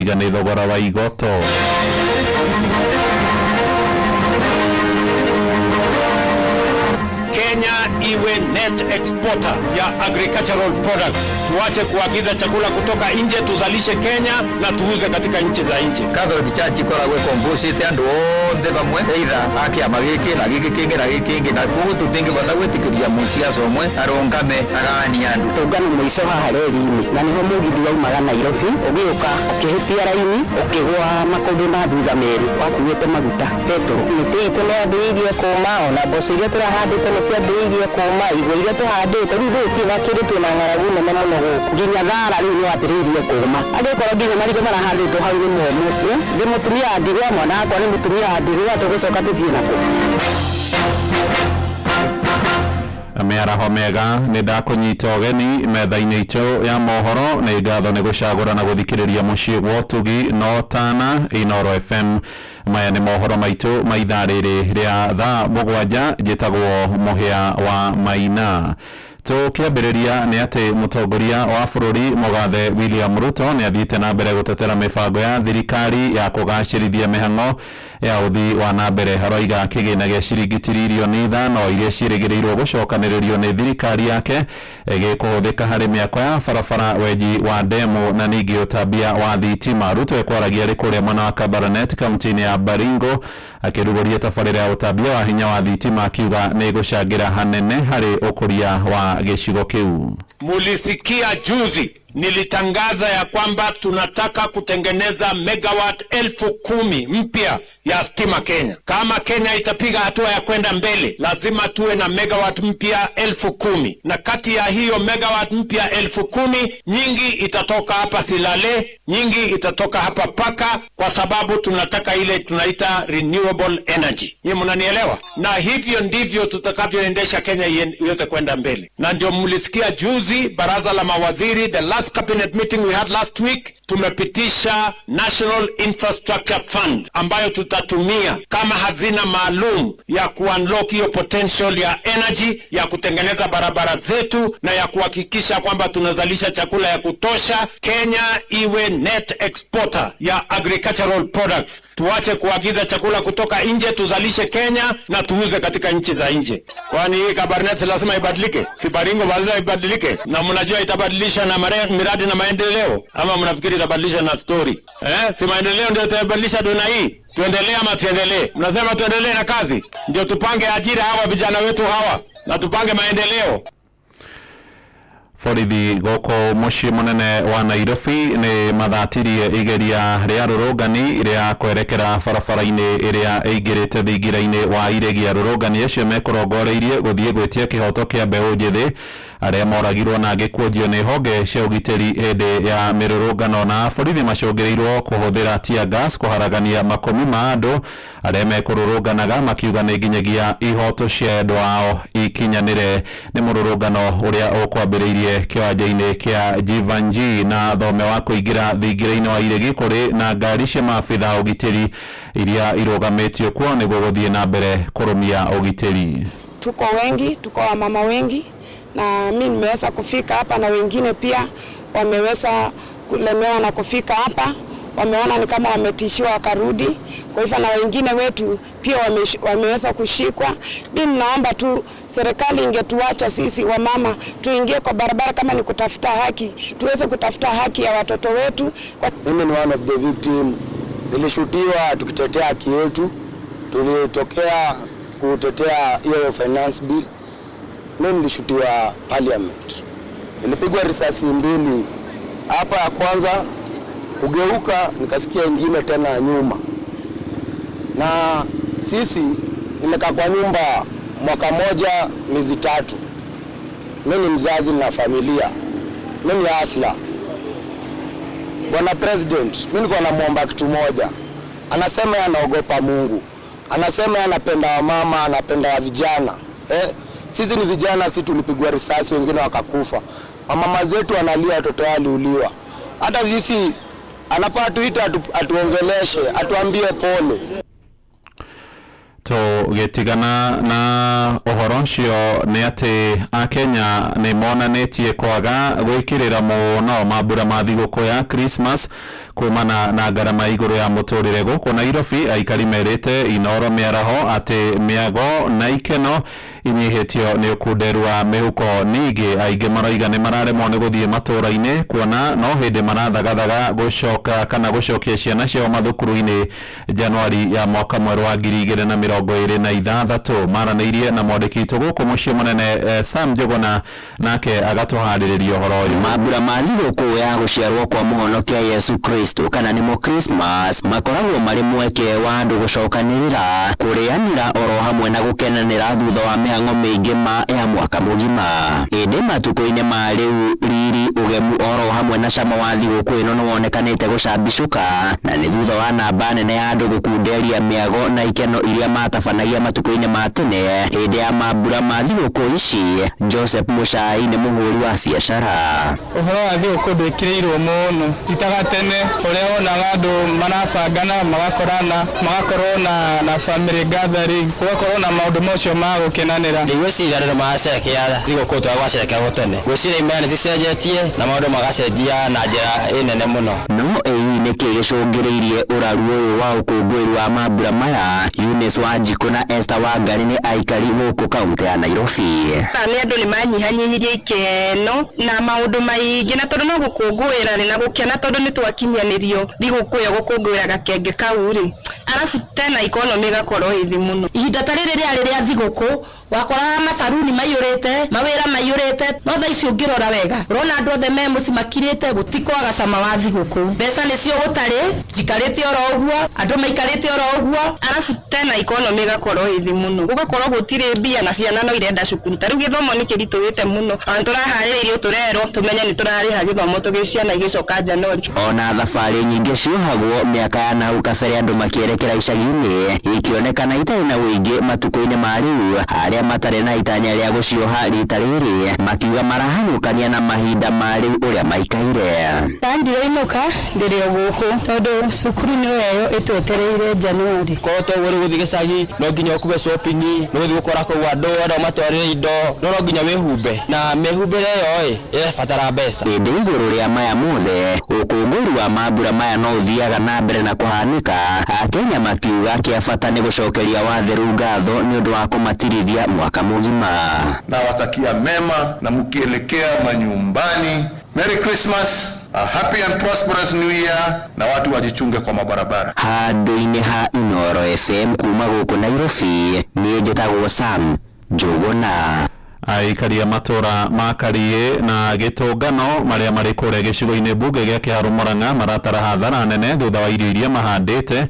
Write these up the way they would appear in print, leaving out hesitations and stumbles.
tiga nĩ thogora wa igoto. Kenya iwe net exporter ya agricultural products. Tuache kuagiza chakula kutoka nje, tuzalishe Kenya na tuuze katika nchi za nje. Catholic Church ikoragwo komposite andu othe bamwe either akiama giki na giki kingi na giki kingi na kugu tutingibota gwitikiria musiaco omwe arungame agani andu tungana muico haha reri-ini na niho mugithi waumaga Nairobi ugiuka ukihitia raini ukigwa makundi ma thutha meri wakuite maguta petro miti itu ni yambiriirie kuma ona mboco iria turahandite ni ciambiriirie kuma igwa iria tuhandite riu thuti bakiri twina ng'aragu nene muno guku nginya thara riu ni wambiriirie kuma angikorwo nginya marigũ marahandĩtwo hau nĩ momũ ndi mũtumia wa ndigwa mwana wakwa nĩ mũtumia wa ndigwa tũgũcoka tũthiĩ nakũ. Mĩaraho mega nĩ ndakũnyita ũgeni metha-inĩ itũ ya mohoro nĩ ngatho nĩ gũcagũra na gũthikĩrĩria mũciĩ gwa ũtugi no tana Inooro FM. Maya nĩ mohoro maitũ ma ithaa rĩrĩ rĩa thaa mũgwanja njĩtagwo Mũhĩa wa Maina. Tukiambĩrĩria nĩ atĩ mũtongoria wa bũrũri mũgathe William Ruto nĩ athiĩte na mbere gũtetera mĩbango ya thirikari ya kũgacĩrithia mĩhang'o ya ũthii wa na mbere. Aroiga kĩgĩna gĩa ciringi tiririoni 5 iria ciĩrĩgĩrĩirwo gũcokanĩrĩrio nĩ thirikari yake gĩkũhũthĩka harĩ mĩako ya barabara, wenji wa ndemu na ningĩ ũtambia wa thitima. Ruto ekwaragia arĩ kũrĩa mwena wa Kabarnet kaunti-inĩ ya Baringo akĩrugũria tabarĩra ya ũtambia wa hinya wa thitima akiuga nĩ gũcangĩra hanene harĩ ũkũria wa gĩcigo kĩu. Mulisikia juzi nilitangaza ya kwamba tunataka kutengeneza megawatt 10,000 mpya ya stima Kenya. Kama Kenya itapiga hatua ya kwenda mbele, lazima tuwe na megawatt mpya 10,000, na kati ya hiyo megawatt mpya 10,000 nyingi itatoka hapa Silale, nyingi itatoka hapa Paka, kwa sababu tunataka ile tunaita renewable energy. Yeye mnanielewa? Na hivyo ndivyo tutakavyoendesha Kenya iweze kwenda mbele. Na ndio mlisikia juzi baraza la mawaziri, the last cabinet meeting we had last week, tumepitisha National Infrastructure Fund ambayo tutatumia kama hazina maalum ya kuunlock hiyo potential ya energy, ya kutengeneza barabara zetu na ya kuhakikisha kwamba tunazalisha chakula ya kutosha. Kenya iwe net exporter ya agricultural products. Tuache kuagiza chakula kutoka nje, tuzalishe Kenya na tuuze katika nchi za nje. Kwani hii Kabarnet lazima ibadilike? Si Baringo lazima ibadilike? Na mnajua itabadilisha na miradi na maendeleo, ama mnafikiri itabadilisha na story? Si maendeleo ndio itabadilisha dunia hii? Tuendelee ama tuendelee? Mnasema tuendelee na kazi ndio tupange ajira hawa vijana wetu hawa na tupange maendeleo. Borithi gũkũ mũciĩ mũnene wa Nairobi nĩ mathatirie igeria rĩa rũrũngani rĩa kwerekera barabara-inĩ ĩrĩa ĩingĩrĩte thingira-inĩ wa iregi. Arũrũngani acio mekũrongoreirie gũthiĩ gwĩtia kĩhoto kĩa mbeũ njĩthĩ arĩa moragirwo na ngĩkuonjio nĩ honge cia ũgitĩri hĩndĩ ya mĩrũrũngano, na borithi macũngĩrĩirwo kũhũthĩra tear gas kũharagania makũmi ma andũ arĩa mekũrũrũnganaga, makiuga nĩ nginyagia ihoto cia andũ ao ikinyanĩre. Nĩ mũrũrũngano ũrĩa ũkwambĩrĩirie kĩwanja-inĩ kĩa Jivanji na thome wa kũingĩra thingira-inĩ wa iregi kũrĩ na ngari cia maabitha ũgitĩri iria irũgamĩtio kuo nĩguo gũthiĩ na mbere kũrũmia ũgitĩri. Tuko wengi, tuko wamama wengi, na mimi nimeweza kufika hapa na wengine pia wameweza kulemewa na kufika hapa, wameona ni kama wametishiwa wakarudi. Kwa hivyo na wengine wetu pia wameweza kushikwa. Mimi naomba tu serikali ingetuacha sisi wamama tuingie kwa barabara, kama ni kutafuta haki, tuweze kutafuta haki ya watoto wetu. Mimi ni one of the victim. Nilishutiwa tukitetea haki yetu, tulitokea kutetea hiyo finance bill. Mimi nilishutiwa parliament, nilipigwa risasi 2 hapa, ya kwanza kugeuka nikasikia ingine tena nyuma. Na sisi nimekaa kwa nyumba mwaka moja miezi 3. Mimi ni mzazi na familia, mimi ni asla. Bwana President, mimi niko namuomba kitu moja. Anasema anaogopa Mungu, anasema anapenda wamama, anapenda wa vijana. Sisi ni vijana, sisi tulipigwa risasi, wengine wakakufa. Mama zetu wanalia, watoto wao waliuliwa. Hata sisi anafaa tuite atuongeleshe, atuambie pole. Tũgĩtigana na ũhoro ũcio nĩ atĩ Akenya nĩ monanĩtie kwaga gwĩkĩrĩra mũno mambura ma thigũkũ ya Christmas kumana na ngarama iguru ya muturire guku Nairobi. Aikari merite Inoro miaraho ati miago na ikeno inyihitio ni ukunderu wa mihuko. Ningi aingi maraiga ni mararemwo ni guthie matura-ini kuona no hindi marathagathaga gucoka kana gucokia ciana ciao mathukuru-ini Januari ya mwaka mweru wa 2026. Maranĩirie na mwandĩki guku muciĩ munene Sam Njuguna nake agatuharĩrĩria ũhoro ũyũ. Mambura ma thigũkũ ya gũciarwo kwa mũhonokia Yesu Kristo kana nĩmo Christmas makoragwo marĩ mweke wa andũ gũcokanĩrĩra, kũrĩanĩra oro hamwe na gũkenanĩra thutha wa mĩhang'o mĩingĩ ya mwaka mũgima. Ĩndĩ matukũ-inĩ ma rĩu riri ũgemu oro hamwe na cama wa thigũkũ ĩno nĩwonekanĩte gũcambicũka, na nĩ thutha wa namba nene ya andũ gũkunderia mĩago na ikeno iria matabanagia matukũ-inĩ ma tene hĩndĩ ya mambura ma thigũkũ ici. Joseph Muchai nĩ mũhũri wa biacara. Ũhoro wa thigũkũ ndwĩkĩrĩirwo mũno itaga tene, ũrĩa wonaga andũ marabangana magakorwo na family gathering, gũgakorwo na maũndũ macio ma gũkenanĩra. Ngwĩciria rĩrĩa magacerekea thigũkũ twagwacerekea tene, ngwĩciria imera nĩcicenjetie na maũndũ magacenjia na njĩra nene mũno. No nĩkĩ gĩcũngĩrĩirie ũraru ũyũ wa ũkũngũĩri wa mambura maya? Eunice Wanjikũ na Esther Wangari nĩ aikari gũkũ kaunti ya Nairobi. Nĩ andũ nĩmanyihanyihirie ikeno na maũndũ maingĩ, na tondũ no gũkũngũĩra na gũkena tondũ nĩtwakinyanĩrio thigũkũ ya gũkũngũĩra gakenge kau rĩ, arabu tena economy gakorwo hithi mũno. Ihinda ta rĩrĩ rĩa thigũkũ wakoraga macaruni maiyũrĩte, mawĩra maiyũrĩte, no thaa ici ũngĩrora wega urona andũ othe me mũciĩ makirĩte, gũtikwaga cama wa thigũkũ. Mbeca nĩcio gũtarĩ, njikarĩte oro ũguo, andũ maikarĩte oro ũguo, arabu tena economy gakorwo hithi mũno, gũgakorwo gũtirĩ mbia na ciana no irenda cukuru. Tarĩu gĩthomo nĩ kĩritũhĩte mũno, na tũraharĩrĩrio tũrerwo tũmenye nĩ tũrarĩha gĩthomo tũgĩciana igĩcoka Januari. Ona thabarĩ nyingĩ ciohagwo mĩaka ya nahau kabere andũ makĩerekera icagi-inĩ, ikĩonekana itarĩ na ũingĩ matukũ-inĩ ma rĩu, arĩa matarĩ na itanya rĩa gũcioha rita rĩrĩ makiuga marahanũkania na mahinda ma rĩu ũrĩa maikaire. Ndirĩinũka ndĩrĩ gũkũ tondũ cukuru nĩyo ĩtwetereire Januari. Korwo twagũrĩ gũthiĩ gĩcagi no nginya ũkue shopping, no gũthiĩ gũkora kũu andũ arĩa matwarĩre indo, no nginya wĩhumbe, na mĩhumbĩre ĩyo ĩrabatara mbeca. Ĩndĩ igũrũ rĩa maya mothe ũkũngũĩri wa mambura maya no ũthiaga na mbere na kũhanĩka, Akenya makiuga kĩa bata nĩ gũcokeria watheru ngatho nĩ ũndũ wa kũmatirithia mwaka mũgima. Na watakia mema na mkielekea manyumbani. Merry Christmas, a happy and prosperous new year, na watu wajichunge kwa mabarabara. Handũ-inĩ ha Inoro FM kuma gũkũ Nairobi, niĩ njĩtagwo Sam Njuguna. Aikari a matura makariĩ na gĩtũngano marĩa marĩ kũrĩa gĩcigo-inĩ mbunge gĩa Kĩharũ Mũrang'a maratara hathara nene thutha wa irio iria mahandĩte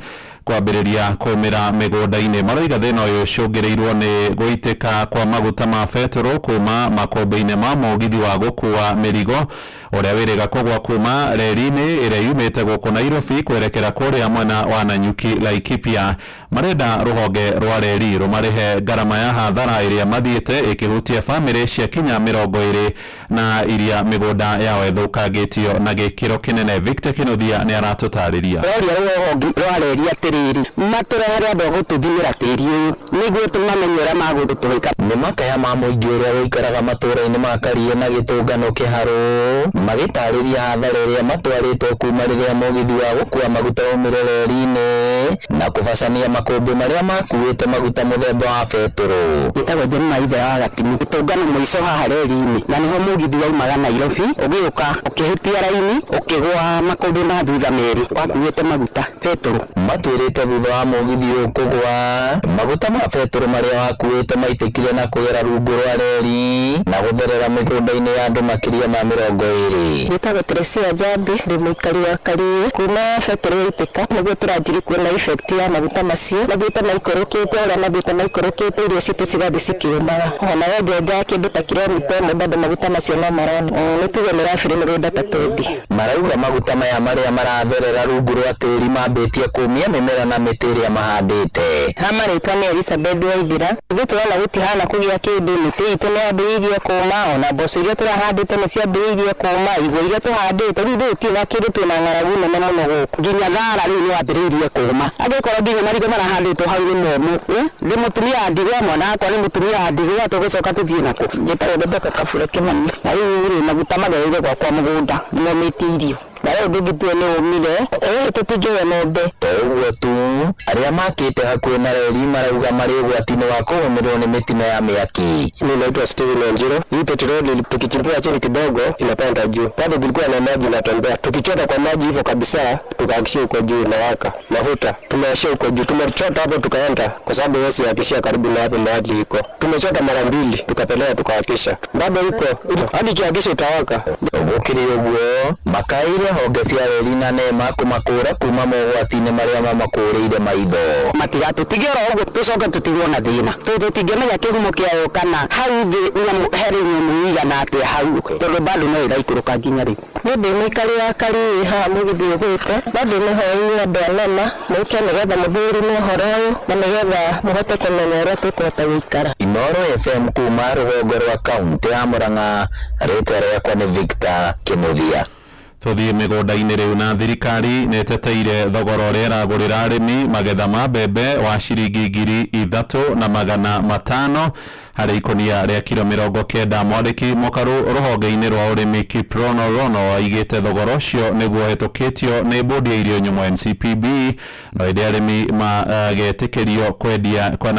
kwambĩrĩria kũmĩra mĩgũnda-inĩ. Maroiga thĩna ũyũ ũcũngĩrĩirwo nĩ gũitĩka kwa maguta ma betũrũ kuma makũmbĩ-inĩ ma mũgithi wa gũkua mĩrigo ũrĩa wĩrĩga kũgwa kuma reri-inĩ ĩrĩa yumĩte gũkũ Nairobi kwerekera kũrĩa mwena wa Nanyuki Laikipia. Marenda rũhonge rwa reri rũmarĩhe ngarama ya hathara ĩrĩa mathiĩte ĩkĩhutia bamĩrĩ cia kinya 20 na iria mĩgũnda yao ĩthũkangĩtio na gĩkĩro kĩnene. Victor Kĩnuthia nĩ aratũtarĩria. Rũhonge rwa reri atĩrĩrĩ, matũrehere andũ gũtũthimĩra tĩri ũyũ nĩguo tũmamenye ũrĩa magũtũhĩka. Nĩ makaya ma mũingĩ ũrĩa wĩikaraga matũra-inĩ ma Kariĩ na gĩtũngano Kĩharũ magĩtarĩria hathara ĩrĩa matwarĩtwo kuma rĩrĩa mũgithi wa gũkua maguta waumire reri-inĩ na kũbacania makũmbĩ marĩa makuĩte maguta mũthemba wa betũrũ. Gĩtagwo Jemima Ithe wa Gatini, gĩtũngano mũico haha reri-inĩ, na nĩho mũgithi waumaga Nairobi ũgĩũka ũkĩhĩtia raini ũkĩgwa makũmbĩ ma thutha merĩ wakuĩte maguta betũrũ. Matwĩrĩte thutha wa mũgithi ũyũ kũgwa maguta ma betũrũ marĩa wakuĩte maitĩkire na kũgera rungu rwa reri na gũtherera mĩgũnda-inĩ ya andũ makĩria ma 20. Gĩtagwo Teresia Njambi, ndĩ mũikari wa Kariĩ. Kuma betũrũ yaitĩka nĩguo tũranjiri kuona effect ya maguta macio mathiĩte maikũrũkĩte ũrĩa mathiĩte maikũrũkĩte irio citũ cigathiĩ cikĩũmaga. Ona yonjenja kĩndũ ta kilomita ĩmwe bado maguta macio no marona. Nĩ tuge nĩrabĩrĩ mĩgũnda ta twendi. Marauga maguta maya marĩa maratherera rungu rwa tĩri mambĩtie kũmia mĩmera na mĩtĩ ĩrĩa mahandĩte. Marĩtwa nĩ Elizabeth Waithira. Ithuĩ tũrona gũtihana kũgĩa kĩndũ, mĩtĩ itũ nĩ yambĩrĩirie kũũma, ona mboco iria tũrahandĩte nĩ ciambĩrĩirie kũũma, igwa iria tũhandĩte rĩu gũtirĩ na kĩndũ, twĩna ng'aragu nene mũno gũkũ. Nginya thara rĩu nĩ wambĩrĩirie kũũma. Angĩkorwo nginya marigũ marahandĩtwo hau nĩ momũ. Ndĩ mũtumia wa ndigwa, mwana wakwa nĩ mũtumia wa ndigwa, tũgũcoka tũthiĩ nakũ. Njĩtagwo Rebecca Kabure Kĩmani. Na rĩu maguta magereire gwakwa mũgũnda nĩmo mĩtĩ irio. na rĩu ndũngĩtua nĩ umire tũtingĩwe ng'ombe. To ũguo tu arĩa makĩte hakuhĩ na reri marauga marĩ ũgwati-inĩ wa kũgũmĩrwo nĩ mĩtino ya mĩaki. Mimi naitwa Steven Wanjiru. Hii petroli tukichimbua chini kidogo inapanda juu. Bado kulikuwa na maji inatembea. Tukichota kwa maji hivyo kabisa tukahakishia huko juu inawaka. Mafuta tumewashia huko juu. Tumechota hapo tukaenda kwa sababu wesi hakishia karibu na hapo mahali iko. Tumechota mara 2 tukapeleka tukahakisha. Bado iko hadi kihakisha itawaka. Gũkĩrĩ ũguo makaire honge cia reri na nema kũmakũra kuma mogwati-inĩ marĩa mamakũrĩire maitho. Matigatutigĩra ũguo tũcoke tũtigwo na thĩna. Tũtingĩmenya kĩhumo kĩayo kana hau thĩ heri nyamũ igana atĩa hau tondũ bado no iraikũrũka nginya rĩu. Mũndũ mũikari wa kari haha mũgĩthiĩ gwĩka bado nĩ hoĩ andũ anene mũke nĩgetha mũthuri nĩ ũhoro ũyũ na nĩgetha mũhote kũmenya ũrĩa tũkũhota gũikara. Inooro FM kuma rũgongo rwa kaunti ya Murang'a, rĩtwa rĩakwa nĩ Victor Kĩmuthia. Tũthiĩ mĩgũnda-inĩ rĩu na thirikari nĩ ĩteteire thogora ũrĩa ĩragũrĩra arĩmi magetha ma mbembe wa ciringi 3,500 harĩ ikonia rĩa kilo 90. Mwandĩki mũkaru rũhonge-inĩ rwa ũrĩmi Kiprono Rono aigĩte thogora ũcio nĩguo hetũkĩtio nĩ bodi ya irio nyũmũ NCPB na hĩndĩ arĩmi magetĩkĩrio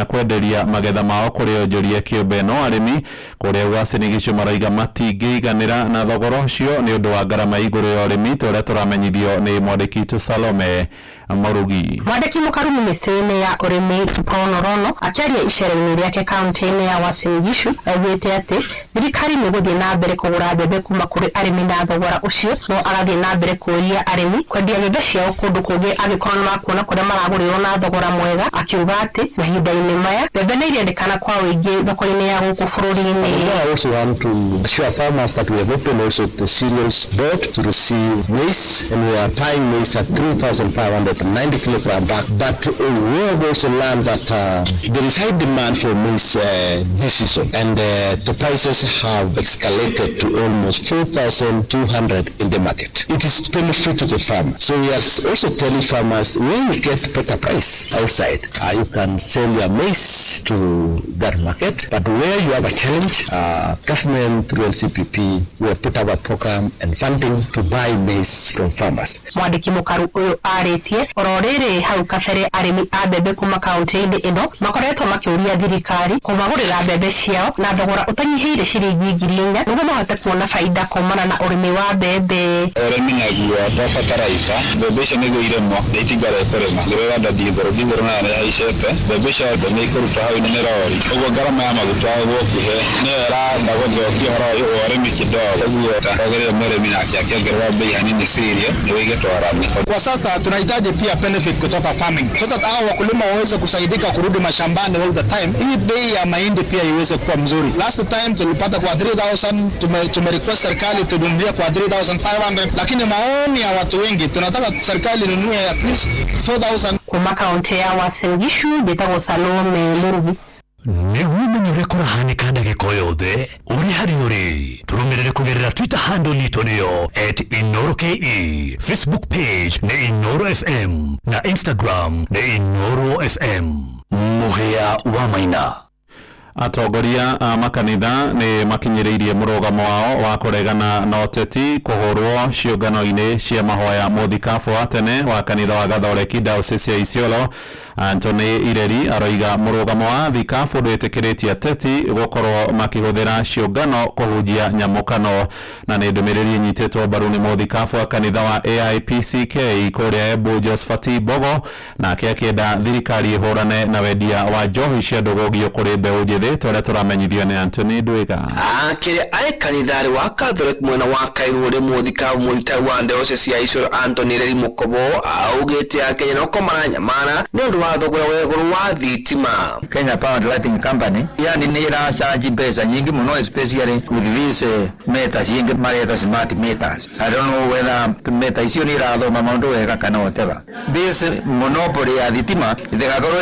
kwenderia magetha mao kũrĩ onjoria kĩũmbe no arĩmi kũrĩa Uasin Gishu maraiga matingĩiganĩra na thogora ũcio nĩ ũndũ wa ngarama igũrũ ya ũrĩmi tũrĩa tũramenyithio nĩ mwandĩki tu Salome Marugi. Mwandĩki mũkaru mĩnĩcĩrĩ-inĩ ya ũrĩmi Kiprono Rono akĩaria icera-inĩ rĩake kaunti-inĩ ya Uasin Gishu augĩte atĩ thirikari nĩ gũthiĩ na mbere kũgũra mbembe kuma kũrĩ arĩmi na thogora ũcio no agathiĩ na mbere kũria arĩmi kwendia mbembe ciao kũndũ kũngĩ angĩkorwo nĩ makuona kũrĩa maragũrĩrwo na thogora mwega, akiuga atĩ mahinda-inĩ maya mbembe nĩ irendekana kwa ũingĩ thoko-inĩ ya gũkũ bũrũri-inĩ. I also want to assure farmers that we have opened also the cereals board to receive maize, and we are buying maize at 3,590 kilogram back. But we have also learned that there is high demand for maize this season, and the prices have escalated to almost 4,200 in the market. It is benefit to the farmer. So we are also telling farmers when you get better price outside, you can sell your maize to that market. But where you have a challenge, government through NCPP will put our program and funding to buy maize from farmers. Mwandĩki mũkaru ũyũ arĩtie oro rĩrĩ hau kabere arĩmi a mbembe kuma kaunti-inĩ ĩno makoretwo makĩũria thirikari kũmagũrĩra mbembe ciao na thogora ũtanyihĩire ciringi 4,000 nĩguo mahote kuona baida kumana na ũrĩmi wa mbembe. Ũrĩmi naguo ta bataraica mbembe icio nĩguo irĩmwo nĩ itingare kũrĩma nĩwenda dithero nayo nĩ haicĩte mbembe ciothe nĩ ikũruta hau nĩ rori ũguo ngarama ya maguta gũkuhĩ nĩyo ĩrenda gũthũkia ũhoro wa ũrĩmi kidogo ũguo twagĩrĩire mũrĩmi nake akĩongerera bei hanini cereal nĩguo igĩtwarani. Kwa sasa tunahitaji pia benefit kutoka farming so that hao wakulima waweze kusaidika kurudi mashambani all the time. Hii bei ya mahindi pia iweze kuwa mzuri. Last time tulipata kwa 3,000, tumerequest serikali tununulie kwa 3,500, lakini maoni ya watu wengi tunataka serikali inunue at least 4,000. Kuma kaunti ya Uasin Gishu njĩtagwo Salome Murugi. Nĩguo ũmenyere kũrahanĩka ndagĩka yothe ũrĩ harĩa ũrĩ tũrũmĩrĩre kũgerera Twitter handle itũ nĩyo @InoroKE, Facebook page nĩ Inoro FM na Instagram nĩ Inoro FM. Mũhĩa wa Maina. Atongoria a makanitha nĩ makinyĩrĩirie mũrũgamo wao wa kũregana na ũteti kũhũrwo ciũngano-inĩ cia mahoya mũthikabu wa tene wa kanitha wa Gathoreki Diocese ya Isiolo. Anthony Ireri aroiga mũrũgamo wa thikabu ndwĩtĩkĩrĩtie ateti gũkorwo makĩhũthĩra ciũngano kũhunjia nyamũkano na nĩ ndũmĩrĩri nyitĩtwo mbaru nĩ mũthikabu wa kanitha wa AIPCK kũrĩa Embu Josephat Bogo nake akĩenda thirikari ĩhũrane na wendia wa njohi cia ndũgũgio kũrĩ mbeũ njĩthĩ tũrĩa tũramenyithio nĩ Anthony Ndwiga. Kĩrĩa arĩ kanitharĩ wa Catholic mwena wa Kairu ũrĩ mũthikabu mũritaru wa Diocese ya Isiolo Anthony Ireri Mukobo augĩte Akenya no komanyamana nĩ ũndũ wa thogora wa igũrũ wa thitima. Kenya Power Lighting Company yani nĩ ĩracharge mbeca nyingĩ mũno especially with these meters nyingĩ mareta smart meters. I don't know whether meta icio nĩ irathoma maũndũ wega kana whatever. This monopoly ya thitima ĩgakorwo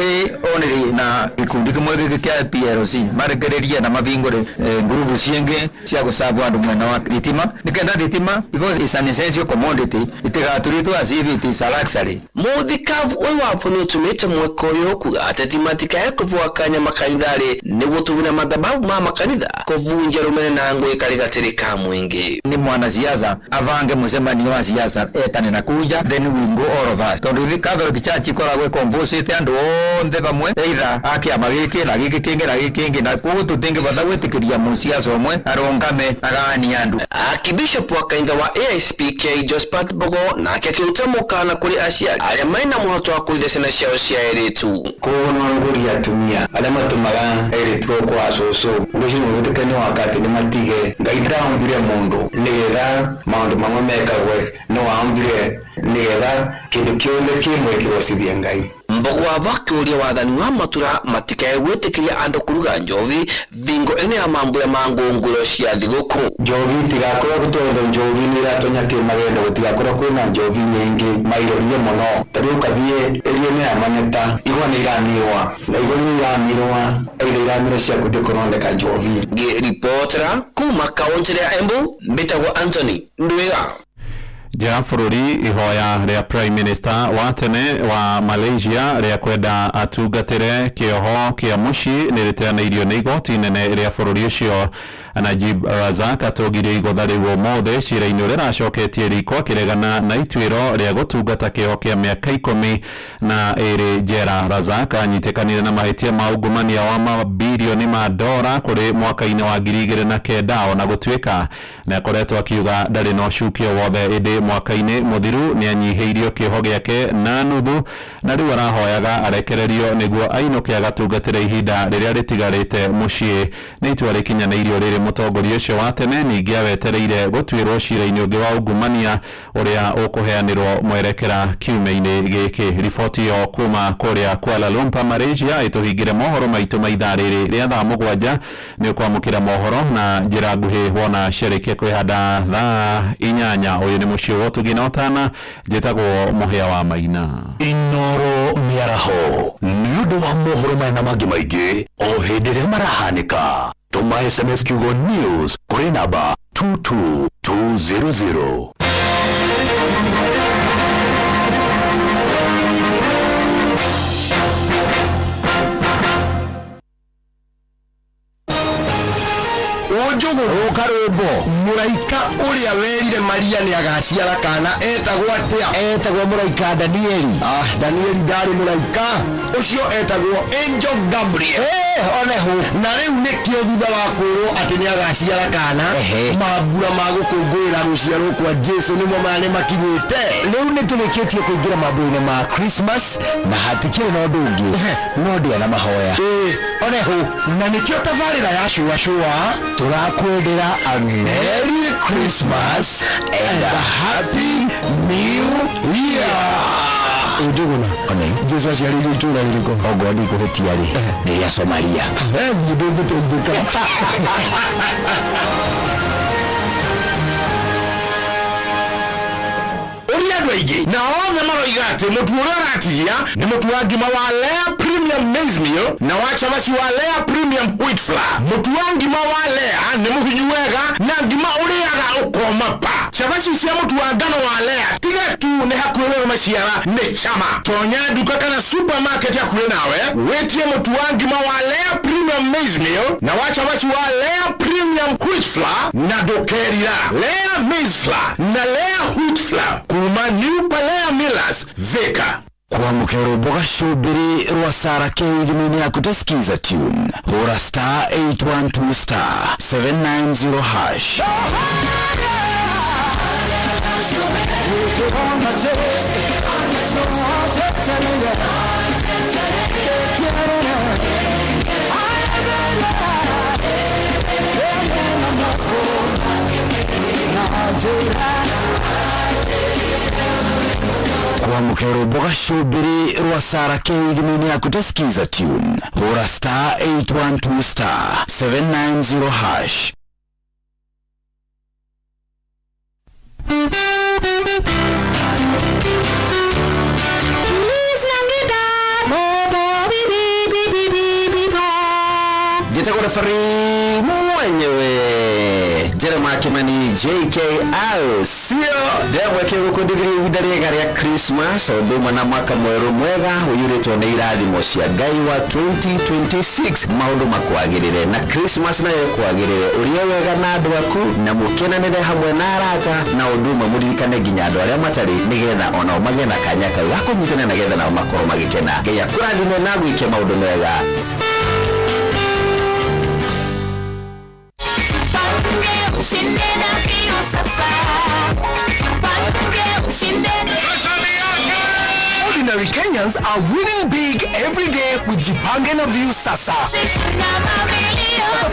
only na gĩkundi kĩmwe gĩkĩa PLC CLC marekereria na mavingore ngurubu cienge cia gusavu andu mwena wa thitima nikenda thitima because it's an essential commodity itigaturitwo as if it is a luxury. Muthikavu uyu wafunĩtumĩte mweko ũyũ kuga ateti matikae kũvua kanya makanithari nĩguo tuvune madhabahu ma makanitha kuvunja rumene na ngũĩ kari gatĩrĩ ka mwĩingĩ. Ni mwana siasa avange mũcemanio wa siasa etane na kuja then we go all of us. Tondu the Catholic Church ikoragwo composite andu onthe vamwe either akiama gĩkĩ na gĩkĩ kĩngĩ na gĩkĩ kĩngĩ na koguo tũtingĩvatha gwĩtĩkĩria mũciaca ũmwe arongame agani andu. Akibishop wa kanitha wa AICPK Josephat Bogo nake akĩruta mũkana kũrĩ aciari arĩa marĩ na mũhoto wa kũrithia ciana ciao cia airĩtu. Koguo ngũria atumia arĩa matũmaga airĩtu kwa cũcũ ngũcio mũthutũkanio wa kati nĩ matige Ngai ndaombire mũndũ nĩgetha maũndũ mamwe mekagwe no aombire nĩgetha kĩndũ kĩothe kĩmwĩkĩrwo Ngai. Mbogo avakĩũria wathani wa matura matikae gwĩtĩkĩria andũ kũruga njovi thingo ĩno ya mambura ma ngũngũro cia thigũkũ. Njovi tigakorwo gũtondũ njovi nĩ iratonya kĩmagendo gũtigakorwo kwĩna njovi nyingĩ mairũrie mũno tarĩu kathiĩ ĩrĩa ya manyeta igwa nĩ iramirwa na igwa nĩ iramirwa either iramirwa cia kũthĩkũrondeka njovi. Ripotera kuma kaũntĩ ya Embu mbĩtagwo Anthony Ndwĩga. Ja bũrũri ihoya rĩa Prime Minister wa tene wa Malaysia rĩa kwenda atungatĩre kĩoho kĩa mũciĩ nĩ rĩteanĩirio nĩ igoti inene rĩa bũrũri ũcio. Najib Razak atũgirie igotha rĩu ũmũthĩ cira-inĩ ũrĩa racoketie riko akĩregana na ituĩro rĩa gũtungata kĩoho kĩa mĩaka 12 njera. Razak anyitĩkanire na mahĩtia ma ungumania wa mabilioni ma ndora kũrĩ mwaka-inĩ wa 2009 ona gũtuĩka na akoretwo akiuga ndarĩ na ũcukio wothe ĩndĩ mwaka-inĩ mũthiru nĩ anyihĩirio kĩoho gĩake na nuthu na rĩu arahoyaga arekererio nĩguo ainũke agatungatĩre ihinda rĩrĩa rĩtigarĩte mũciĩ. Nĩ itua rĩkinyanĩirio rĩrĩ mũtongoria ũcio wa tene ningĩ awetereire gũtuĩrwo cira-inĩ ũngĩ wa ungumania ũrĩa ũkũheanĩrwo mwerekera kiumia-inĩ gĩkĩ. Riboti yo kuma kũrĩa Kuala Lumpur Malaysia ĩtũhingĩre mohoro maitũ ma ithaa rĩrĩ rĩa thaa 7 nĩ ũkwamũkĩra mohoro na njĩra nguhĩ wona ciarĩkia kwĩhanda thaa 8. Ũyũ nĩ mũciĩ wa Ũtugi na Ũtana, njĩtagwo Mũhĩa wa Maina. Inoro mĩaraho nĩ ũndũ wa mohoro maya na mangĩ maingĩ o hĩndĩ ĩrĩa marahanĩka. Tuma SMS kiugo news kuri namba 22200. Ojogo Karombo Muraika ũrĩa werire Maria nĩ agaciara kana etagwo atĩa? Etagwo Muraika Danieli. Danieli ndarĩ Muraika, ũcio etagwo Angel Gabriel. Oneho na rĩu nĩkĩo thutha wa kũrwo atĩ nĩ agaciara kana mambura ma gũkũngũĩra rũciaro kwa Jesu nĩmo maya nĩ makinyĩte. Rĩu nĩ tũrĩkĩtie kũingĩra mambura-inĩ ma Christmas na hatikĩrĩ na ũndũ ũngĩ no ndĩa na mahoya. Oneho na nĩkĩo tabarĩra ya cũa tũrakwendera a Merry Christmas and a Happy New Year. Ujuguna Jesu aciarĩirwo itũra rĩrĩkũ? Ogo ndikũhĩtia rĩ nĩ rĩa Somalia. Andũ aingĩ na othe maroiga atĩ mũtu ũrĩa ũratigia nĩ mũtu wa ngima wa Lea Premium Maize Meal na wa chamaci wa Lea Premium Wheat Flour. Mũtu wa ngima wa Lea nĩ mũhinyu wega na ngima ũrĩaga ũkoma pa. Chamaci cia mũtu wa ngano wa Lea tiga tu nĩ hakuhĩ wega maciara nĩ chama. Tonya duka kana supermarket hakuhĩ nawe wetie mũtu wa ngima wa Lea Premium Maize Meal na wa chamaci wa Lea Premium Wheat Flour na ndokerira Lea Maize Flour na Lea Wheat Flour kuma New Palea Millers Veka. Kuamukira rwĩmbo gacũmbĩrĩ rwa Sarah K thimũ-inĩ yaku tasikiza tune hũra star 812 star 790 hash. Kuamukira rwĩmbo gacũmbĩrĩ rwa Sarah K thimũ-inĩ yaku tasikiza tune hũra star 812 star 790 hash. referee mwenyewe Jeremiah Kimani JKL sio ndeweke gukundigiri ihinda rĩa Christmas nduma na mwaka mweru mwega uyuritwo ni irathimo cia Ngai wa 2026 maundu makwagirire na Christmas nayo kwagirire uria wega na andu aku na mukenanire hamwe na arata na unduma muririkane nginya andu aria matari nigetha ona magena kanya kau gakunyitana nagetha nao makorwo magikena Ngai akurathime na gwike maundu mega Ordinary Kenyans are winning big every day with Jipange na View Sasa.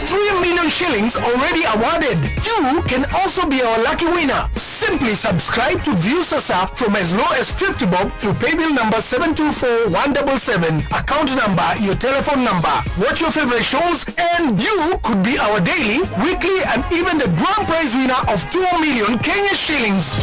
3 million shillings already awarded. You can also be our lucky winner. Simply subscribe to View Sasa from as low as 50 bob through paybill number 724177, account number, your telephone number. Watch your favorite shows and you could be our daily, weekly and even the grand prize winner of 2 million Kenya shillings.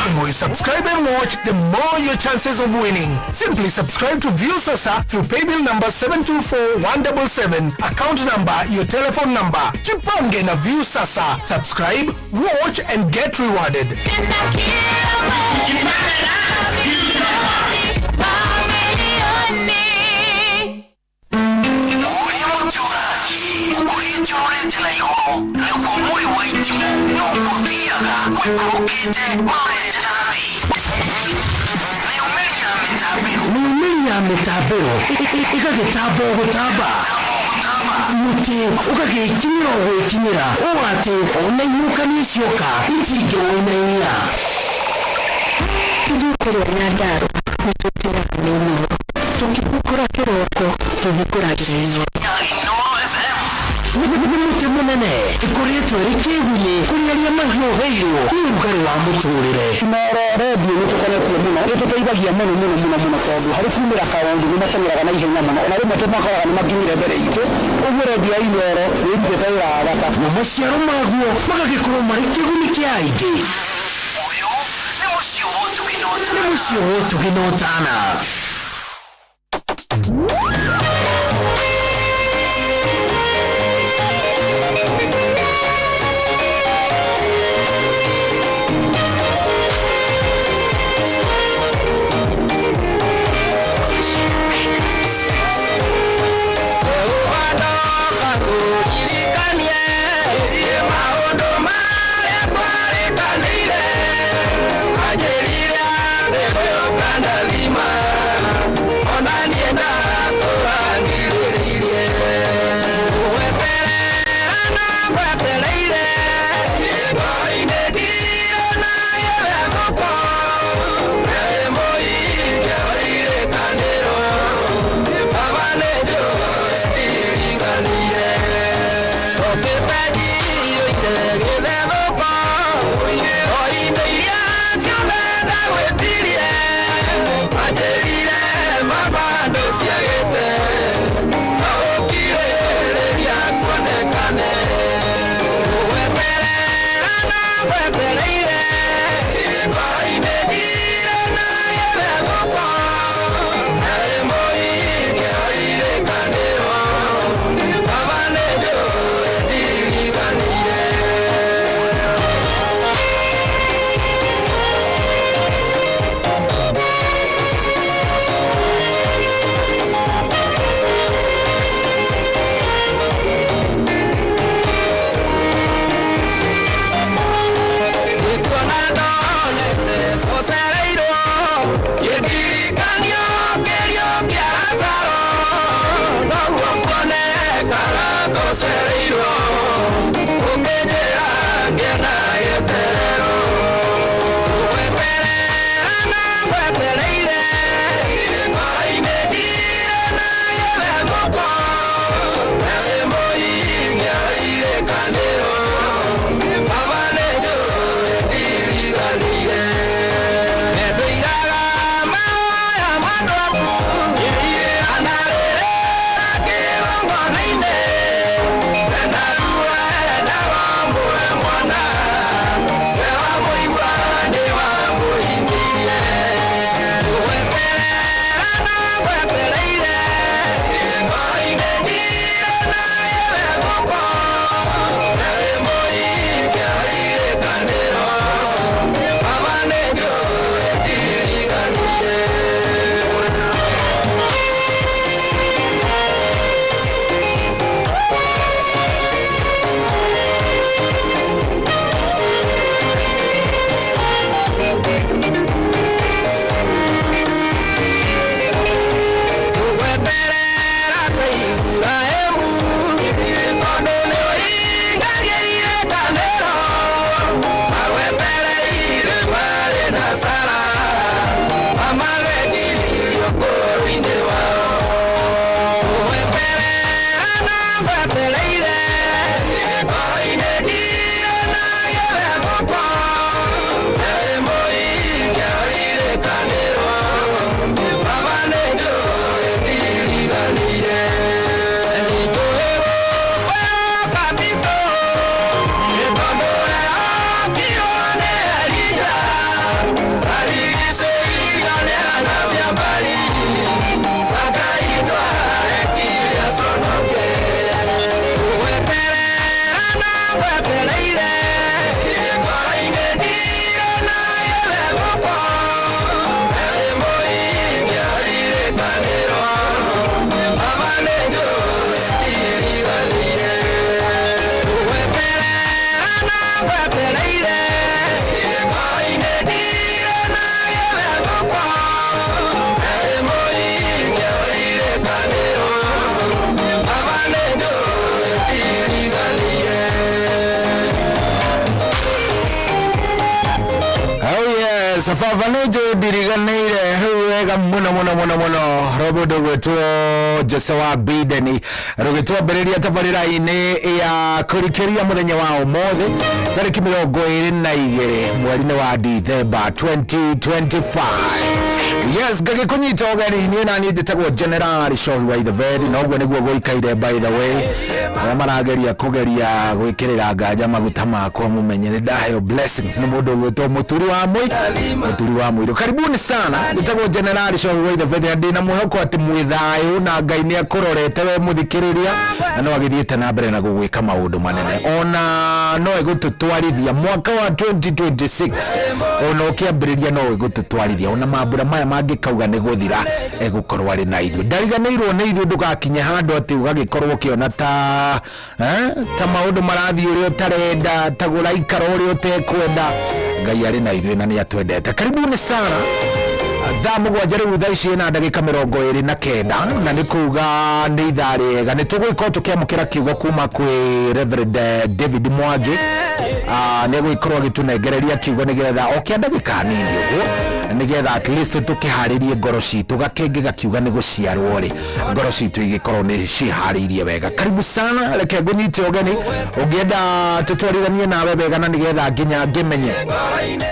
The more you subscribe and watch, the more your chances of winning. Simply subscribe to View Sasa through paybill number 724177, account number, your telephone number. Jipange na View Sasa. Subscribe, watch and get rewarded. Niumilia metabero igagitabo gutaba muti ugagikinyira gwikinyira ugate ona imuka nicioka itinge wonania tujukuru nyandaro tutira nini tukikukura kiroko tugikuragira ino Muti munene ikoretwe rikegune kuriaria mahyo heyo urugari wa muturire noro radio nitukoretwe muno nituteithagia muno tondu hari kumira kaundu ni matanyiraga na ihenya muno ona rimwe tumakaraga ni maginyire mbere itu uguo radio inoro nitete wabata na maciaro maguo magagikorwo mari kiguni kia aingi uyu ni mucio wotu ginotana Lima Yes, Fafanejo diriganeire ruwega muno robodo gwetu Joshua Bideni rugitwa bereria tafarira ine ya kurikeria muthenya wa umothe tariki 22 mweri wa December 2025. Yes, gage kunyita ogani ni nani jetagwo General Shohi wa the Ved no gwe niguo goikaire by the way marageria kugeria gwikirira ngaja maguta makwa mumenyere ndahe blessings ni mundu gwetwo muturi wa mwiro. Karibuni sana jetagwo General Shohi wa the Ved ndina muhoko ati mwithayo na Ngai ni akurorete we muthikiriria na no agithiete na mbere na gugwika maundu manene ona no egututwarithia mwaka wa 2026 ona ukiambiriria no egututwarithia ona mambura maya mangikauga ni guthira egukorwo ari na ithu ndariganirwo ni ithu ndugakinye handu ati ugagikorwo kiona ta maundu marathi uri utarenda tagura ikaro uri utekwenda Ngai ari na ithu na ni atwendete. Karibuni sana Dhamu kwa jari udhaishi na dakika 29 na nikuga ni idhari ega nitugwika tukiamukira kiugo kuma kwi Reverend David Mwangi nego ikorwa gitunegereria kiugo nigetha okia dakika nini uguo nigetha at least tukiharirie ngoro citu gakenge kiuga ni guciarwo ri ngoro citu igikorwo ni ciharirie wega. Karibu sana reke ngunyite ogeni ungienda tutwarithanie nawe wega na nigetha nginya ngimenye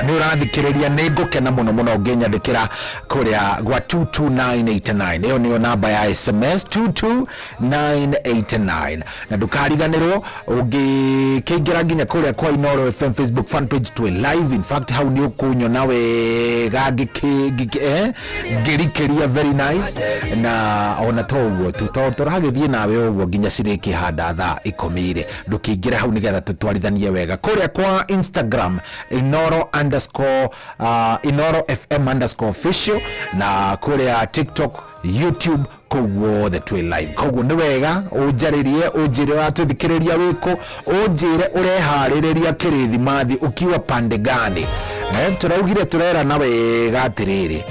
ni urathikiriria ni ngukena muno nginyandikira kuria gwa 22989 iyo niyo namba ya SMS 22989 na ndukariganirwo ungikingira nginya kuria kwa Inoro FM Facebook fan page to live. In fact how ni ukunyona wega ngirikiria very nice na ona toguo tutoragithie nawe uguo nginya ciriki handa tha ikomire ndukingira hau nigetha tutwarithanie wega kuria kwa Instagram Inoro _FM_official na kuria TikTok YouTube koguo the twin live koguo ni wega ujaririe ujire watuthikiriria wiko ujire urehariria kirithi mathi ukiwa pande gani turaugire turera na wega atiriri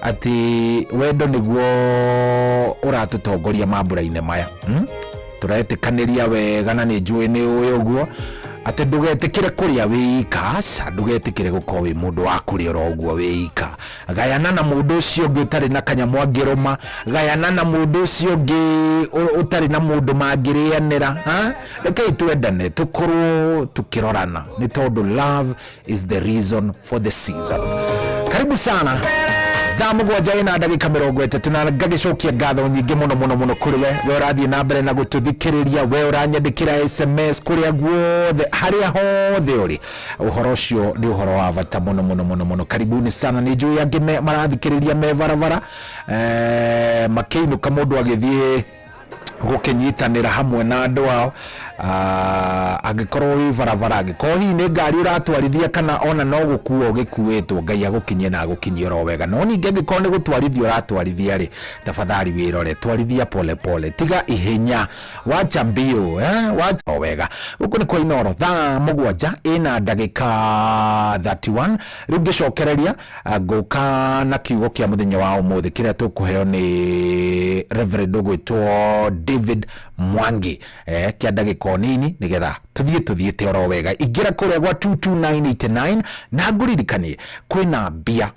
ati wendo niguo uratutongoria mambura-ine maya turetikaniria wega na ni njui ni uyu guo ati ndugetikire kuria wika ndugetikire gukorwo wi mundu wa kuria uguo wika gayana na mundu ucio ungi utari na kanyamwa ngiruma gayana na mundu ucio ungi utari na mundu mangirianira reke twendane tukorwo tukirorana ni tondu love is the reason for the season. Karibu sana Dhamu kwa jaina dakika 30 na ngagicokia ngatho nyingi muno kuri we urathie na mbere na gututhikiriria we uranyandikira SMS kuria guothe haria hothe uri uhoro ucio ni uhoro wa bata muno. Karibuni sana ni njui angi marathikiriria me barabara makiinuka mundu agithie gukinyitanira hamwe na andu ao agikorwo wi barabara agikorwo hi ni ngari uratwarithia kana ona no gukuo ugikuitwo Ngai agukinyie na agukinyie ro wega no ninge agikorwo ni gutwarithia uratwarithia ri tafadhali wirore twarithia pole tiga ihenya wacha mbio wacha wega uko ni kwa Inoro thaa mugwanja ina ndagika 31 riu ngicokereria nguka na kiugo kia muthenya wa umuthi kiria tukuheo ni Reverend gwitwo David Mwangi kia ndagika nini nigetha tuthie oro wega igira kuria gwa 22989 na nguririkanie kwina bia.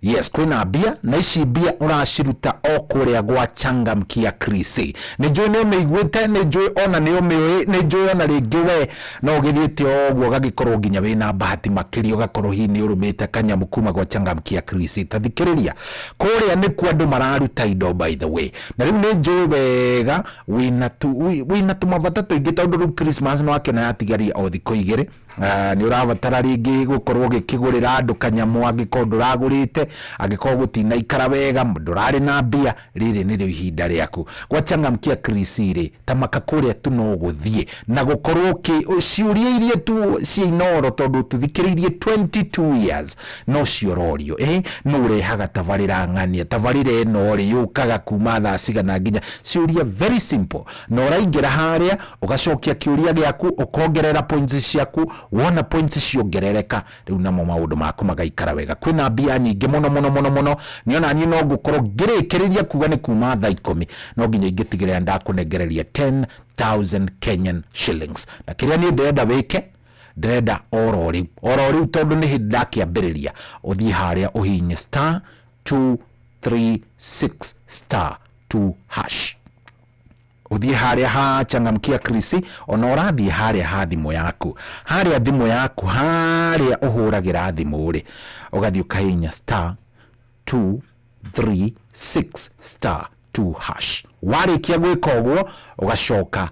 Yes, kwina bia na ici bia uraciruta o kuria gwa Changamkia Krisi. Ni njui ni umeiguite ni njui ona ni umeoi ni njui ona ringi we no githiete oguo gagikorwo nginya wina bahati makirio gakorwo hi ni urumite kanyamu kuma gwa Changamkia Krisi tathikiriria kuria ni kwa andu mararuta indo by the way na riu ni njui wega wina tumavata tuingi tondu ru Christmas no akiona yatigaria o thikũ igĩrĩ ni urabatara ringi gukorwo gikigurira andu kanyamu angikorwo nduragurite agikorwo gutina ikara wega ndurari na mbia riri ni ihinda riaku gwa Changamkia Krisi tamaka kuria tu no guthie na gukorwo ciuria irie tu cia Inoro tondu tuthikiririe 22 years no ciororio no urehaga tavarira ng'ania tavarire no ri yukaga kuma thaa cigana nginya ciuria very simple no raingira haria ugacokia kiuria giaku ukongerera points ciaku wona points ciongerereka riu namo maundu maku magaikara wega kwina mbia nyingi muno niona ni no gukorwo ngirikiriria kuga ni kuma thaa 10 no nginya ingitigirira ndakunengereria 10,000 Kenyan shillings na kiria ni ndenda wike ndenda orori tondu ni hindi ndakiambiriria uthie haria uhinye *236*2# uthie haria ha changamkia Krisi ona urathie haria ha thimu yaku haria thimu yaku haria uhuragira thimu ri ugathie ukahinya *236*2# warikia gwika uguo ugacoka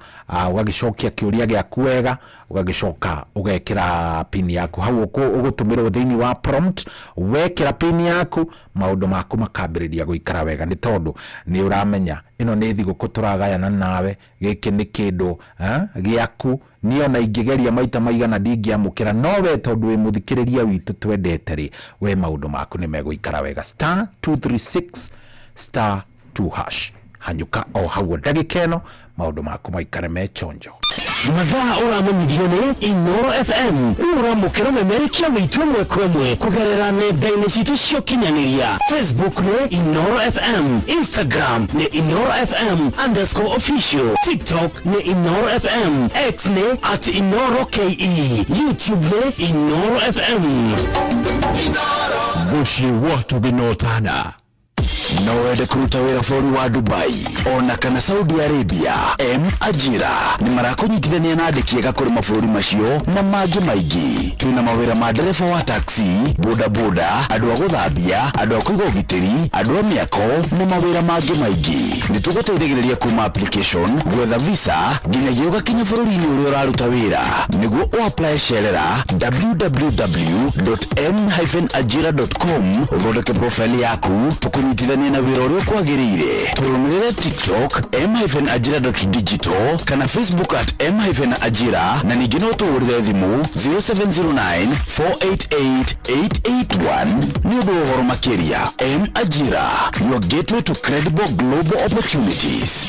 ugagicokia kiuria giaku wega ugagicoka ugekira pin yaku hau ugutumira thiini wa prompt wekira pin yaku maundu maku makambiriria guikara wega ni tondu ni uramenya ino ni thiguku turagayana nawe giki ni kindu giaku ni ona ingigeria maita maigana ndingiamukira no we tondu wi muthikiriria witu twendete ri we maundu maku ni meguikara wega *236*2# hanyuka o hau ndagikeno maundu maku maikare me chonjo mathaa uramenyithio ni Inoro FM uramukira memerekia witu mwe kwemwe kugerera nenda-ini citu cio kinyaniria Facebook ni Inoro FM, Instagram ni Inoro FM_official, TikTok ni Inoro FM, X ni @InoroKE, YouTube ni Inoro FM. Bushi watu binotana no wende kuruta wira bũrũri wa Dubai ona kana Saudi Arabia, Ajira ni marakunyitithania na andĩki ega kũrĩ mabũrũri macio na mangĩ maingĩ. Twĩna mawĩra ma ndereba wa taxi, bodaboda, andũ a gũthambia, andũ a kũiga ũgitĩri, andũ a mĩako na mawĩra mangĩ maingĩ. Nĩ tũgũteithagĩrĩria kuma application, gwetha visa nginyagia ũgakinya bũrũri-inĩ ũrĩa ũraruta wĩra. Nĩguo ũapply cerera www.m-ajira.com ũthondeke profile yaku tũkũnyitithania na wĩra ũrĩa kwagĩrĩire. Tũrũmĩrĩre TikTok m-ajira.digital kana Facebook @m-ajira na ningĩ no tũhũrĩre thimũ 0709488881 nĩ ũndũ wa ũhoro makĩria. M-Ajira, your gateway to credible global opportunities.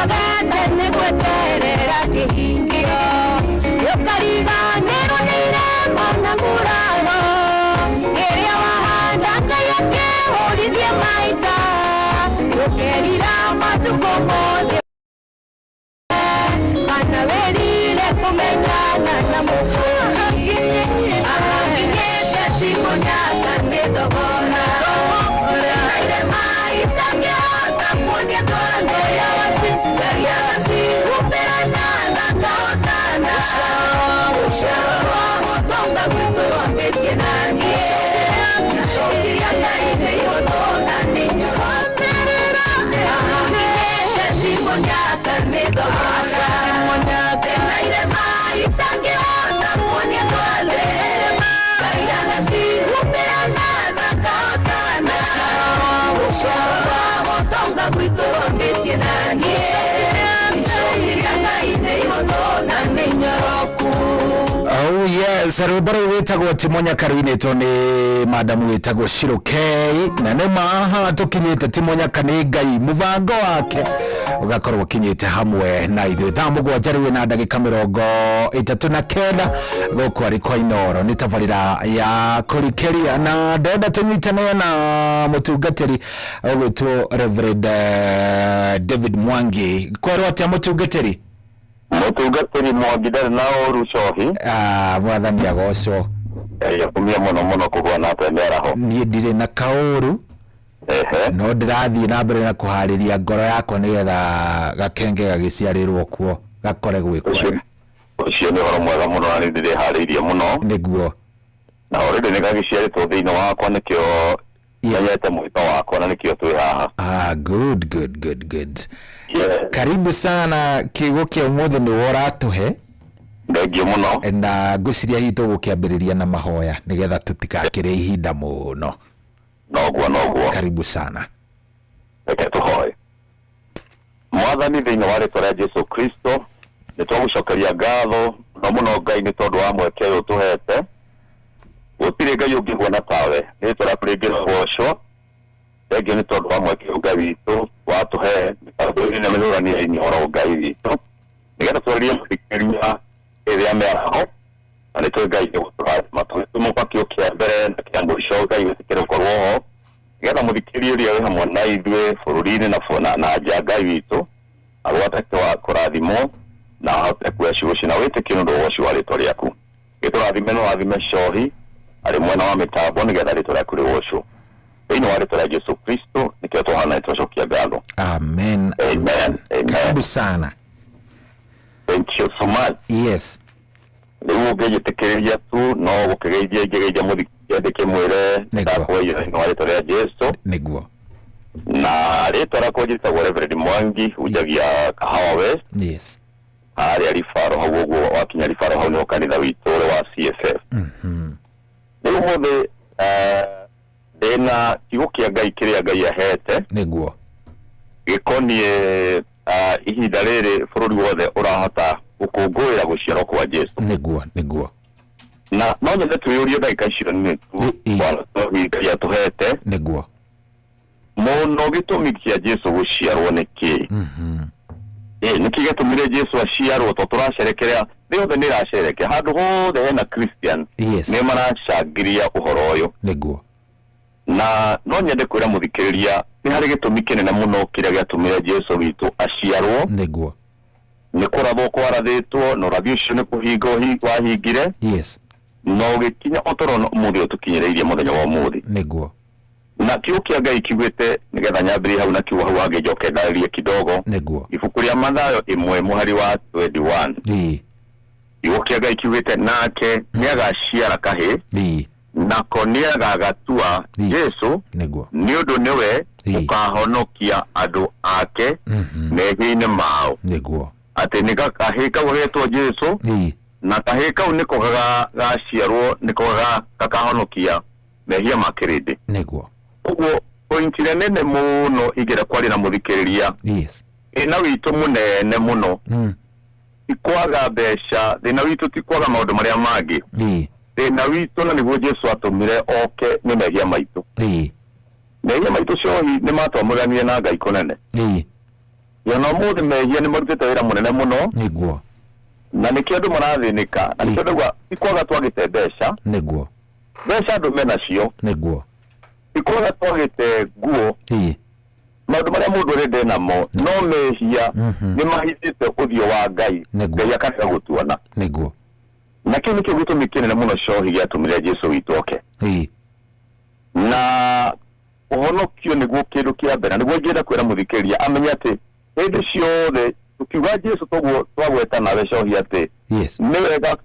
nogete nĩgweterera kĩhingio ũkariganĩrwo nĩ irema na nguraro ĩrĩa wahanda Ngai akĩhũrithie maita ũkerira matukũ mothe kana werire kũmenyana na mũkũri ahakinyĩte timonyaka nĩ thogora irema itangĩhota kuonia twande yagia gacirumĩrana na kahotana ũciaro wa mũtonga gwitũ wambĩtie naniĩ icokia Ngai nĩ ihũthũ na nĩ nyoromerera ahakinyĩte timonyaka nĩ thogora tena irema itangĩhota kuonia twande yagia gacirumĩrana na kahotana ũciaro wa mũtonga gwitũ wambĩtie naniĩ icokia Ngai nĩ ihũthũ na nĩ nyoroku. Oh yes, rwĩmbo rũu rwĩtagwo Timonyaka rũinĩtwo nĩ madamu wĩtagwo Shiro K, na nĩ maha tũkinyĩte Timonyaka nĩ Ngai mũbango wake ũgakorwo kinyĩte hamwe na ithuĩ thaa mũgwanja rĩu na ndagĩka 39 gũkũ arĩ kwa Inoro nĩ tabarĩra ya kũrikĩria na ndenda tũnyitane na mũtungatĩri ũgwĩtwo Reverend David Mwangi. Kwerwo atĩa mũtungatĩri? Mũtungatĩri Mwangi ndarĩ na ũru cohi. Mwathani agocwo. Kumia mũno kũgwa na tenderaho. Niĩ ndirĩ na kaũru. No ndirathiĩ na mbere na kũharĩria ngoro yakwa nĩgetha gakenge gagĩciarĩrwo kuo gakore gwĩkwega. Ũcio nĩ ũhoro mwega mũno na nĩ ndĩreharĩirie mũno. Nĩguo. Na already nĩ gagĩciarĩtwo thĩinĩ wakwa nĩkĩo nyanyete mwĩto wakwa na nĩkĩo twĩ haha. Good. Karibu sana kiugo kĩa ũmũthĩ nĩ ũratũhe. Thengiũ mũno. Na ngũciria hitu gũkĩambĩrĩria na mahoya nĩgetha tũtigakĩre ihinda mũno. Noguo. Karibu sana. Reke tũhoe. Mwathani thĩinĩ wa rĩĩtwa rĩa Jesu Kristo nĩ twagũcokeria ngatho mũno Ngai nĩ tondũ wa mweke ũyũ tũhete. Gũtirĩ Ngai ũngĩgwona tawe nĩ tũrakũrĩngĩra gocwo. Thengiũ nĩ tondũ wa mweke Ngai witũ watũhe mĩbango-inĩ na mĩrũranĩre-inĩ ũhoro Ngai witũ nĩgetha twarĩrie mũthikĩria ĩrĩa mĩaraho na nĩ tũĩ Ngai nĩ gũtũrathima tũgĩtũmũka kĩo kĩa mbere na kĩa mũico Ngai wĩtĩkĩre ũkorwo ho nĩgetha mũthikĩria ũrĩa wĩ hamwe na ithuĩ bũrũri-inĩ na nja Ngai witũ agwatake wa kũrathimwo na ahote kuoya ciugo na wĩtĩkio nĩ ũndũ ũcio wa rĩĩtwa rĩaku gĩtũrathime no rathime cohi arĩ mwena wa mĩtambo nĩgetha rĩĩtwa rĩaku rĩgocwo thĩinĩ wa rĩĩtwa rĩa Jesu Kristo nĩkĩo tũhana nĩtwacokia ngatho. Amen. Karibu sana. Thank you so much. Yes. Rĩu ũngĩjĩtĩkĩrĩria tu no gũkĩgeithia ingĩgeithia mũthikĩria ndĩkĩmwĩre ndakwĩra thĩinĩ wa rĩĩtwa rĩa Jesu. Nĩguo. Na rĩĩtwa rĩakwa njĩtagwo Reverend Mwangi hujagia Kahawa West. Yes. Harĩa Rifaro hau ũguo wakinya Rifaro hau nĩho kanitha witũ ũrĩa wa CFF. Rĩu ũmũthĩ ndĩna kiugo kĩa Ngai kĩrĩa Ngai ahete. Nĩguo. Gĩkoniĩ ihinda rĩrĩ bũrũri wothe ũrahota gũkũngũĩra gũciarwo kwa Jesu. Nĩguo. Na no nyende twĩyũrie ndagĩka icio nĩ tu Ngai atũhete. Nĩguo. Mũno gĩtũmi kĩa Jesu gũciarwo nĩ kĩĩ? Nĩkĩ gĩtũmire Jesu aciarwo to tũracerekerea thĩothe nĩ ĩracerekea handũ hothe hena Christian nĩ maracangĩria ũhoro ũyũ. Nĩguo. Na no nyende kwĩra mũthikĩrĩria nĩ harĩ gĩtũmi kĩnene mũno kĩrĩa gĩatũmire Jesu witũ aciarwo. Nĩguo. Nĩ kũrathwo kwarathĩtwo na ũrathi ũcio nĩ kũhinga wahingire. Yes. No gĩkinya ũtũrona ũmũthĩ ũtũkinyĩrĩirie mũthenya wa ũmũthĩ. Nĩguo. Na kiugo kĩa Ngai kiugĩte nĩgetha nyambĩrĩrie hau na kiugo hau angĩnjoke ndarĩrie kidogo. Nĩguo. Ibuku rĩa Mathayo 1 mũhari wa 21. Kiugo kĩa Ngai kiugĩte nake nĩagaciara kahĩ. Nako nĩagagatua Jesu nĩ ũndũ nĩwe ũkahonokia andũ ake mehia-inĩ mao. Nĩguo. Atĩ nĩ kahĩ kau hetwo Jesu na kahĩ kau nĩko gaciarwo nĩko gakahonokia mehia ma kĩrĩndĩ. Nĩguo. Ũguo point nene mũno ingĩra kwarĩ na mũthikĩrĩria. Yes. Thĩna witũ mũnene mũno tikwaga mbeca, thĩna witũ tikwaga maũndũ marĩa mangĩ. Thĩna witũ na nĩguo Jesu atũmire oke nĩ mehia maitũ. Mehia maitũ cohi nĩ matwamũranirie na Ngai kũnene. Yono muthi mehia ni marutite wira munene muno. Niguo. Na nikio andu marathinika. Na nikio andu ikwaga twagite mbeca. Niguo. Mbeca andu mena cio. Niguo. Ikwaga twagite nguo. Maundu maria mundu rende namo no mehia ni mahithite uthio wa Ngai. Ngai akaga gutuona. Niguo. Na kini kio gitumi kinene muno cohi giatumire Jesu witu oke. Na uhonokio niguo kindu kia mbere niguo ngienda kwira muthikiria amenya ati hindi ciothe tukiuga Jesu toguo twagweta nawe cohi ati ni wega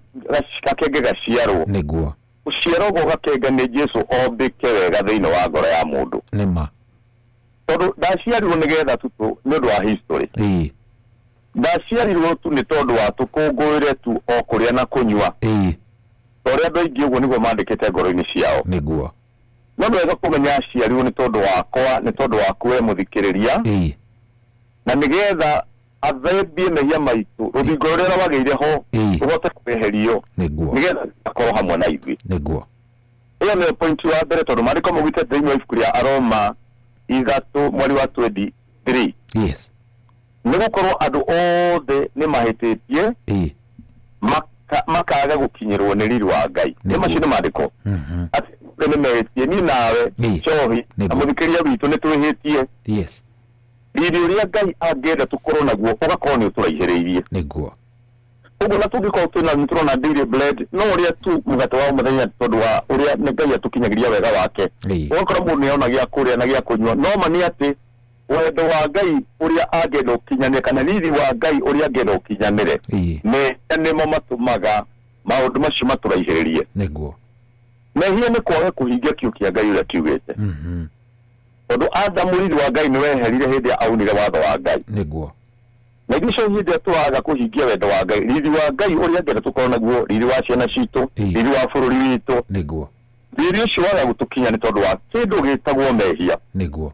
gakenge gaciarwo. Niguo. Uciarwo gakenge ni Jesu ombike wega thiini wa ngoro ya mundu. Nima. Tondu ndaciarirwo nigetha tutu ni undu wa history. Ndaciarirwo tu ni tondu wa tukungwire tu o kuria na kunyua. Toria andu aingi uguo niguo mandikite ngoro-ini ciao. Niguo. No wega kumenya aciarirwo ni tondu wakwa, ni tondu waku we muthikiriria. Na nigetha athembie mehia maitu ruthingo ruria rwagire ho uhote kweherio. Nigetha akorwo hamwe na ithuĩ. Niguo. Iyo ni point wa mbere tondu mariko mugite thiini wa ibuku ria Aroma 3:23. Yes. Nigukorwo andu othe ni mahititie makaga gukinyirwo ni riri wa Ngai. Ni macini mandiko. Ati ni mehitie ni nawe cohi na muthikiria witu ni twihitie. Yes. Riri uria Ngai angenda tukorwo naguo ugakorwo ni uturaihiriirie. Niguo. Uguo na tungikorwo twina daily bread no uria tu mugate wa muthenya tondu wa uria ni Ngai atukinyagiria wega wake. Ugakorwo mundu ni ona gia kuria na gia kunyua no mani ati wendo wa Ngai uria angenda ukinyanire kana riri wa Ngai uria angenda ukinyanire ni mo matumaga maundu macio maturaihiririe. Niguo. Mehia ni kwaga kuhingia kiu kia Ngai uria kiugite. Tondu Adamu riri wa Ngai ni weherire hindi aunire watho wa Ngai. Niguo. Na icio hindi twaga kuhingia wendo wa Ngai riri wa Ngai uria angenda tukorwo naguo riri wa ciana citu riri wa bururi witu. Niguo. Riri ucio waga gutukinya ni tondu wa kindu gitagwo mehia. Niguo.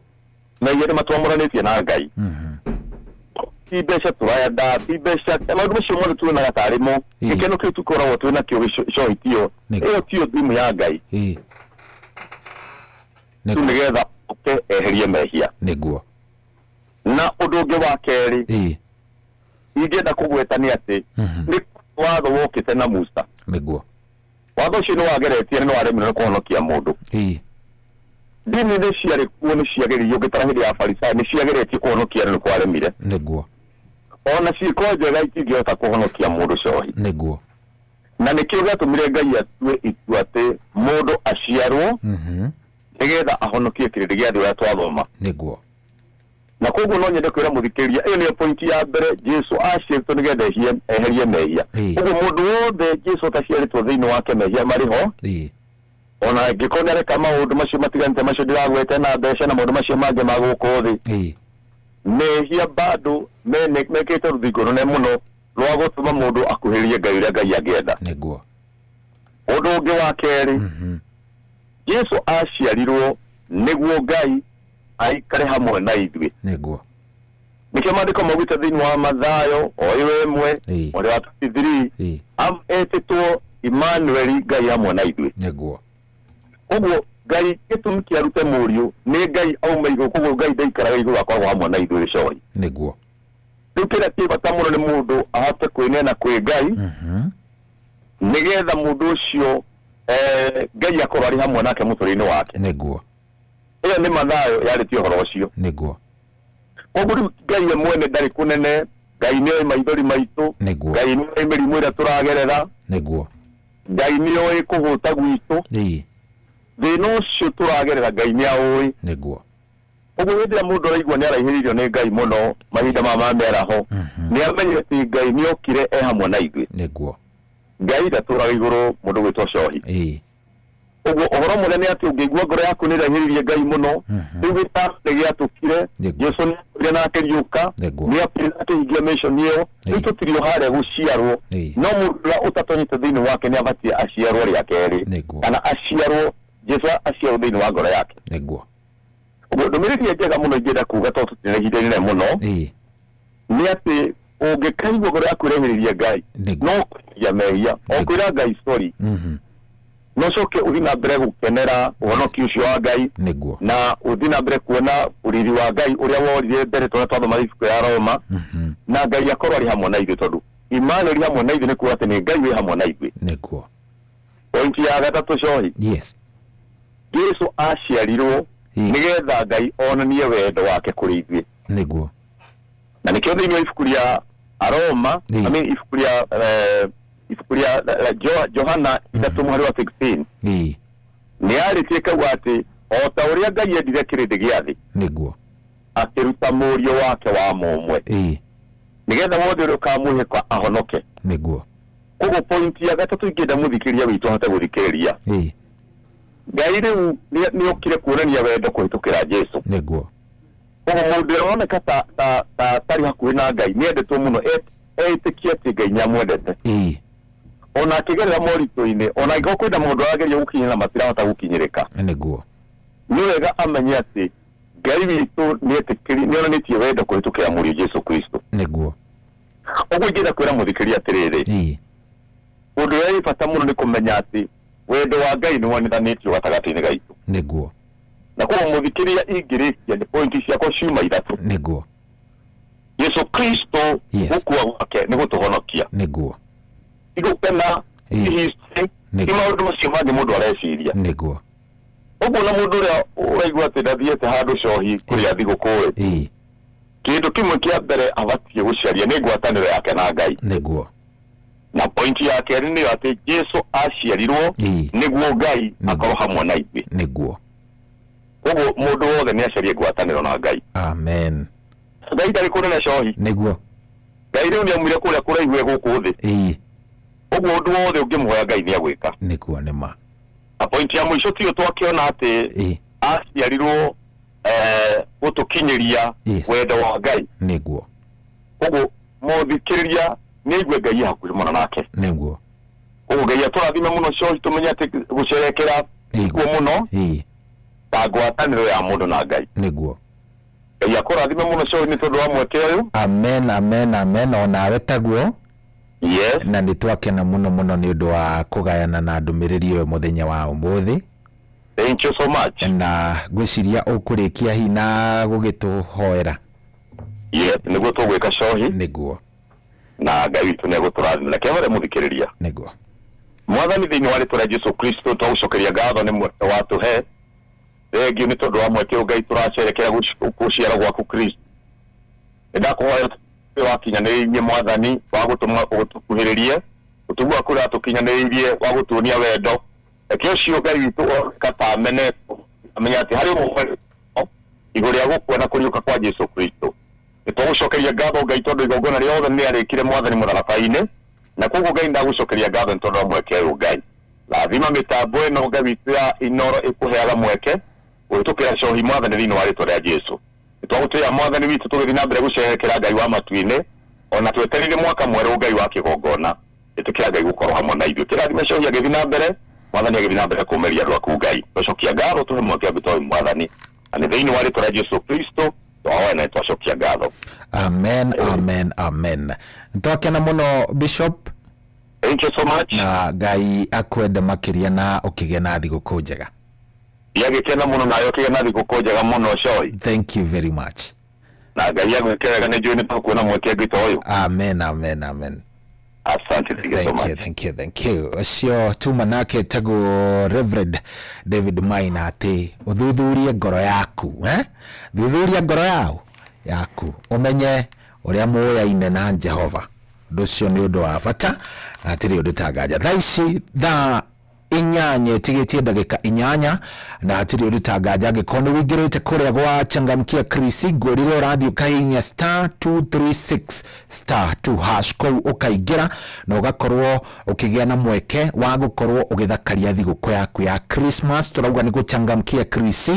Mehia ni matwamuranitie na Ngai. Ti mbeca turayenda, ti mbeca maundu macio mothe twina gatarimo gikeno kiu tukoragwo twina kio cohitio iyo tio thimu ya Ngai. Nigetha eherie mehia. Niguo. Na undu ungi wa keri ingenda kugweta ni ati ni watho wokite na Musa. Niguo. Watho ucio ni wageretie ni waremire ni kuhonokia mundu. Dini ni ciari kuo ni ciageririo ngitara hindi ya Farisai ni ciageretie kuhonokia ni kwaremire. Niguo. Ona ciiko njega itingihota kuhonokia mundu cohi. Niguo. Na nikio gatumire Ngai atue itua ati mundu aciarwo nigetha ahonokie kirindi gia thĩ uria twathoma. Niguo. Na koguo no nyende kwira muthikiria iyo ni point ya mbere Jesu aciaritwo nigetha eherie mehia. Koguo mundu wothe Jesu ataciaritwo thiini wake mehia mariho. Ona gikonere kama maundu macio matiganite macio ndiragwete na mbeca na maundu macio mangi ma guku thi. Mehia bado mekite ruthingo runene muno rwa gutuma mundu akuhirie Ngai uria Ngai angenda. Niguo. Undu ungi wa keri Jesu aciarirwo niguo Ngai aikare hamwe na ithuĩ. Niguo. Nikio mandiko maugite thiini wa Mathayo o iwe mwe uri wa 23 etitwo Emmanuel Ngai hamwe na ithuĩ. Niguo. Uguo Ngai gitumi kiarute muriu ni Ngai auma iguru koguo Ngai ndaikaraga iguru akoragwo hamwe na ithuĩ cohi. Niguo. Riu kira kibata muno ni mundu ahote kwinena kwi Ngai nigetha mundu ucio Ngai akorwo ari hamwe nake muturire-ini wake. Niguo. Iyo ni Mathayo yarĩtie ũhoro ũcio. Niguo. Koguo Ngai we mwene ndarĩ kunene, Ngai nĩoĩ maithori maitũ, Ngai nĩoĩ mĩrimũ ĩrĩa tũragerera. Niguo. Ngai nĩoĩ kũhũta gwitũ. Thĩna ũcio tũragerera Ngai nĩaũĩ. Niguo. Koguo hĩndĩ ĩrĩa mũndũ araigua nĩaraihĩrĩirio nĩ Ngai mũno mahinda ma meraho nĩamenye atĩ Ngai nĩokire hamwe na ithuĩ. Niguo. Ngai ndatũũraga igũrũ mũndũ gwĩtwo cohi. Uguo uhoro munene ati ungigua ngoro yaku ni rahiririe Ngai muno riu gitande giatukire Jesu ni ire na akiriuka ni akihingia mission iyo riu tutirio hare guciarwo no mundu utatonyite thiini wake ni abatie aciarwo ria keri kana aciarwo Jesu aciarwo thiini wa ngoro yake. Niguo. Uguo ndumiriri njega muno ingenda kuga to tutirehirire muno ni ati ungikaigua ngoro yaku irehiririe Ngai no ya mehia okwira Ngai story no coke uthina mbere gukenera uhonoki ucio wa Ngai niguo na uthina mbere kuona uriri wa Ngai uria worire mbere twathoma ibuku ya Roma na Ngai akorwo ari hamwe na ithuĩ tondu imani ri hamwe na ithuĩ ni kuga ati ni Ngai wi hamwe na ithuĩ niguo point ya gatatu cohi yes Yesu aciarirwo nigetha Ngai onanie wendo wake kuri ithuĩ niguo na nikio thĩinĩ wa ibuku rĩa Roma ibuku rĩa Johana 3:16 ni arĩtie kauga atĩ o ta ũrĩa Ngai endire kĩrĩndĩ gĩa thĩ niguo akĩruta mũriũ wake wa mũmwe nigetha wothe ũrĩa ũkamwĩhĩka ahonoke niguo koguo point ya gatatu ingĩenda mũthikĩrĩria witũ ahote gũthikĩrĩria Ngai rĩu nĩ okire kuonania wendo kũhĩtũkĩra Jesu niguo koguo mũndũ ũroneka ta tarĩ hakuhĩ na Ngai nĩ endetwo mũno etĩkia atĩ Ngai nĩamwendete ona akĩgerera moritũ-inĩ ona angĩkorwo kwĩna mũndũ arageria gũkinyĩra matirahota gũkinyĩrĩka niguo nĩ wega amenye atĩ Ngai witũ nĩonanĩtie wendo kũhĩtũkĩra mũriũ Jesu Kristo niguo ũguo ingĩenda kwĩra mũthikĩrĩria atĩrĩrĩ ũndũ ũrĩa wĩ bata mũno nĩ kũmenya atĩ wendo wa Ngai nĩ wonithanĩtio gatagatĩ-inĩ gaitũ niguo na koguo mũthikĩrĩria ingĩrĩkia nĩ pointi ciakwa ciuma ithatũ niguo Yesu Kristo gũkua gwake nĩ gũtũhonokia niguo igũkena history ni maũndũ macio mangĩ mũndũ areciria niguo ũguo na mũndũ ũrĩa ũraigua atĩ ndathiĩte handũ cohi kũrĩa thigũkũ kĩndũ kĩmwe kĩa mbere abatie gũcaria nĩ ngwatanĩro yake na Ngai niguo na point ya kerĩ nĩ atĩ Jesu aciarirwo nĩguo Ngai akorwo hamwe na ithuĩ niguo ũguo mũndũ wothe nĩ acarie ngwatanĩro na Ngai amen Ngai ndarĩ kũnene cohi niguo Ngai rĩu nĩamwire kũrĩa kũraihu gũkũ thĩ ũguo ũndũ wothe ũngĩmũhoya Ngai nĩagwĩka niguo nĩma na point ya mũico tiyo twakĩona atĩ aciarirwo gũtũkinyĩria wendo wa Ngai niguo ũguo mũthikĩrĩria nĩ aigue Ngai hakuhĩ mũno nake niguo ũguo Ngai atũrathime mũno cohi tũmenye atĩ gũcerekera kuo mũno ta ngwatanĩro ya mũndũ na Ngai niguo Ngai akũrathime mũno cohi nĩ tondũ wa mweke ũyũ amen amen amen onawe taguo yes na nĩ twakena mũno mũno nĩ ũndũ wa kũgayana na ndũmĩrĩri ũyũ mũthenya wa ũmũthĩ thank you so much na ngwĩciria ũkũrĩkia hihi na gũgĩtũhoera yes nĩguo tũgwĩka cohi nĩguo na Ngai witũ nĩegũtũrathima na kĩhore mũthikĩrĩria nĩguo mwathani thĩinĩ wa rĩtwa rĩa Jesu Kristo twagũcokeria ngatho nĩ mweke watũhe thengio nĩ tondũ wa mweke ũyũ Ngai tũracerekera gũciara gwaku Kristo nĩndakũhoya wakinyanĩrĩirie mwathani wa gũtũma ũtũkuhĩrĩrie ũtugua kũrĩa tũkinyanĩrĩirie wa gũtuonia wendo eke ũcio Ngai witũ katamene amenya atĩ harĩ ũmwe igũrũ rĩa gũkuona kũriũka kwa Jesu Kristo nĩtũgũcokeria ngatho Ngai tondũ igongona rĩothe nĩarĩkire mwathani mũtharaba-inĩ na koguo Ngai ndagũcokeria ngatho nĩ tondũ wa mweke ũyũ Ngai lathima mĩtambo ĩno Ngai witũ ya Inoro ĩkũheaga mweke ũhĩtũkĩra cohi mwathani thĩinĩ wa rĩtwa rĩa Jesu nĩtwagũtũya mwathani witũ tũgĩthiĩ na mbere gũcerekera Ngai wa matu-inĩ ona twetereire mwaka mwerũ Ngai wa kĩgongona ĩtĩkĩra Ngai gũkorwo hamwe na ithuĩ kĩrathime cohi agĩthiĩ na mbere mwathani agĩthiĩ na mbere kũmeria andũ aku Ngai twacokia ngatho tũhe mweke ũngĩ mwathani na nĩ thĩinĩ wa rĩtwa rĩa Jesu Kristo twahoya na twacokia ngatho amen amen amen twakena mũno Bishop thank you so much na Ngai akwende makĩria na ũkĩgĩa na thigũkũ njega yagĩkena mũno nayo ũkĩgĩa na thigũkũ njega mũno cohi thank you very much na Ngai agwĩkĩrega nĩ njũĩ nĩtũkuona mweke ũngĩ ta ũyũ amen amen amen asante thank you ũcio tuma nake tagwo Reverend David Maina atĩ ũthuthurie ngoro yaku thuthuria ngoro yaku ũmenye ũrĩa mũyaine na Jehova ũndũ ũcio nĩ ũndũ wa bata na hatirĩ ũndũ tanganja thaa ici thaa inyanya tigĩtie ndagĩka inyanya na hatirĩ ũndũ tanganja angĩkorwo nĩ wĩingĩrĩte kũrĩa gwa Changamkia Chris ngũrĩre ũrathiĩ ũkahihinya *236*2# kũu ũkaingĩra na ũgakorwo ũkĩgĩa na mweke wa gũkorwo ũgĩthakaria thigũkũ yaku ya Christmas tũrauga nĩ gũchangamkia Chris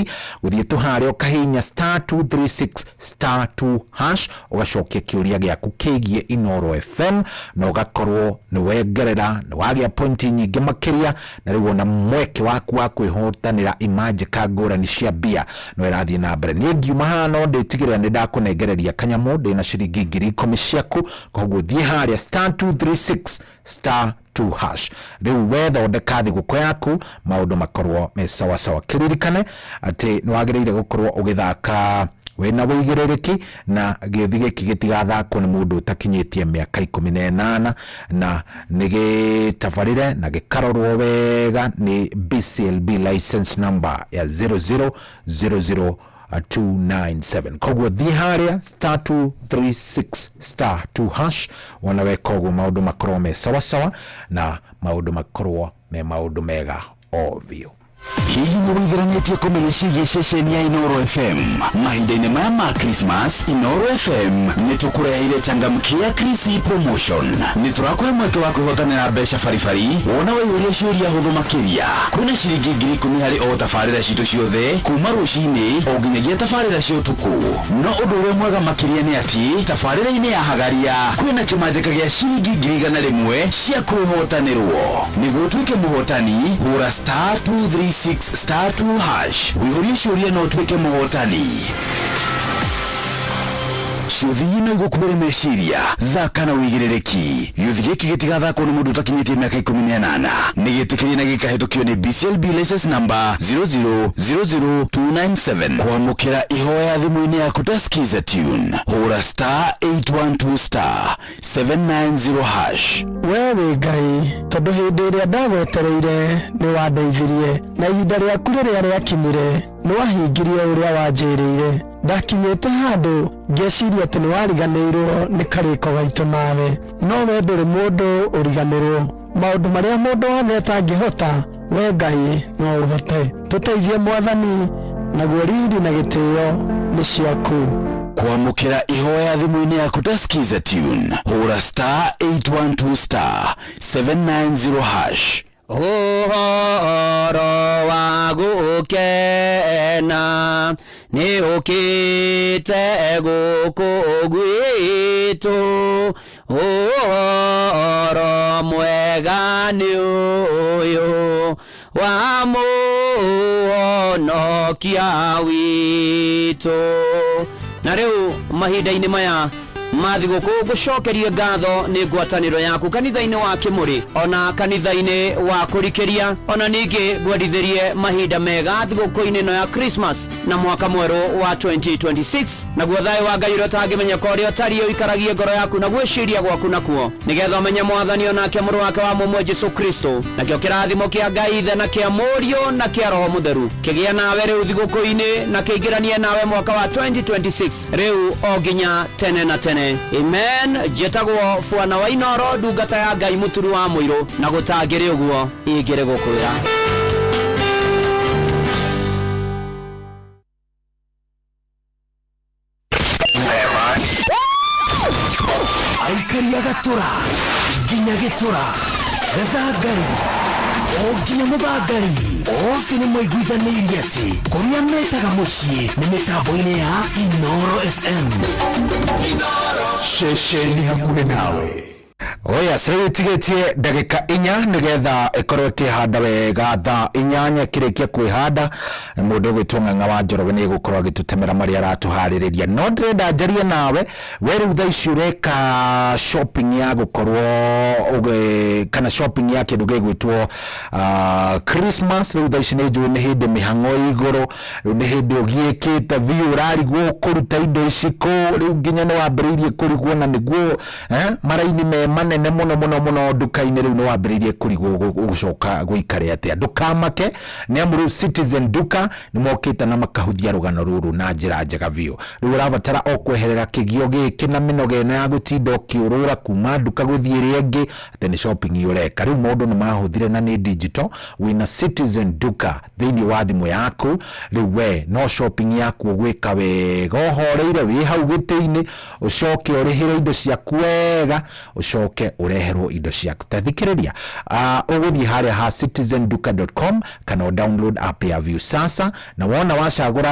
gũthiĩ tũharĩa ũkahihinya *236*2# ũgacokia kĩũria gĩaku kĩgiĩ Inoro FM na ũgakorwo nĩ wengerera nĩ wagĩa pointi nyingĩ makĩria na rĩu na mweke waku wa kwĩhotanĩra imajĩka ngũrani cia bia no ĩrathiĩ na mbere niĩ ngiuma hano ndĩtigĩrĩra nĩ ndakũnengereria kanyamũ ndĩna ciringi 10,000 ciaku koguo thiĩ harĩa *236*2# *2#. Riu wethondeka thigũkũ yaku maũndũ makorwo me sawa sawa. Kiririkane ati nĩwagĩrĩire gũkorwo ũgĩthaka wena wĩigĩrĩrĩki na gĩũthi gĩkĩ gĩtigathakwo nĩ mũndũ ũtakinyĩtie mĩaka 18 na nĩgĩtabarĩre na gĩkarorwo wega nĩ BCLB license number ya 0000297. Koguo thiĩ harĩa *236 *2# wona weka ũguo maũndũ makorwo me sawa sawa na maũndũ makorwo me maũndũ mega ovyo. Hihi nĩ wĩtheranĩtie kũmenya ciĩgiĩ ceceni ya Inoro FM? Mahinda-inĩ maya ma Christmas, Inoro FM nĩ tũkũreheire changamkia Chrissy promotion. Nĩ tũrakũhe mweke wa kwĩhotanĩra mbeca baribari wona waihũria ciũria hũthũ makĩria. Kwĩna ciringi 10,000 harĩ o tabarĩra citũ ciothe kuma rũcinĩ o nginyagia tabarĩra cia ũtukũ. No ũndũ ũrĩa mwega makĩria nĩ atĩ tabarĩra-inĩ ya Hagaria kwĩna kĩmanjĩka gĩa ciringi 100,000 cia kwĩhotanĩrwo. Nĩguo ũtuĩke mũhotani, hũra *236 *2#. Wĩihũrie ciũria no ũtuĩke mũhotani. Ciũthi ino igũkũbĩre meciria, thaka na wĩigĩrĩrĩki. Gĩũthi gĩkĩ gĩtigathakwo nĩ mũndũ ũtakinyĩtie mĩaka 18. Nĩgĩtĩkĩrie na gĩkahĩtũkio nĩ BCLB license number 0000297. Kwamũkĩra ihoya thimũ-inĩ yaku ta skiza tune, hũra *812 790#. We wĩ Ngai, tondũ hĩndĩ ĩrĩa ndagwetereire nĩ wandeithirie na ihinda rĩaku rĩrĩa rĩakinyire nĩ wahingirie ũrĩa wanjĩrĩire. Ndakinyĩte handũ ngeciria atĩ nĩ wariganĩirwo nĩ karĩko gaitũ nawe, no we ndũrĩ mũndũ ũriganĩrwo. Maũndũ marĩa mũndũ wothe atangĩhota, we Ngai no ũhote. Tũteithie Mwathani, naguo riri na gĩtĩo nĩ ciaku. Kwamũkĩra ihoya thimũ-inĩ yaku ta skiza tune, hũra *812 790#. Ũhoro wa gũkena nĩ ũkĩte gũkũ gwitũ. Ũhoro mwega nĩ ũyũ wa mũhonokia witũ. Na rĩu mahinda-inĩ maya mathigũkũ gũcokeria ngatho nĩ ngwatanĩro yaku kanitha-inĩ wa Kĩmũrĩ ona kanitha-inĩ wa Kũrikĩria, ona ningĩ ngwendithĩrie mahinda mega thigũkũ-inĩ ĩno ya Christmas na mwaka mwerũ wa 2026. Naguo thayũ wa Ngai ũrĩa ũtangĩmenyeka ũrĩa ũtariĩ ũikaragie ngoro yaku na gwĩciria gwaku nakuo, nĩgetha ũmenye Mwathani onake mũrũ wake wa mũmwe Jesũ Kristo, nakĩo kĩrathimo kĩa Ngai Ithe na kĩa Mũriũ na kĩa Roho Mũtheru kĩgĩa nawe rĩu thigũkũ-inĩ na kĩingĩranie nawe mwaka wa 2026 rĩu o nginya tene na tene. Amen. Jetagwo Bwana wa Inoro, ndungata ya Ngai mũturu wa mũirũ, na gũtangĩrĩ ũguo ingĩrĩ gũkwĩra. Aikaria Gatũra nginya Gĩtũra, Gathangari o nginya Mũthangari, othe nĩ mwaiguithanĩirie atĩ kũrĩa metaga mũciĩ nĩ mĩtambo-inĩ ya Inoro FM. Ceceni hakuhĩ nawe. Oya, sasa tigetie dakika 4 nigetha ikorwo kihanda wega thaa 8 kĩrĩkia kwĩhanda mũndũ gwĩtwo Ng'ang'a wa Njoroge nĩ gũkorwo agĩtũtemera marĩa aratuharĩrĩria. No ndĩrenda njarie nawe we rĩu thaa ici ũreka shopping ya gũkorwo kana shopping ya kĩndũ gĩgwĩtwo Christmas. Rĩu thaa ici nĩ njũĩ nĩ hĩndĩ mĩhang'o igũrũ, rĩu nĩ hĩndĩ ũgiĩkĩte biũ ũrarigwo kũruta indo ici kũ, rĩu nginya nĩ wambĩrĩirie kũrigwo na nĩguo maraini manene muno nduka-inĩ rĩu nĩ wambĩrĩirie kũrigwo gũcoka gũikare atĩa. Ndukamake nĩ amu rĩu Citizen Duka nĩ mokĩte na makahuthia rũgano rũrũ na njĩra njega biũ. Rĩu ũrabatara o kweherera kĩgio gĩkĩ na mĩnoga ĩno ya gũtinda ũkĩũrũra kuma nduka gũthiĩ ĩrĩa ĩngĩ atĩ nĩ shopping ũreka. Rĩu maũndũ nĩ mahũthire na nĩ digital, wĩna Citizen Duka thĩinĩ wa thimũ yaku. Rĩu we no shopping yaku ũgwĩka wega ũhoreire wĩ hau gĩtĩ-inĩ, ũcoke ũrĩhĩre indo ciaku wega, ũcoke ureherwo indo ciaku. Tathikĩrĩria ũgũthiĩ harĩa ha citizenduka.com kana download app ya View Sasa, na wona wacagũra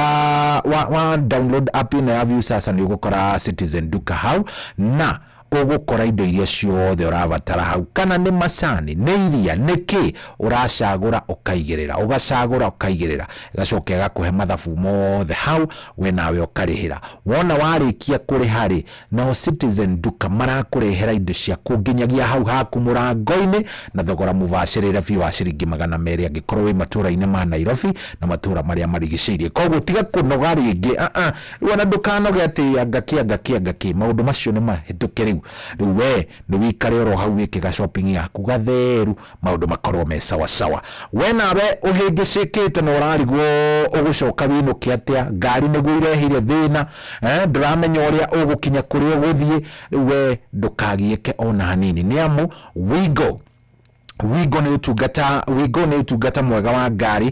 wa download app ino ya View Sasa nĩ ũgũkora Citizen Duka hau, na ugukora indo iria ciothe urabatara hau, kana ni macani ni iria niki uracagura ukaigirira ugacagura ukaigirira igacoka gakuhe mathabu mothe hau we nawe ukarihira. Wona warikia kurihari no Citizen duka marakurehera indo cia kunginyagia hau haku murango-ini na thogora mubashirire biu wa ciringi 200 angikorwo wi matura-ini ma Nairobi na matura maria marigicirie. Koguo tiga kunoga ringi wona ndukanoge ati angaki maundu macio ni mahituke riu we ni wikare ro hau wike shopping yaku gatheru maundu makorwo me sawa sawa. We nawe uhingicikite no urarigwo ugucoka winuke atia ngari niguo irehire thina ndramenya uria ugukinya kuri uguthie we ndukagieke ona hanini ni amu Wigo ni utungata mwega wa ngari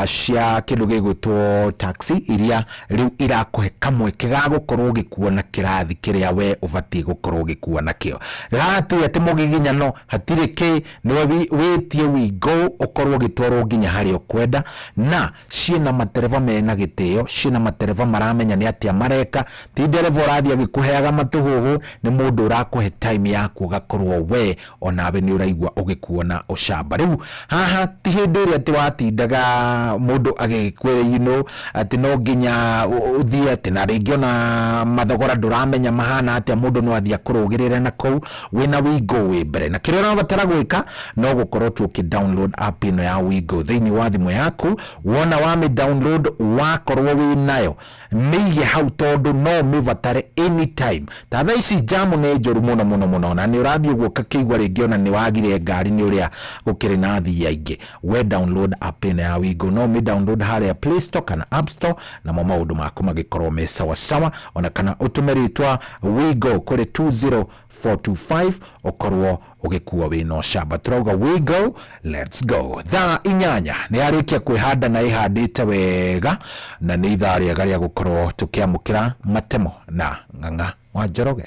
cia kindu gigwitwo taxi iria riu irakuhe kamweke ga gukorwo gikuona na kirathi kiria we ubatie gukorwo gikuona nakio. Ratu ati mugiginyano hatire ki niwe witie Wigo ukorwo gitwarwo nginya hari ukwenda na ciina matereva mena gitio, ciina matereva maramenya ni atia mareka, ti dereva urathi agikuheaga matuhuhu, ni mundu urakuhe time yaku gakorwo we onawe ni uraigwa ugikuona na ushamba. Riu haha ti hindi ria ati watindaga mundu agikwira ati no nginya uthie ati na ringi ona mathogora nduramenya mahana ati mundu no athia kurugirira na kou wina Wigo wi mbere na kiria urabatara gwika no gukorwo tu download app ino ya Wigo thiini wa thimu yaku. Wona wa mi download wakorwo wi nayo mige hau tondu no mivatare anytime. Tatha ici jamu ne njoru muno na ni urathie guoka kigwa ringi ona ni wagire ngari ni uria gukiri na thia ingi. We download app ino ya Wigo no mi download haria Play Store kana App Store na maundu maku magikorwo me sawa sawa. Ona kana utumiritwa Wigo kuri 20425 okorwo ugikuwa wino shamba. Turauga Wigo, let's go. Thaa inyanya ni arikia kwihanda na ihandite wega na ni ithaa riega ria gukorwo tukiamukira matemo na ng'ang'a wa Njoroge.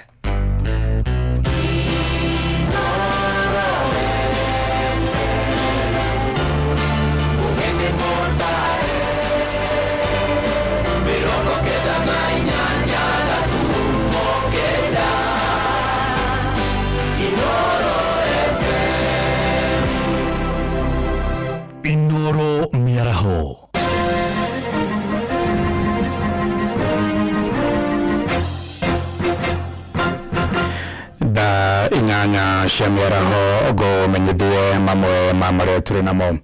Inoro Miaraho. Da inyanya cia miaraho go menyithie mamwe mamare turi namo.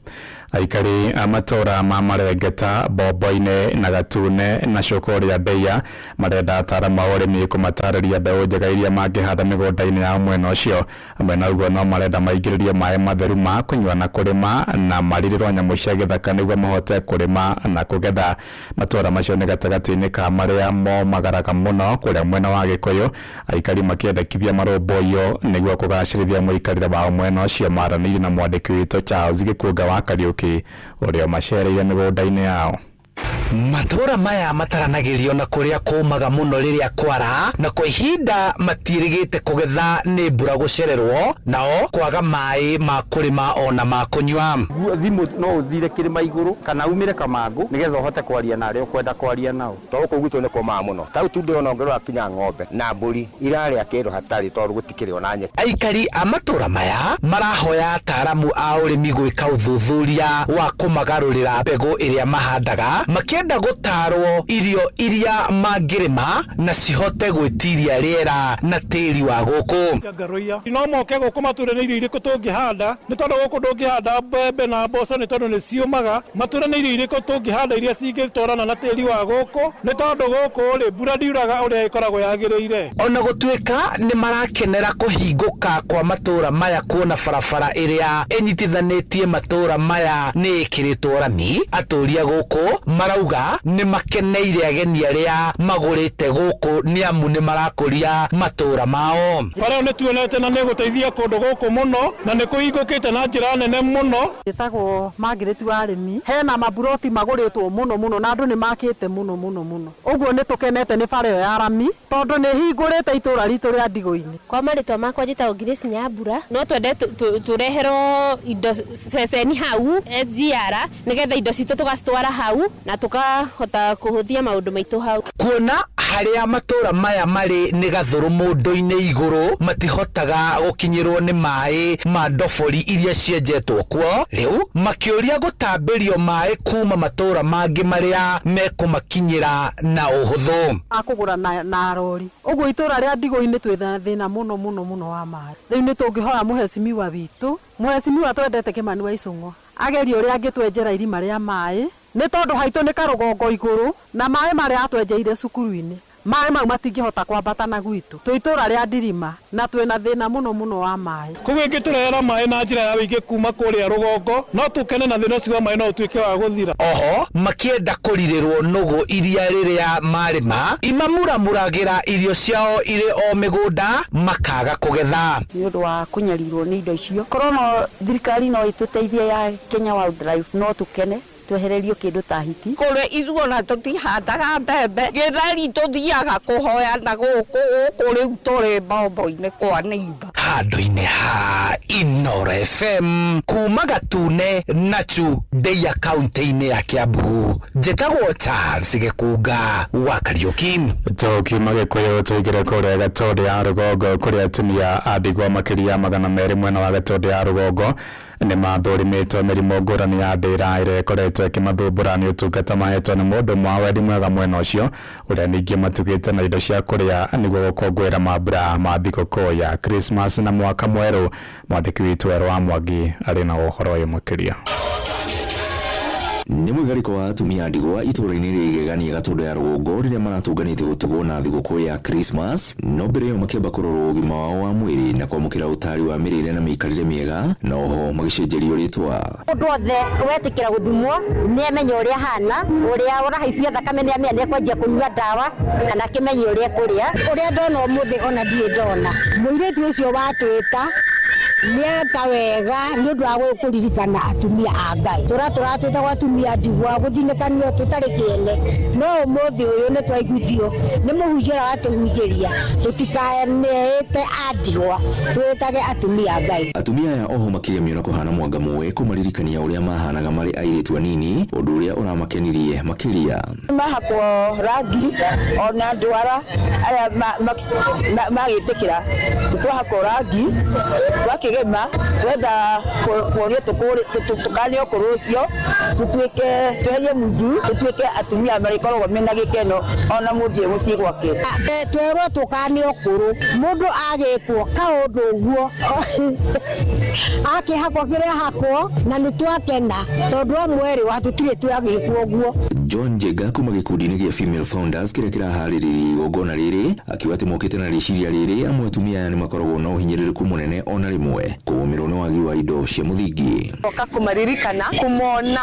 Aikari amatora mamarengeta Bobo-ine na Gatune na Cukuri ya Ndeia marenda ataramu a urimi kumatariria mbeu njega iria mangihanda migunda-ini ya mwena ucio. Amwe na uguo no marenda maigiririe maĩ matheru ma kunyua na kurima na marirĩrwo nyamũ cia gĩthaka nĩguo mahote kurima na kugetha. Matora macio nĩ gatagati-inĩ ka marĩa momagaraga mũno kũrĩa mwena wa Gĩkũyũ. Aikari makĩendekithia marũmbũiyo nĩguo kũgacĩrithia mũikarĩre wao mwena ucio. Maranĩirie na mwandĩki witũ Charles Gĩkũnga wa Kariũki uria macereire migunda-ini yao. Matora maya mataranagirio na kuria kumaga muno riria kwara na kwa ihinda matirigite kugetha ni mbura gucererwo nao kwaga mai ma kurima ona ma kunywa. Thimu no uthire kirima iguru kana umire Kamangu nigetha uhote kwaria na aria kwenda kwaria nao to gugu ne koma muno tau tu ndio ongerwa kinya ng'ombe na mburi iraria kindu hatari to gutikire ona nye. Aikari a matora maya marahoya ataramu a urimi gwika uthuthuria wa kumagarurira mbegu iria mahandaga makienda gutarwo irio iria mangirima na cihote gwitiria riera na tiri wa guku. No moke guku mature ni irio iriku tungihanda ni tondu guku ndungihanda mbembe na mboco ni tondu ni ciumaga. Mature ni irio iriku tungihanda iria cingitwarana na tiri wa guku ni tondu guku ri mbura ndiuraga uria ikoragwo yagiriire. Ona gutuika ni marakenera kuhinguka kwa matura maya kuona barabara iria enyitithanitie matura maya ni ikiritwo rami. Aturia guku marauga ni makeneire ageni aria magurite guku ni amu ni marakuria matura mao. Bara ni tuonete na ni guteithia kundu guku muno na ni kuhingukite na njira nene muno. Gitagwo Margaret wa arimi hena maburoti maguritwo muno na andu ni makite muno uguo ni tukenete ni bara ya rami tondu ni hingurite itura ritu ria Ndigũ-ini. Kwa maritwa makwa njitagwo Grace Nyambura no twende tureherwo indo ceceni hau SGR nigetha indo citu tugacitwara hau na tukahota kuhuthia maundu maitu hau kuona haria matura maya mari ni gathuru mundu-ini iguru matihotaga gukinyirwo ni mai ma ndobori iria cienjetwo kuo riu makiuria gutambirio mai kuma matura mangi maria mekumakinyira na uhuthu akugura na rori uguo itura ria Ndigũ-ini twitha thina muno wa mai riu ni tungihoya muhecimiwa witu muhecimiwa twendete Kimani wa Icũng'wa ageria uria angitwenjera irima ria mai ni tondu haitu ni karugongo iguru na mai maria atwenjeire cukuru-ini mai mau matingihota kwambata na gwitu twitura ria Ndirima na twina thina muno wa mai kugingi turehera mai na njira ya wingi kuma kuria rugongo no tukene na thina ucio mai no utuike wa guthira oho makienda kuririrwo nugu iria riria marima imamuramuragira irio ciao iri o migunda makaga kugetha ni undu wa kunyarirwo ni indo icio korona thirikari no ituteithie ya Kenya Wildlife no tukene twehererio kindu ta hiti kure iruona tutihandaga mbembe githeri tuthiaga kuhoya na guku riu turi bombo-ini kwa neiba handu-ini ha Inooro FM kuma Gatune Nachu Ndeia kaunti-ini ya Kiambu njitagwo Charles Gikunga wa Kariuki tukiuma Gikuyu tuigire kuria Gatundu ya rugongo kuria atumia a ndigwa makiria 200 mwena wa Gatundu ya rugongo ni mathurimitwo mirimo ngurani ya ndira ire ikoretwo ikimathumbura ni utungata mahetwo ni mundu mwa wendi mwega mwena ucio uria ningi matugite na indo cia kuria niguo gukongwira mambura ma thigũkũ ya Christmas na mwaka mweru. Mwandiki witu Erwa Mwangi ari na uhoro uyu mukiria. Ni mwigariko wa atumia ndigwa itura-ini rigegania Gatundu ya rugongo riria maratunganite gutugwo na thigũkũ ya Christmas no mbere yo makiamba kurorwo ugima wao wa mwiri na kwamukira utari wa mirire na miikarire miega na oho magicenjerio ritwa mundu othe wetikira guthimwo ni amenye uria hana uria urahaisia thakame ni amenye ni kwanjia kunyua dawa kana kimenye uria kuria uria ndona umuthi ona ndie ndona muiritu ucio watwita miaka wega ni undu wa gukuririkana atumia a Ngai turatwita gwa atumia ndigwa guthinekanio tutari kiene no umuthi uyu ni twaiguthio ni muhunjira watuhunjiria tutikaenete andigwa twitage atumia a Ngai. Atumia ya oho makigemio na kuhana mwanga muwe kumaririkania uria mahanaga mari airitu anini undu uria uramakenirie makiria mahakwo rangi ona ndwara aya magitikira twahakwo rangi wakigema twenda kuonia tukanio kurucio tutuike tweherie munju tutuike atumia marikoragwo mena gikeno ona mundie mucii gwake twerwo tukanio kuru mundu agikwo kaundu uguo akihakwo kiria hakwo na nitwakena tondu mweri watutire twagikwo uguo. John Jega kuma gikundi-ini gia Female Founders kiria kirahaririria igongona riri akiuga ati mokite na riciria riri amwe atumia aya ni makoragwo na uhinyiririku munene ona rimwe kuumirwo ni wagi wa indo cia muthingi oka kumaririkana kumona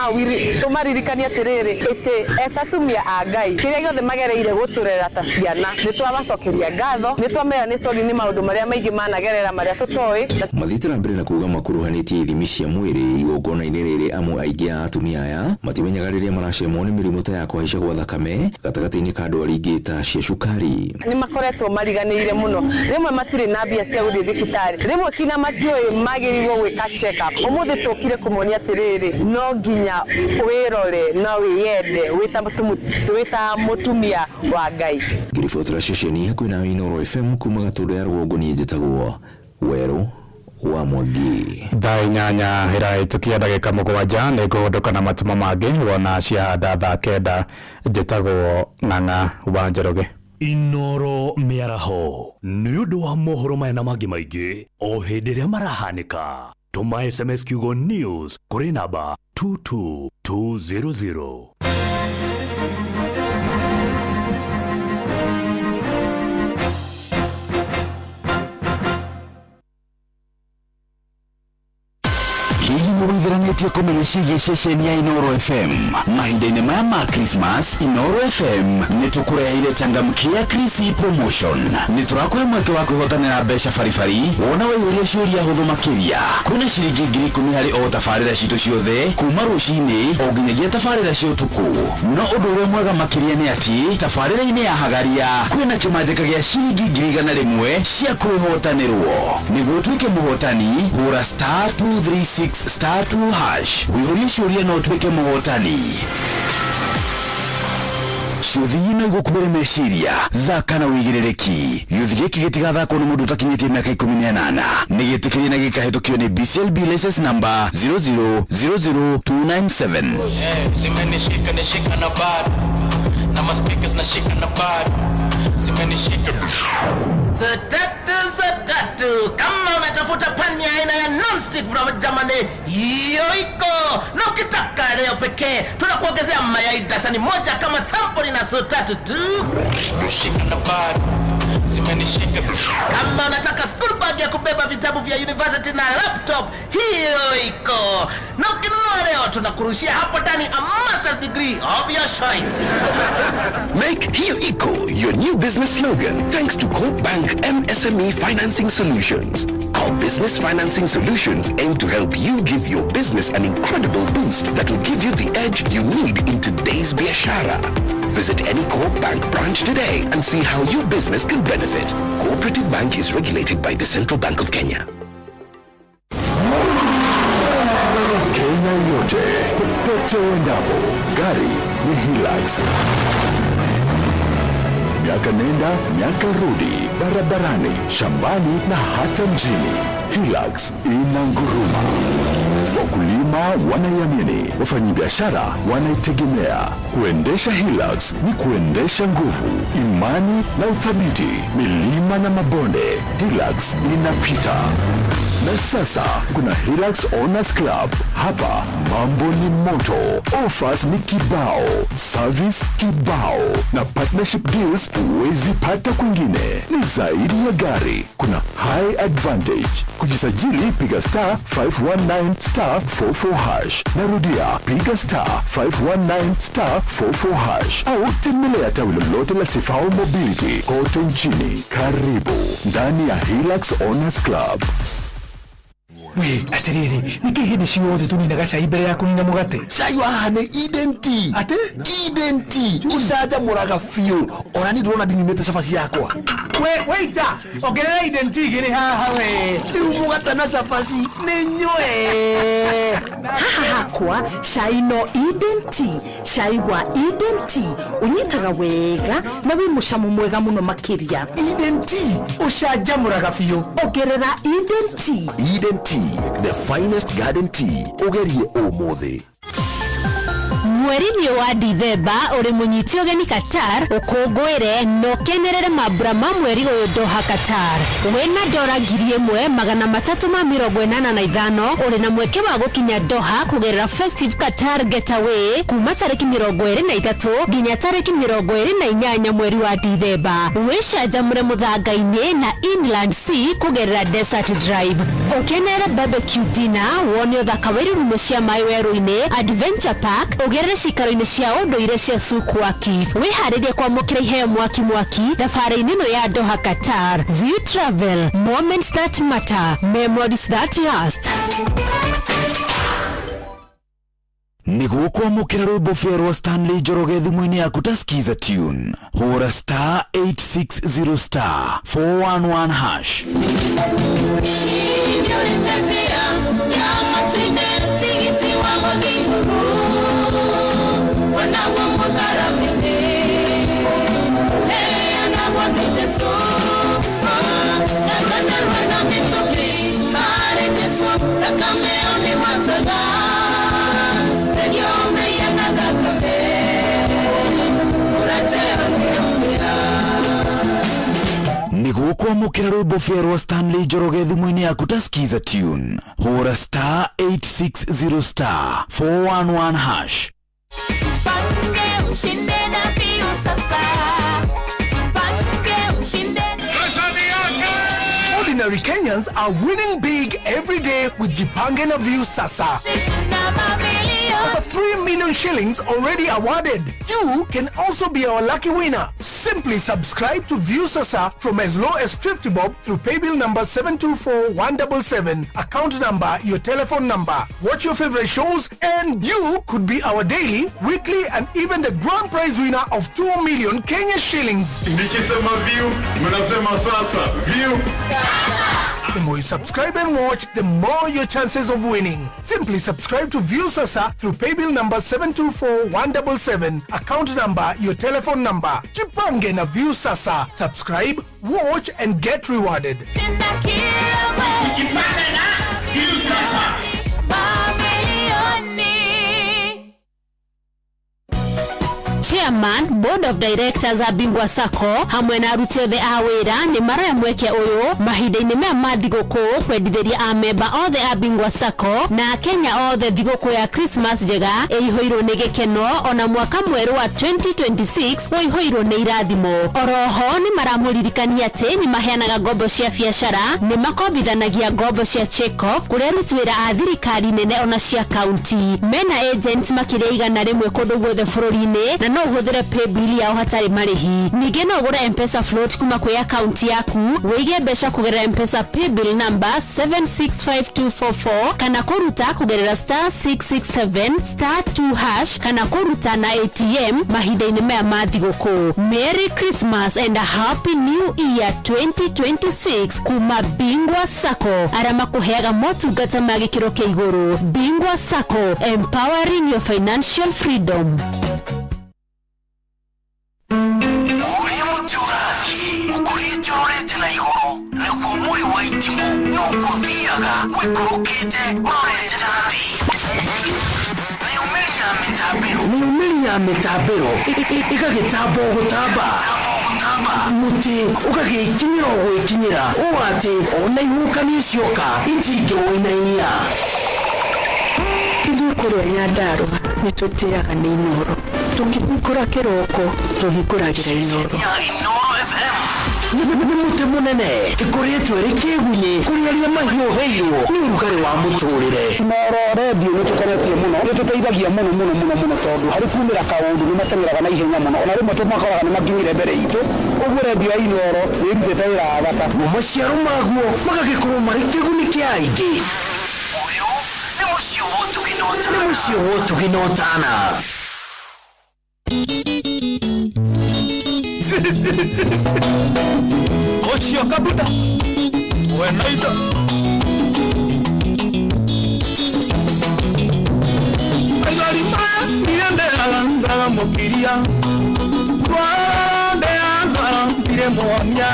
tumaririkania atiriri iti etatumia a Ngai kiria giothe magereire guturera ta ciana nitwabacokeria ngatho nitwamera ni sorry ni maundu maria maingi managerera maria tutoi mathitira mbere na kuuga makuruhanitie ithimi cia mwiri igongona-ini riri amwe aingi a atumia aya matimenyaga riria maracemwo ni mirimu ta ya kuhaica gwa thakame gatagati-ini ka ndwari ingi ta cia cukari ni makoretwo mariganĩire muno rimwe matire na mbia cia guthii thibitari rimwe kina matioi magirirwo gwika check up umuthi tukire kumonia atiriri no nginya wirore no wiyende wita mutumia wa Ngai. Ngirifotora ceceni hakuhĩ na Inooro FM kuma Gatundu ya rugongo ni njĩtagwo Weru wa Mwangi. Thaa 8 iraitukia ndagika 7 ni guondoka na matuma mangi wona ciahanda thaa 9 njĩtagwo Ng'ang'a wa Njoroge. Inooro miaraho ni undu wa mohoro maya na mangi maingi o hindi ria marahanika tuma SMS kiugo news kuri namba 22200. Hihi muwithiranĩtie kũmenya ciĩgiĩ ceceni ya Inooro FM mahinda-inĩ maya ma Christmas. Inooro FM nĩ tũkũreheire changamkia Christmas promotion. Nĩ tũrakũhe mweke wa kwĩhotanĩra mbeca baribari wona waihũria ciũria hũthũ makĩria. Kwĩna ciringi 10,000 harĩ o tabarĩra citũ ciothe kuma rũcinĩ o nginyagia tabarĩra cia ũtukũ. No ũndũ ũrĩa mwega makĩria nĩ atĩ tabarĩra-inĩ ya Hagaria kwĩna kĩmanjĩka gĩa ciringi 100,000 cia kwĩhotanĩrwo. Nĩguo ũtuĩke mũhotani hũra *236*2# wĩihũrie ciũria no ũtuĩke mũhotani. ciuthi-ino igukubere meciria thaka na wigirĩrĩki gĩuthi gĩkĩ gĩtigathakwo nĩ mũndũ ũtakinyĩtie mĩaka 18 nĩ gĩtĩkĩrie na gĩkahĩtũkio nĩ BCLB license number 0000297. Zimenishika nishika na bado na maspikers nashika na bado zimenishika Satatu kama unatafuta pani aina ya non-stick from Germany hiyo iko na ukitaka leo pekee tunakuongezea mayai dasani moja kama sample na Satatu tu nishika na bado zimenishika. Kama unataka school bag ya kubeba vitabu vya university na laptop hiyo iko na ukinunua leo tunakurushia hapo ndani a master's degree of your choice. Make hiyo iko your new business slogan thanks to Coop Bank MSME Financing Solutions. Our business financing solutions aim to help you give your business an incredible boost that will give you the edge you need in today's biashara. Visit any Coop Bank branch today and see how your business can benefit. Cooperative Bank is regulated by the Central Bank of Kenya. Kenya yote, popote uendapo, gari ni Hilux. Miaka nenda, miaka rudi, barabarani, shambani na hata mjini. Hilux ina nguruma. Wakulima wanaiamini, wafanyabiashara wanaitegemea. Kuendesha Hilux ni kuendesha nguvu, imani na uthabiti. Milima na mabonde, Hilux inapita. Na sasa kuna Hilux Owners Club. Hapa mambo ni moto, offers ni kibao, service kibao na partnership deals huwezi pata kwingine. Ni zaidi ya gari, kuna high advantage. Kujisajili piga star 519 star 44 hash. Narudia piga star 519 star 44 hash au tembelea tawi lolote la Sifao Mobility kote nchini. Karibu ndani ya Hilux Owners Club. We, atiriri, niki hindi ciothe tuninaga cai mbere ya kunina mugate. Cai waha nĩ Eden Tea. Ate? Eden Tea. Ũcanjamũraga biũ. Ona ni ndĩrona ndinimĩte cabaci yakwa. We, waita, ongerera Eden Tea gĩrĩ haha we. Rĩu mũgate na cabaci nĩ nyue. Haha hakwa, cai no Eden Tea. Cai wa Eden Tea ũnyitaga wega na wĩ mũcamo mwega mũno makĩria. Eden Tea, ũcanjamũraga biũ. Ongerera Eden Tea. Eden Tea, the finest garden tea. Ugerie umuthi. Mweri-inĩ wa Dithemba uri munyiti ũgeni Qatar ũkũngũĩre no kenerere mambura ma mweri ũyũ Doha Qatar. Wĩna $345 uri na mweke wa gũkinya Doha kũgerera Festive Qatar Getaway kuma tarĩki 23 nginya tarĩki 28 mweri wa Dithemba. Wĩcanjamũre mũthanga-inĩ na Inland Sea kũgerera Desert Drive. Ũkenere barbecue dinner, wone ũthaka wa irurumo cia maĩ werũ-inĩ, Adventure Park, ũgerere cikaro-inĩ cia ũndũire cia Sukwaki. Wĩharĩrie kwamũkĩra iheo mwaki thabarĩ-inĩ ĩno ya Doha Qatar. View Travel, moments that matter, memories that last. Niguo kwamũkĩra rwĩmbo rwa Stanley Njoroge thimũ-inĩ yaku ta skiza tune. Hũra star 860 star 411 hash. Niguo kwamũkĩra rwĩmbo rwa Stanley Njoroge thimũ-inĩ yaku ta skiza tune. Hũra star 860 star 411 hash. Tupange ushinde na biu sasa. Tupange ushinde. Ordinary Kenyans are winning big every day with Jipange na View Sasa. Over 3 million shillings already awarded. You can also be our lucky winner. Simply subscribe to View Sasa from as low as 50 bob through paybill number 724177, account number, your telephone number. Watch your favorite shows and you could be our daily, weekly and even the grand prize winner of 2 million Kenya shillings. Nikisema View, mnasema sasa. View. The more you subscribe and watch, the more your chances of winning. Simply subscribe to View Sasa through paybill number 724177, account number, your telephone number. Jipange na View Sasa. Subscribe, watch and get rewarded. Chairman, Board of Directors a Bingwa Sacco hamwe na aruti othe a wira ni mara ya mweke uyu mahinda-ini maya ma thigũkũ kwendithĩria amemba othe a Bingwa Sacco na Kenya othe thigũkũ ya Christmas njega ĩihũirwo nĩ gĩkeno ona mwaka mwerũ wa 2026 ũihũirwo nĩ irathimo. Oroho ni maramũririkania atĩ ni maheanaga ngombo cia biacara, ni makombithanagia ngombo cia check-off kũrĩa aruti wĩra a thirikari nene ona cia kaunti. Mena agents makĩria igana rĩmwe kũndũ guothe bũrũri-inĩ na no ũhũthĩre paybill yao hatarĩ marĩhi. Ningĩ no ũgũre M-Pesa float kuma kwĩ akaunti yaku, wĩige mbeca kũgerera M-Pesa paybill number 765244 kana kũruta kũgerera *667*2# kana kũruta na ATM mahinda-inĩ maya ma thigũkũ. Merry Christmas and a Happy New Year 2026 kuma Bingwa Sacco, arĩa makũheaga motungata ma gĩkĩro kĩa igũrũ. Bingwa Sacco, empowering your financial freedom. Niumiria mitambiro igagitambo gutamba muti ugagikinyira gwikinyira uati ona ihukani cioka itingirwoinainia Ithuĩ Nyandarua nĩtũtĩaga nĩ Inoro, tũngĩhingũra kĩroko tũhingũragĩra Inoro. Nĩ mũtĩ mũnene ĩkoretwo ĩrĩ kĩgunyi kũrĩ arĩa mahiũhĩirwo nĩ ũrugarĩ wa mũtũrĩre. Inoro redio nĩtũkenetio mũno, nĩtũteithagia mũno tondũ harĩ kumĩra kaũndũ nĩmateng'eraga na ihenya mũno, ona rĩmwe tũmakoraga nĩmakinyire mbere itũ. Ũguo redio ya Inoro nĩĩrutĩte wĩra wa bata. Maciaro maguo magagĩkorwo marĩ kĩguni kĩa aingĩ. Ũyũ nĩ mũciĩ wa Ũtugi na Ũtana. Oshio kabuta wenaita Aizalima niende alandaga mokiria Kwande angara dire moamia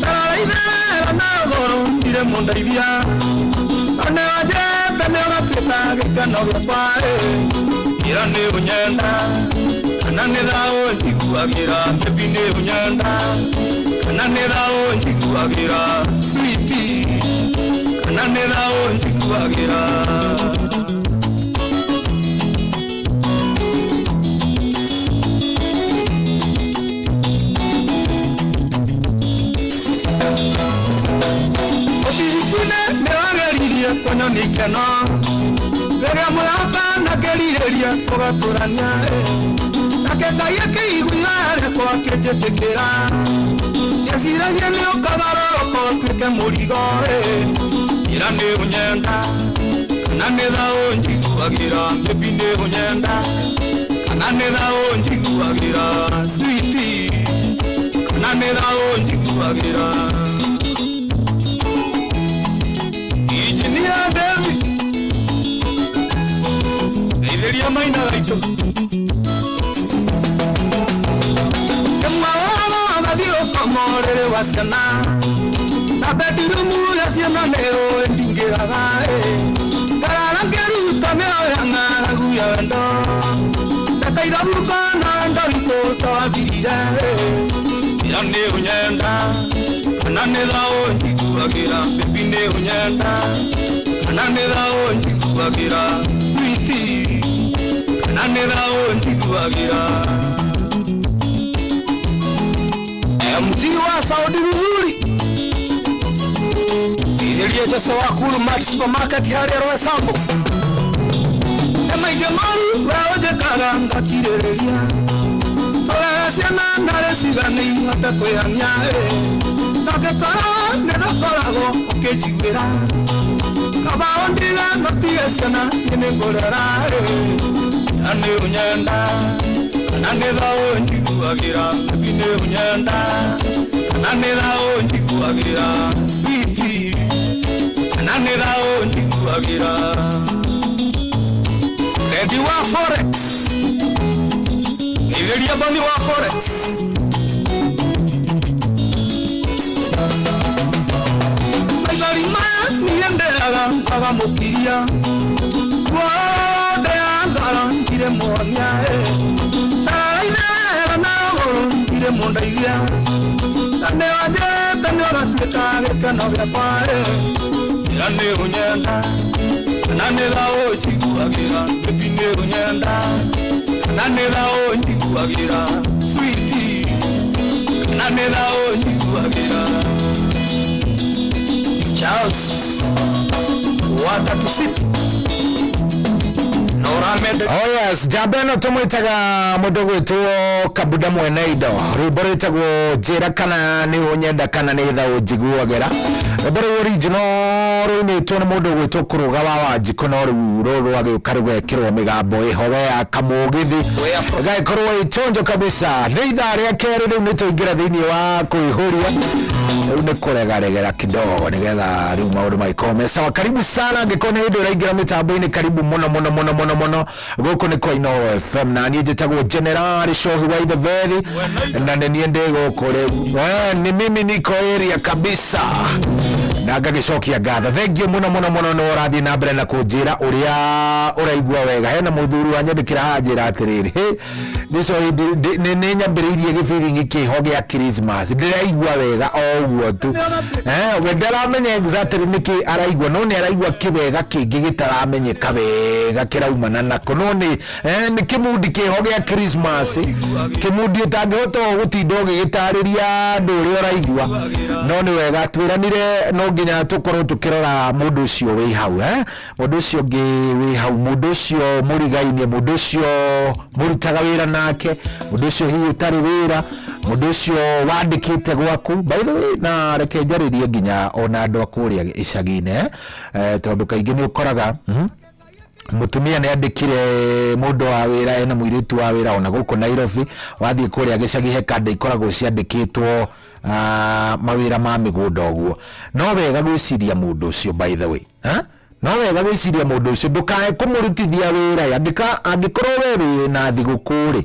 Taraidera nagoro dire mondaivia Ane wajete nega tueta gikano gyapae Irane unyenda Kananethao njiguagira mebine unyenda Kananethao njiguagira sweetie Kananethao njiguagira Obisikune mewageririe kono nikeno Rega mwaka nakerireria kugaturania Naketaya kĩiguire kwa kĩnjĩtĩkĩra Yeciragia nĩ ũkagarũrũka ũtuĩke mũrigo Ira nĩ ũnyenda kana nĩ thaũ njiguagĩra Baby nĩ ũnyenda kana nĩ thaũ njiguagĩra Sweetie kana nĩ thaũ njiguagĩra Engineer David Geithĩria maina gaitũ Kamorere wasiana na bedirumu ya siana nero endingeraga Karara keruta meo yangara guya wendo Nakaira burukana ndoriko tawabirire Ira ne unyenda kana ne thao njiguagira Baby ne unyenda kana ne thao njiguagira Sweetie kana ne thao njiguagira Mji wa Saudi vizuri Idilia jeso wakulu Max Supermarket hali ya roe sambo Ema igemaru weoje karanga kirerelia Tola siana nare sigani hata kuyanya Nakekara nenakorago okejiwera Kaba ondiga notiga siana yenegorera Yane unyenda Kananethao njiguagira Baby nĩ unyenda Kananethao njiguagira Sweetie njiguagira Ready wa Forex Igeria bani wa Forex Aigarima nienderaga agamukiria Wode angara ngire monia Taraina na goro ngire mondaigia Tane waje tane gatweka gekano gya kwae Yane unyenda Nane lao njiguagira Bebine unyenda Nane lao njiguagira Sweetie Nane lao njiguagira Charles Watatusiti Oh yes, jabeno tumwitaga mundu gwitwo Kabuda mwene indo rwimbo rwitagwo njira kana ni unyenda kana ni tha unjiguagira rwimbo original rwinitwo ni mundu gwitwo Kuruga wa Wanjiku no ruru agiuka rwekirwo migambo ihowe ya Kamugithi gaikorwo ichonjo kabisa ni ithaa ria keri riu nituingira thiini wa kuihuria riu ni kuregaregera kidogo nigetha riu maundu maikome sawa. Karibu sana ngikone indo iraingira mitambo-ini, karibu muno guku ni kwa Inooro FM na niĩ njĩtagwo General Shohi wa Ithevethi na nĩ ndĩ gũkũ rĩu ni mimi niko area kabisa na ngagĩcokia ngatho. Thengiũ mũno nĩ ũrathiĩ na mbere na kũnjĩra ũrĩa ũraigua wega. Hena mũthuri wanyandĩkĩra hanjĩra atĩrĩrĩ nĩ nyambĩrĩirie gĩbĩringi kĩho gĩa Christmas ndĩraigua wega o ũguo tu we ndaramenya exactly nĩkĩ araigua no nĩ araigua kĩwega kĩngĩ gĩtaramenyeka wega kĩraumana nako no nĩ kĩmudi kĩho gĩa Christmas kĩmudi ũtangĩhota gũtinda ũgĩgĩtarĩria andũ ũrĩa ũraigua no nĩ wega twĩranire no nginya tũkorwo tũkĩrora mũndũ ũcio wĩ hau mũndũ ũcio ũngĩ wĩ hau mũndũ ũcio mũrigainie mũndũ ũcio mũrutaga wĩra nake mũndũ ũcio hihi ũtarĩ wĩra mũndũ ũcio wandĩkĩte gwaku by the way na reke njarĩrie nginya ona andũ akũrĩa icagi-inĩ tondũ kaingĩ nĩ ũkoraga mutumia nĩ andĩkire mũndũ wa wĩra ena mũirĩtu wa wĩra ona gũkũ Nairobi wathiĩ kũrĩa gĩcagi he kanda ikoragwo ciandĩkĩtwo mawĩra ma mĩgũnda ũguo no wega gwĩciria mũndũ ũcio by the way no wega gwĩciria mũndũ ũcio ndũkae kũmũrutithia wĩra angĩkorwo we wĩ na thigũkũ rĩ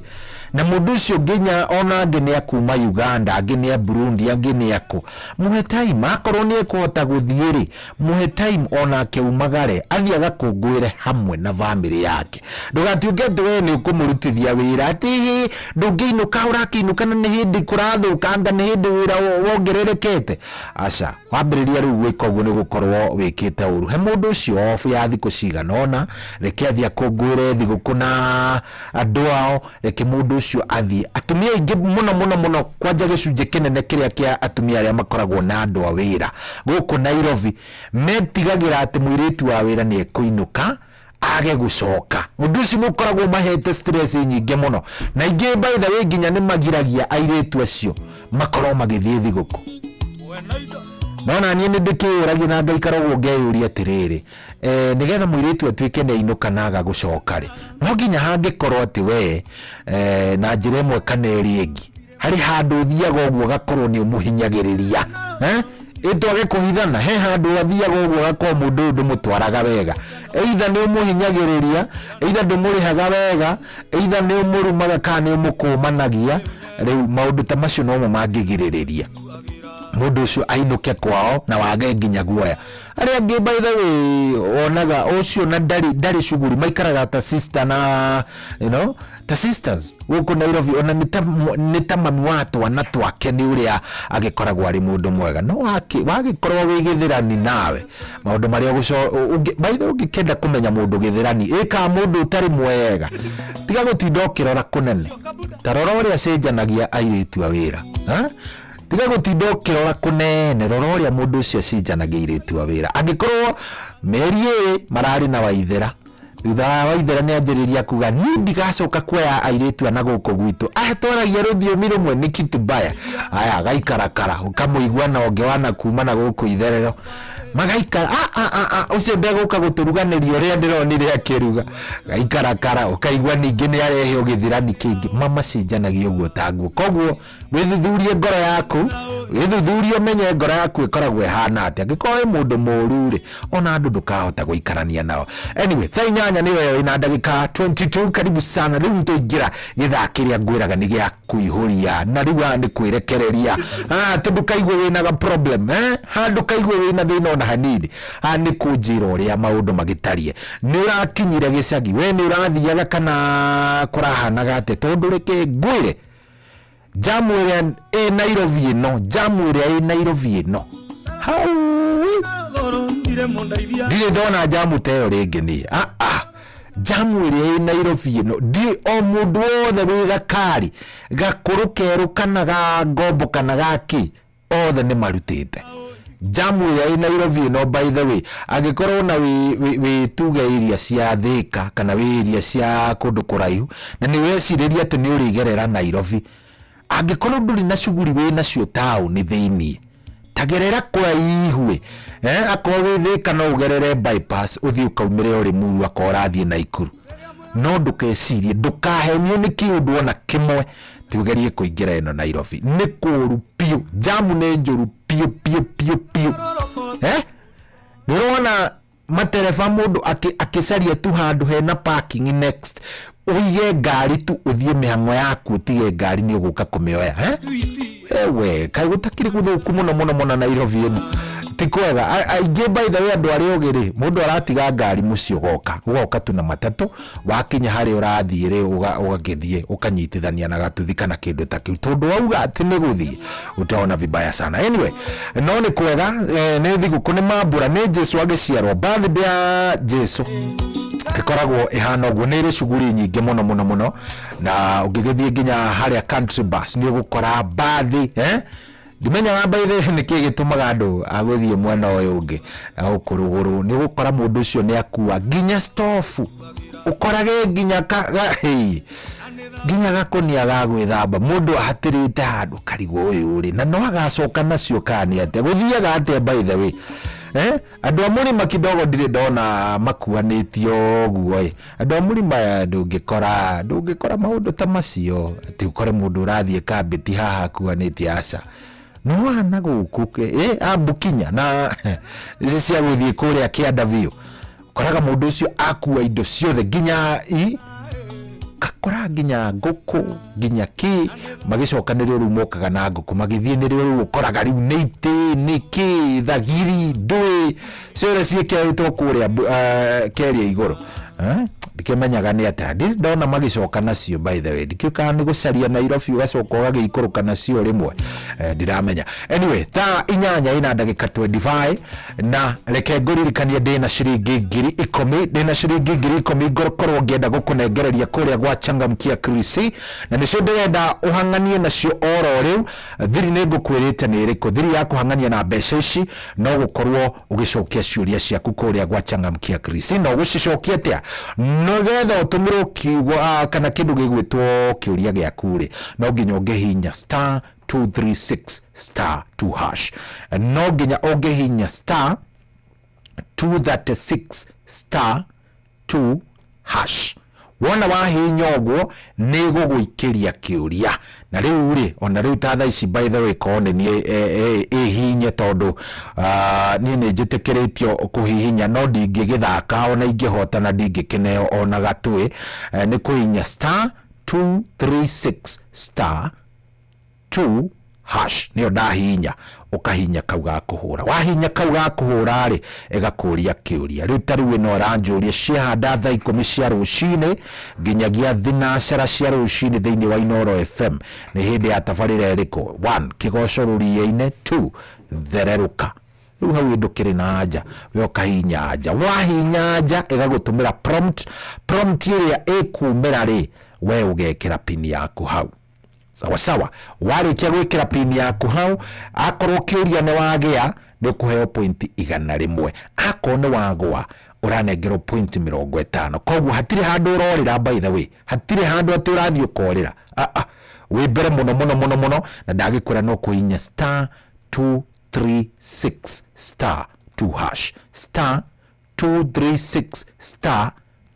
na mũndũ ũcio nginya ona angĩ nĩ akuma Uganda angĩ nĩ Burundi angĩ nĩ akũ muhe time akorwo nĩ ekũhota gũthiĩ rĩ muhe time ona akeumagare athiĩ agakũngũĩre hamwe na family yake ndũgatuĩke atĩ we nĩ ũkũmũrutithia wĩra atĩ ndũngĩinũka ũrakĩinũka na nĩ hĩndĩ kũrathũkanga nĩ hĩndĩ wĩra wongererekete aca wambĩrĩria rĩu gwĩka ũguo nĩ gũkorwo wĩkĩte ũru he mũndũ ũcio off ya thikũ cigana ona reke athiĩ akũngũĩre thigũkũ na andũ ao reke mũndũ ũcio athiĩ atumia aingĩ mũno kwanja gĩcunjĩ kĩnene kĩrĩa kĩa atumia arĩa makoragwo na andũ a wĩra gũkũ Nairobi metigagĩra atĩ mũirĩtu wa wĩra nĩ ekũinũka age gũcoka mũndũ ũcio nĩ ũkoragwo mahete stress nyingĩ mũno na ingĩ by the way nginya nĩ magiragia airĩtu acio makorwo magĩthiĩ thigũkũ nona niĩ nĩ ndĩkĩũragia na ngaikara ũguo ngeyũria atĩrĩrĩ nigetha mũirĩtu atuĩke nĩ ainũka na aga gũcoka rĩ no nginya hangĩkorwo atĩ we na njĩra ĩmwe kana ĩrĩa ĩngĩ harĩ handũ ũthiaga ũguo gakorwo nĩ ũmũhinyagĩrĩria ĩtwage kũhithana he handũ athiaga ũguo gakorwo mũndũ ũyũ ndũmũtwaraga wega either nĩ ũmũhinyagĩrĩria either ndũmũrĩhaga wega either nĩ ũmũrumaga kana nĩ ũmũkũmanagia rĩu maũndũ ta macio no mo mangĩgirĩrĩria mũndũ ũcio ainũke kwao na wage nginya guoya arĩa angĩ by the way onaga ũcio na ndarĩ shughuli maikaraga ta sister na ta sisters gũkũ Nairobi ona nĩ ta mami wa twana twake nĩ ũrĩa agĩkoragwo arĩ mũndũ mwega no wagĩkorwo wĩ gĩthĩrani nawe maũndũ marĩa by the way ũngĩkenda kũmenya mũndũ gĩthĩrani ĩka mũndũ ũtarĩ mwega tiga gũtinda ũkĩrora kũnene ta rora ũrĩa cenjanagia airĩtu a wĩra tiga gũtinda ũkĩrora kũnene rora ũrĩa mũndũ ũcio cenjanagia airĩtu a wĩra angĩkorwo meri ĩrĩ mararĩ na Waithera thutha wa Waithera nĩ anjĩrĩria kuga niĩ ndigacoka kuoya airĩtu ana gũkũ gwitũ twaragia rũthiomi rũmwe nĩ kitu mbaya aya gaikarakara ũkamũigua na ũngĩ wana kuma na gũkũ itherero magaikara ucio ndegũka gũtũruganĩria ũrĩa ndĩronire akĩruga gaikarakara ũkaigua ningĩ nĩ arehe ũgĩthirani kĩngĩ mama cinjanagia ũguo tanguo koguo wĩthuthurie ngoro yaku wĩthuthurie menye ngoro yaku ĩkoragwo ĩhana atĩa angĩkorwo wĩ mũndũ mũũru rĩ ona andũ ndũkahota gũikarania nao anyway thaa 8 nĩyo ina ndagĩka 22 karibu sana rĩu tũingĩra gĩthaa kĩrĩa ngwĩraga nĩ gĩa kũihũria na rĩu nĩ kwĩrekereria tũndũkaigwe wĩna ga problem handũ kaigwe wĩna thĩna ona hanini nĩ kũnjĩra ũrĩa maũndũ magĩtarie nĩ ũrakinyire gĩcagi we nĩ ũrathiaga kana kũrahanaga atĩ tondũ reke ngwĩre jamu ĩrĩa ĩ Nairobi ĩno jamu ĩrĩa ĩ Nairobi ĩno ndirĩ ndona jamu ta ĩyo rĩngĩ niĩ jamu ĩrĩa ĩ Nairobi ĩno ndirĩ o mũndũ wothe wĩ gakari gakũrũ kerũ kana ga ngombo kana gaki othe nĩ marutĩte jamu ĩrĩa ĩ Nairobi ĩno by the way angĩkorwo na wĩ tuge iria cia Thika kana wĩ iria cia kũndũ kũraihu na nĩ wecirĩria atĩ nĩ ũrĩgerera Nairobi angĩkorwo ndũrĩ na shughuli wĩ nacio town thĩinĩ tagerera kwa ihwe akorwo wĩ Thika no ũgerere bypass ũthiĩ ũkaumĩre ũrĩ muru akora thiĩ Naikuru no ndũkecirie ndũkahenio nĩ kĩũndũ ona kĩmwe tugerie kũingĩra ĩno Nairobi nĩ kũru piũ jamu nĩ njũru piũ nĩrona matereba mũndũ akĩcaria tu handũ hena parking next uige ngari tu uthie mĩhang'o yaku utige ngari nĩ ũgũka kũmĩoya ewe kaĩ gũtakĩrĩ gũthũku mũno Nairobi ĩno ti kwega aingĩ by the way andũ arĩa ũgĩrĩ mũndũ aratiga ngari mũciĩ ũgoka tu na matatũ wakinya harĩa ũrathiĩ rĩ ũgagĩthiĩ ũkanyitithania na gatuthi kana kĩndũ ta kĩu tondũ wauga atĩ nĩ gũthiĩ utaona vibaya sana anyway no nĩ kwega nĩ thigũkũ nĩ mambura nĩ Jesu agĩciarwo birthday ya Jesu ikoragwo ihana ũguo nĩ ĩrĩ shughuli nyingĩ mũno na ũngĩgĩthiĩ nginya harĩa country bus nĩ ũgũkora bathi ndimenyaga baithe nĩkĩ gĩtũmaga andũ agũthiĩ mwena ũyũ ũngĩ na ũkũrũgũrũ nĩ ũgũkora mũndũ ũcio nĩ akua nginya stofu ũkorage nginya nginya gakonia ga gwĩthamba mũndũ ahatĩrĩte handũ karigũ ũyũ rĩ na no agacoka nacio kani atĩa gũthiaga atĩa by the way andũ a mũrĩma kidogo ndirĩ ndona makuanĩtio ũguo andũ a mũrĩma ndũngĩkora maũndũ ta macio atĩ ũkore mũndũ ũrathiĩ kambĩti haha akuanĩtie aca no ana gũkũ ambukinya na cia gũthiĩ kũrĩa kĩanda biũ ũkoraga mũndũ ũcio akua indo ciothe nginya kakora nginya ngũkũ nginya kĩ magĩcokanĩrĩo rĩu mokaga na ngũkũ magĩthiĩ nĩrĩo rĩu ũkoraga rĩu nĩ itĩ nĩkĩ thagiri ndũĩ ciothe ciĩkĩrĩtwo kũrĩa keria igũrũ ndikĩmenyaga nĩ atĩa ndona magĩcoka nacio by the way ndikĩũkaga nĩ gũcaria Nairobi ũgacoka ũgagĩikũrũka nacio rĩmwe ndiramenya anyway thaa 8 ina ndagĩka 25 na reke ngũririkanie ndĩna ciringi 10,000 ndĩna ciringi 10,000 ngorwo ngĩenda gũkũnengereria kũrĩa gwa Changamkia Chris na nĩcio ndĩrenda ũhang'anie nacio oro rĩu thiri nĩ ngũkwĩrĩte nĩ ĩrĩkũ thiri ya kũhang'ania na mbeca ici no gũkorwo ũgĩcokia ciũria ciaku kũrĩa gwa Changamkia Chris no gũcicokia atĩa nogetha ũtũmĩrwo kiugo kana kĩndũ gĩgwĩtwo kĩũria gĩaku rĩ no nginya ũngĩhinya *236*2# no nginya ũngĩhinya *236*2# wona wahinya ũguo nĩ gũgũikĩria kĩũria na rĩu rĩ ona rĩu ta thaa ici by the way kone nĩ hihinye tondũ niĩ nĩ njĩtĩkĩrĩtio kũhihinya no ndingĩgĩthaka ona ingĩhota na ndingĩkĩneo ona gatũĩ nĩ kũhinya *236*2# nĩyo ndahihinya ukahinya kau ga kuhura wahinya kau ga kuhura ri egakũria kĩũria rĩu ta rĩu ĩno ranjũria ciahanda thaa 10 cia rũcinĩ nginyagia thinacara cia rũcinĩ thĩinĩ wa Inooro FM nĩ hĩndĩ ya tabarĩra ĩrĩkũ 1 kĩgoco rũriĩ-inĩ 2 thererũka rĩu hau ndũkĩrĩ na anja we ũkahinya anja wahinya anja ĩgagũtũmĩra prompt ĩrĩa ĩkumĩra rĩ we ũgekĩra pin yaku hau sawa warĩkia gwĩkĩra pin yaku hau akorwo kĩũria nĩ wagĩa nĩ ũkũheo point 100 akorwo nĩ wagwa ũranengerwo point 50 koguo hatirĩ handũ ũrorĩra by the way hatirĩ handũ atĩ ũrathiĩ ũkorĩra wĩ mbere mũno na ndagĩkwĩra no kũhinya *236*2# 2 hash star 236 star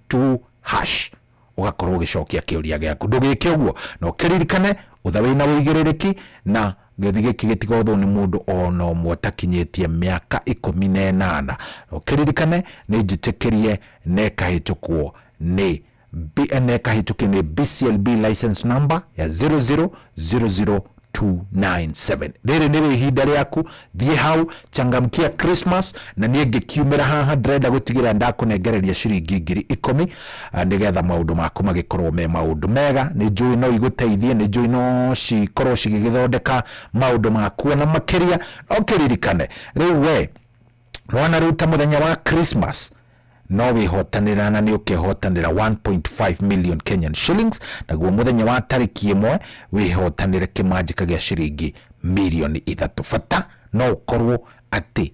2 hash ugakorwo ugicokia kiuria giaku ndugike uguo no kiririkane uthawe na wigiririki na githige kigitigodho ni mundu ono mwotakinyetie miaka 18 no kiririkane ni njitikirie nekahitukwo ni nekahituki ni BCLB license number ya 0000297 riri ni ihinda riaku thie hau changamkia Christmas na nie ngikiumira haha ndrenda gutigira ndakunengereria ciringi 10,000 nigetha maundu maku magikorwo me maundu mega ni njui no iguteithie ni njui no cikorwo cigithondeka maundu maku na makiria okiririkane riu we wana ruta muthenya wa Christmas no wihotanira na ni ukihotanira 1.5 million Kenyan shillings naguo muthenya wa tariki 1 wihotanire kimanjika gia ciringi milioni 3 fata no ukorwo ati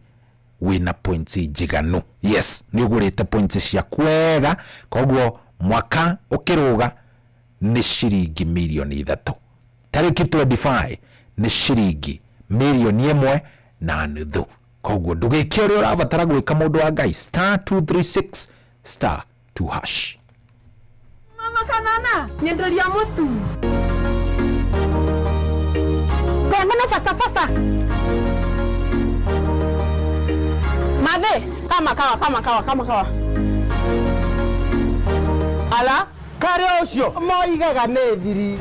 wina points jiganu yes ni ugurite points cia kwega koguo mwaka ukiruga ni ciringi milioni 3 tariki 25 ni ciringi milioni 1.5 koguo ndugikio uri urabatara gwika mundu wa Ngai star 236 star 2 hash mama kanana nyenderia mutu Bwana faster Made kama kawa ala kare ucio moigaga nĩ thiri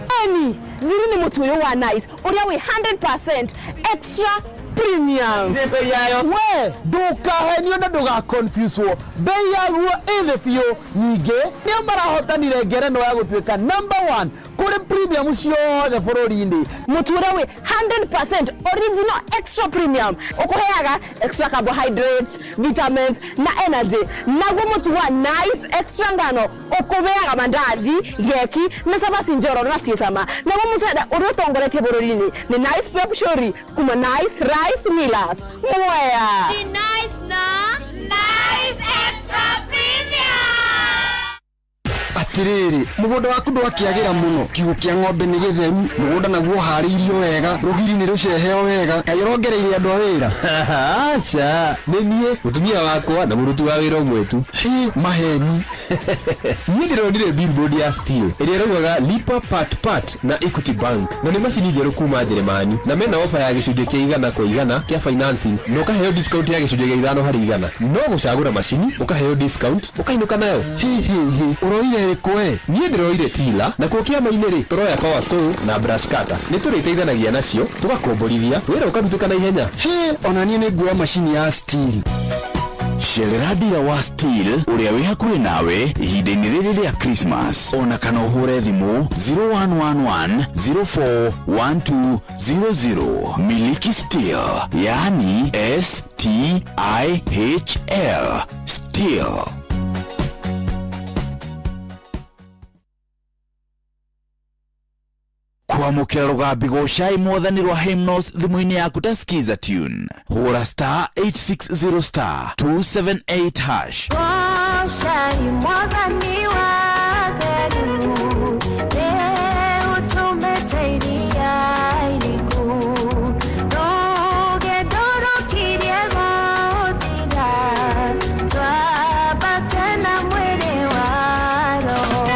ni mutu uyu wa nice uria we 100% extra premium. We ndukahenio na nduga confuse wo bei yaguo ithe biũ nyingĩ nĩ marahotanire ngerenwa ya gũtuĩka number 1 kũrĩ premium ciothe bũrũri-inĩ mutu uria we 100% original extra premium ukuheaga extra carbohydrates vitamins na energy naguo mutu wa nice extra ngano ukubeaga mandathi geki na sabasi njoro na fiesama naguo musada urotongoretie bũrũri-inĩ ni nice pepshori kuma nice rice millers mwea She nice na nice extra premium atiriri mugunda waku ndwakiagira muno kiugo kia ng'ombe ni githeru mugunda naguo harĩirio wega rugiri ni ruceheo wega kayorongereire andu a wira acha nenie mutumia wakwa na muruti wa wira mwetu maheni ni ndironire billboard ya steel iria raugaga lipa part na Equity Bank na ni macini njeru kuma Jeremani na mena offer ya gicunjĩ kia 100% kia financing no kaheo discount ya gicunjĩ kia 5% no gucagura macini ukaheo discount ukainuka nayo uroire kwe nie ndiroire tila na kukia mainiri turoya power saw na brush cutter ni turiteithanagia nacio tugakomborithia wira ukarutuka na ihenya ona nie ni nguya machine ya steel Sherera wa Steel uria wi hakuhi nawe ihinda-inĩ rĩrĩ rĩa Christmas ona kana uhure thimu 0111 041200 Miliki Steel yani STIHL Steel. Kwamukira rugambi goshai mwathani rwa hymnos thimu-inĩ yaku ta skiza tune hura star 860 star 278 hash goshai mwathani wa theru leo tumetairia iriku rugendo rukirie gũthira twambate na mwĩrĩ wa roho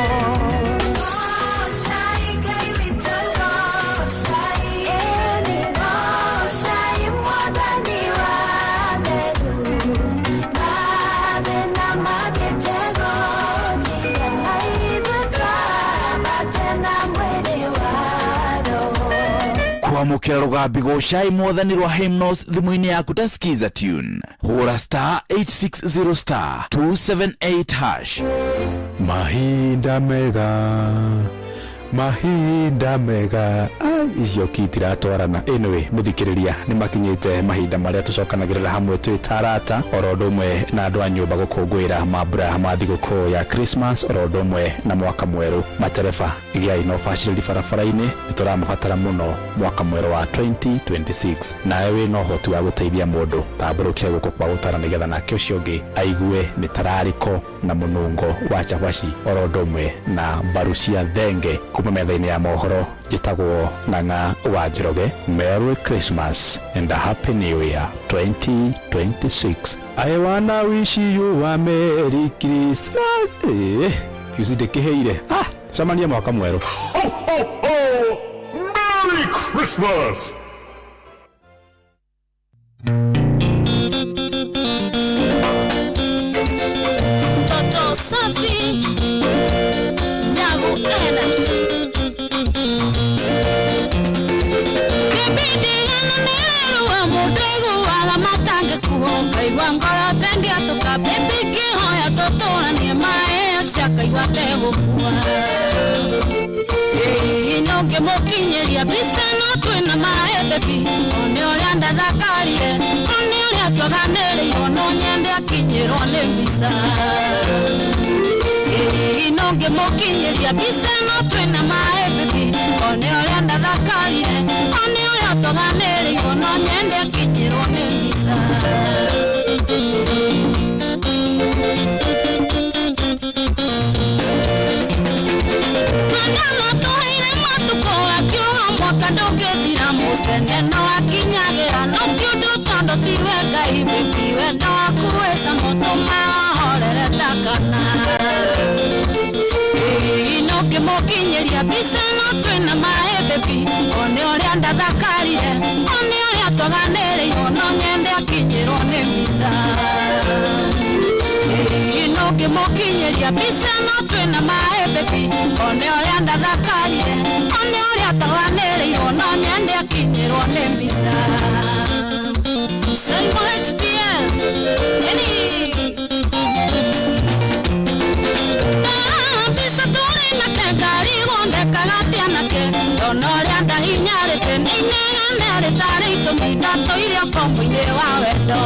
kwamukira rugambi goshai mwathani rwa hymnos thimu-inĩ yaku ta skiza tune hura star 860 star 278 hash mahinda mega icio kitiratwarana anyway muthikiriria ni makinyite mahinda maria tucokanagirira hamwe twi tarata orodo mwe na andu a nyumba gukungwira mambura ma thiguku ya Christmas orodo mwe na mwaka mweru matereba igia ino bacirĩri barabara-inĩ nĩtũramabatara mũno mwaka mweru wa 2026 nawe wĩna ũhoti wa gũteithia mũndũ tambũrũkia gũkũ kwa gũtara nĩgetha nake ũcio ũngĩ aigue mĩtararĩko na mũnungo wa cabaci orodo mwe na mbaru cia thenge kuma metha-inĩ ya mohoro jitagwo Ng'ang'a wa Njoroge. Merry Christmas and a Happy New Year 2026. I wanna wish you a Merry Christmas. Usidekeheire. Samania mwaka mweru. Ho ho ho! Merry Christmas! Toto safi Nyago energy Bibidi gana nero wa mudego wala matange kuhonga Iwa ngora tenge atoka bibi kihoya totora ni mae Aksiaka iwa tego kuwa Inoge mokinyeria biseno tuina mae baby One orianda dhakarire One oria twaganere yono nyende akinyero ne bisa Inoge mokinyeria biseno tuina mae baby One orianda dhakarire One oria twaganere yono nyende akinyero ne bisa Manana tuhaire matuko akiuha mwaka ndũngĩthira mũceneno akinyagĩra no kĩũndũ tondũ tiwe Ngai bibiwe no akuĩca mũtũma ahorere takana no ngĩmũkinyĩria mbica no twĩna maĩ baby one ũrĩa ndathakarire one ũrĩa twaganĩrĩirwo no nyende akinyĩrwo nĩ mbica no ngĩmũkinyĩria mbica no twĩna maĩ baby one ũrĩa ndathakarire one ũrĩa twaganĩrĩirwo no nyende akinyĩrwo nĩ mbica Say what PL Mbica tũrĩ na kengari gũndekaga nake ndona ũrĩa ndahinyarĩte nĩ inegane rĩtarĩ itũmi ndatũire kombo-inĩ wa wendo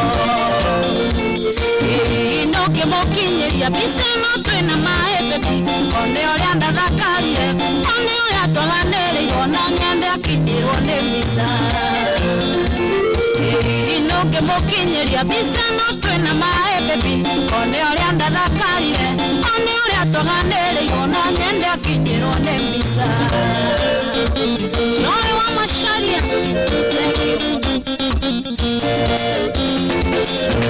no ngĩmũkinyĩria mbica no twĩna maĩ baby one ũrĩa ndathakarire one ũrĩa twaganĩrĩirwo no nyende akinyĩrwo nĩ mbica no ngĩmũkinyĩria mbica no twĩna maĩ baby one ũrĩa ndathakarire one ũrĩa twaganĩrĩirwo no nyende akinyĩrwo nĩ mbica Joy wa Macharia thank you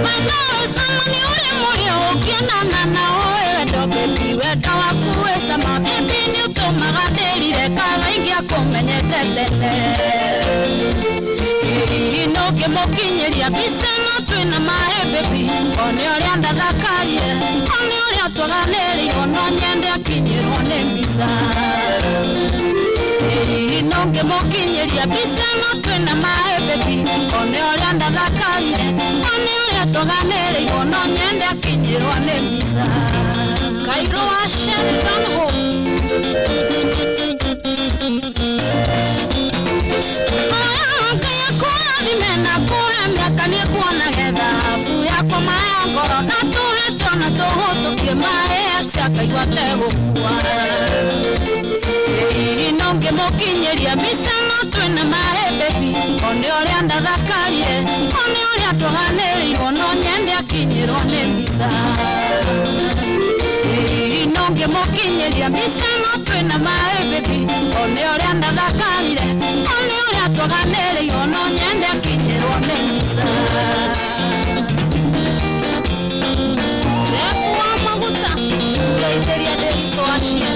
Manawe samani ule mulio ukiendana na wendo baby wendo wakuweza mabibi ni utumaga ndĩrire karaingi akũmenyete tene no ngĩmũkinyĩria mbica no twĩna maĩ baby one ũrĩa ndathakarire one ũrĩa twaganĩrĩirwo no nyende akinyĩrwo nĩ mbica no ngĩmũkinyĩria mbica no twĩna maĩ baby one ũrĩa ndathakarire one ũrĩa twaganĩrĩirwo no nyende akinyĩrwo nĩ mbica Kairũ wa Sheridan Home Nimena kuhe miaka ni kuonage thahabu yakwa maya ngoro na tũhetwo na tũhũtũkie maĩ aksiakaigua tegũkua no ngĩmũkinyĩria mbica no twĩna maĩ baby one ũrĩa ndathakarire one ũrĩa twaganĩrĩirwo no nyende akinyĩrwo nĩ mbica no ngĩmũkinyĩria mbica no twĩna maĩ baby one ũrĩa ndathakarire one ũrĩa twaganĩrĩirwo no nyende akinyĩrwo nĩ mbica Jefu wa maguta ngeithĩria Ndĩritũ Wachia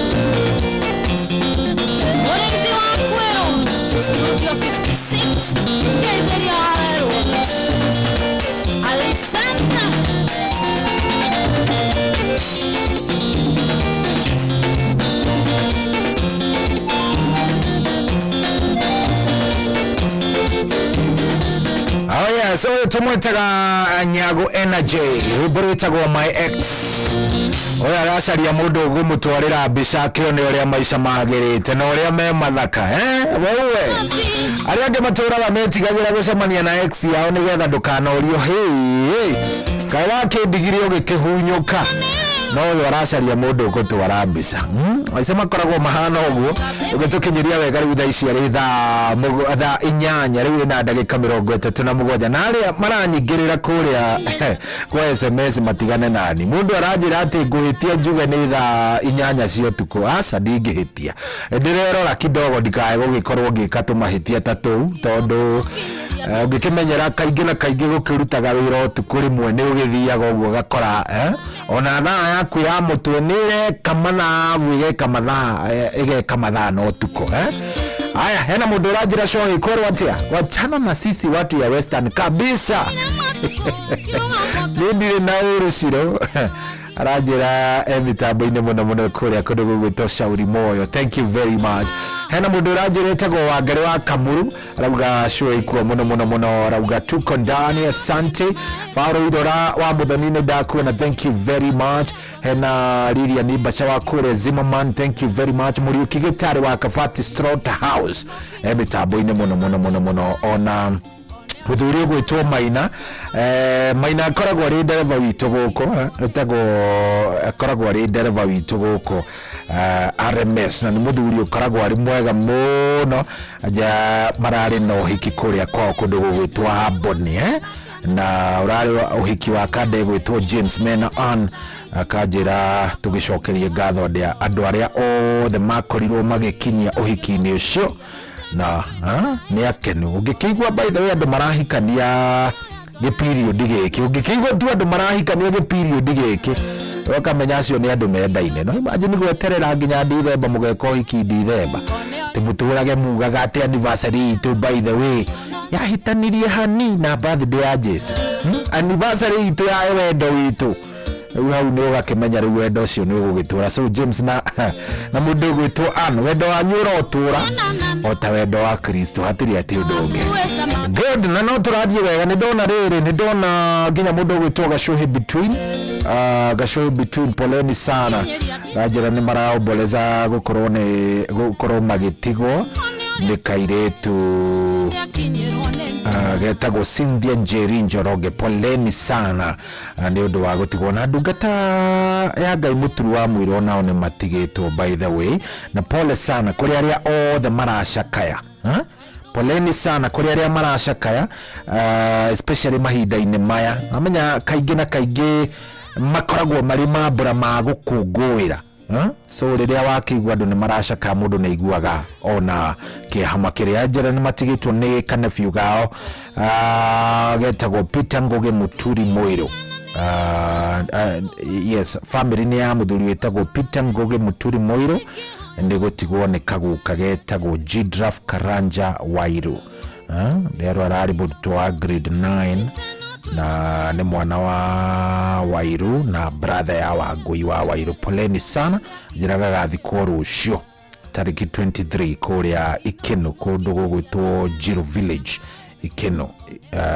mũrĩithi wa Kwĩrũ Studio 56 ngeithĩria Warerwo Alexander So tumwetaga Nyago Energy rwimbo rwĩtagwo My Ex oya aracaria mũndũ ũgũmũtwarĩra mbica akĩone ũrĩa maica magĩrĩte na ũrĩa me mathaka wewe arĩa angĩ matũraga metigagĩra gũcemania na ex yao nĩgetha ndũkanorio kaĩ wakĩndigire ũgĩkĩhunyũka no yo aracaria mundu gutwara mbica aisema koragwo mahana uguo ugetukinyiria wega riu thaa ici ari thaa 8 riu na ndagika 37 na aria maranyingirira kuria kwa SMS matigane nani mundu aranjira ati nguhitia njuge ni thaa 8 cio tuko aca ndingihitia ndirerora kidogo ndikae gugikorwo ngikatu mahitia tatu tondu ugikimenyera kaingi na kaingi gukirutaga wira utuku rimwe ni ugithiaga uguo gakora ona thaa yaku ya mutwe nire kamana vuige kamathaa no tuko aya hena mundu rajira show ikorwa atia wachana na sisi watu ya Western kabisa ndiri na urushiro arajira mitambo-ini muno kuria kundu gugwitwo Shauri Moyo. Thank you very much. Hena mundu rajirite go Wangari wa Kamuru arauga show ikuo muno arauga tuko ndani. Asante Faro Idora wa Mudhanine ndakuona. Thank you very much. Hena Lilia Nibasha wa kure Zimmerman. Thank you very much. Muriuki Gitari wa Kafati Strota House mitambo-ini muno ona muthuri ugwitwo Maina akoragwo ari ndereva witu guku etagwo akoragwo ari ndereva witu guku RMS na ni muthuri ukoragwo ari mwega muno aja marari no hiki kuria kwa kundu gugwitwo Haboni na urari uhiki wa kande gwitwo James Mena on akajira tugicokerie ngatho ndia andu aria othe makorirwo magikinyia uhiki-ini ucio na ni akenu ungikigwa by the way andu marahikania giperiod giki ungikigwa tu andu marahikania giperiod giki ukamenya acio ni andu mendaine no imagine gweterera nginya Dithemba mugeka uhiki Dithemba timuturage mugaga ati anniversary itu by the way yahitanirie hani na birthday ya Jesu anniversary itu ya wendo witu hau ni ugakimenya riu wendo ucio ni ugugitura. So James na mundu gwitwo Ann wendo wa nyura utura ota wendo wa Kristo hatiri ati undu ungi good na no turathie wega ni ndona riri ni ndona nginya mundu gwitwo Gashohi between poleni sana rajira ni maraomboleza gukorwo magitigwo ni kairetu getagwo Cynthia Njeri Njoroge. Poleni sana ni undu wa gutigwo na ndungata ya Ngai muturu wa mwiri onao ni matigitwo by the way na pole sana kuri aria othe maracakaya poleni sana kuri aria maracakaya especially mahinda-ini maya amenya kaingi na kaingi makoragwo mari mambura ma gukungwira so riria wakigwa andu ni maracaka mundu ni iguaga ona kihama kiria njira ni matigitwo ni kanefyu gao getagwo Peter Ngugi Muturi Moiro. Yes, family ni ya muthuri wetagwo Peter Ngugi Muturi Moiro ndi gutigwo ni kaguka getagwo Jidraf Karanja Wairu ndero arari muruto wa grade 9 na ni mwana wa Wairu na brother ya Wangui wa Wairu. Poleni sana njiraga gathikwo rucio tariki 23 kuria Ikino kundu gugwitwo Jiru Village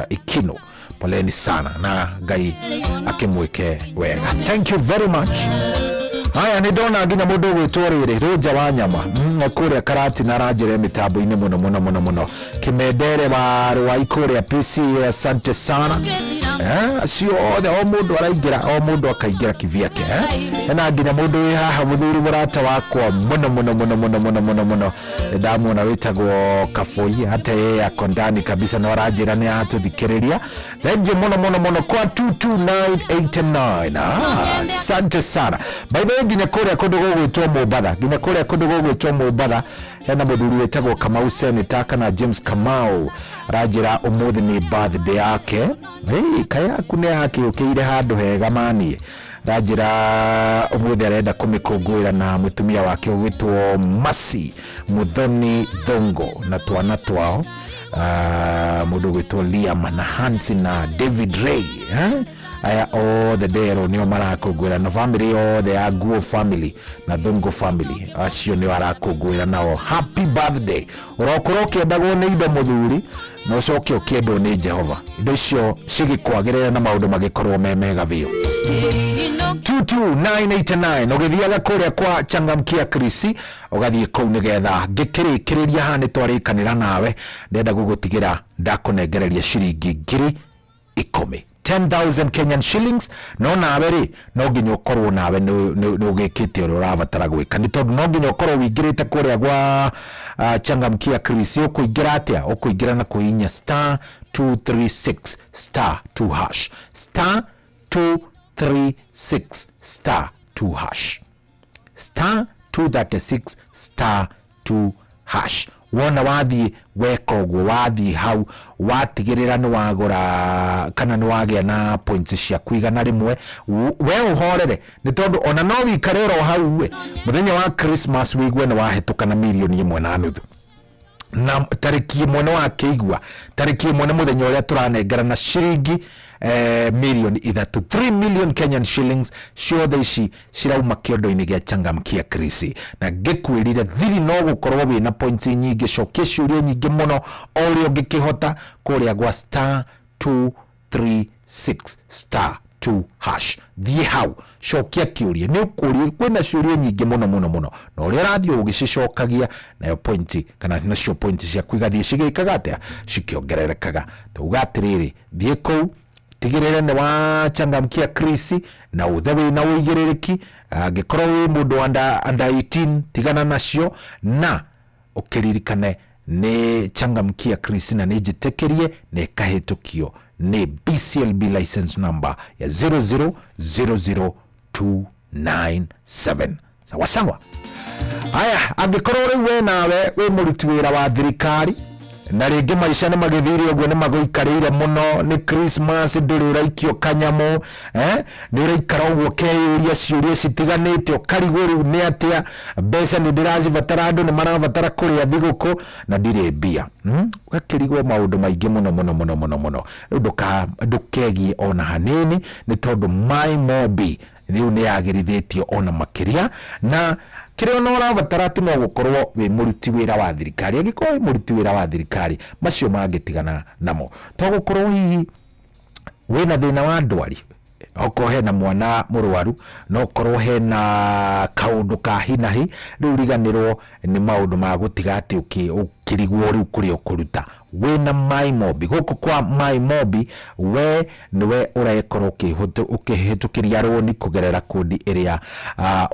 Ikino. Poleni sana na Ngai akimweke wega. Thank you very much. Haya ni ndona nginya mundu gwitwo riri Roja wa Nyama kuria Karati na rajire mitambo-ini muno Kimendere wa ikuria PC. Asante sana acio othe o mundu araingira o mundu akaingira kivyake na nginya mundu wi haha muthuri murata wakwa muno ndamuona witagwo Kafoi hata yeye ako ndani kabisa na arajira ni atuthikiriria thenje muno kwa 229889 asante sana by the way nginya kuria kundu gugwitwo Mombatha hena muthuri witagwo Kamau Seneta kana James Kamau rajira umuthi ni birthday yake kaya kune yake ukire handu hega manie rajira umuthi arenda kumikungwira na mutumia wake witwo Masi Muthoni Thongo na twana twao mundu witwo Liam na Hansi na David Ray aya all the day nio marakungwira na family all the Aguo family na Thongo family acio ni arakungwira nao happy birthday urokoro kiendagwo ni indo muthuri no coke ukiendwo ni Jehova indo icio cigikwagirira na maundu magikorwo mega biu 22989 ugithiaga kuria kwa Changamkia Krisi ugathie kou nigetha ngikirikiriria hani twarikanira nawe ndenda gugutigira ndakunengereria ciringi 10,000 10,000 Kenyan shillings. No nawe ri no nginya ukorwo nawe no gekite uri urabatara gwika ni tondu no nginya ukorwo wingirite kuria gwa Changamkia Chris. Ukuingira atia? Ukuingira na kuhinya star 236 star 2 hash star 236 star 2 hash star 236 star 2 hash. Wona wathi weka uguo, wathi hau watigirira ni wagura kana ni wagia na points cia kuigana rimwe, we uhorere ni tondu ona no wikare ro hau we muthenya wa Christmas wigwe ni wahituka na milioni 1.5 na tariki mwana wa keigwa tariki mwana muthenya uria turanengera na shiringi milioni 3 million Kenyan shillings ciothe ici cirauma kiondo-ini gia Changamkia Chris. Na ngikwirire thiri no gukorwo wina points nyingi, cokia ciuria nyingi muno o ri ungikihota kuria gwa star 236 star 2 hash. Thie hau cokia kiuria ni ukuri kwina ciuria nyingi muno no ria radio ugicokagia nayo point kana nacio point cia kwigathie cigikaga atia cikiongererekaga. Tugatiriri thie kou tigirire ni wa Changamkia Chris na uthawi na uigirereki angikorwo wi mundu under 18 tigana nacio na ukiririkane ni Changamkia Chris na ni jitekerie ne kahitukio ni BCLB license number ya 0000297. Sawa sawa. Aya, angikorwo riwe nawe we muruti wira wa thirikari na ringi maisha ni magithiri ogwo ni maguikarire muno ni Christmas nduri uraikio kanyamo ni uraikara ogwo keyuria ciuria citiganite ukariguru ni atia mbeca ni ndiracibatara andu ni marabatara kuria thiguku na ndire mbia ugakirigwo maundu maingi muno ndukegie ona hanini ni tondu my mobi riu ni agirithitio ona makiria na kirio no rabatara tu no gukorwo we muruti wira wa thirikari. Angiko muruti wira wa thirikari macio mangitigana namo to gukorwo hihi wina thina wa ndwari oko hena mwana murwaru no korwo hena kaundu ka hinahi riu riganirwo ni maundu ma gutiga ati ukirigwo riu kuri ukuruta wina my mobi guku kwa my mobi we niwe uraekorwo ukihitukiria roni kugerera kodi iria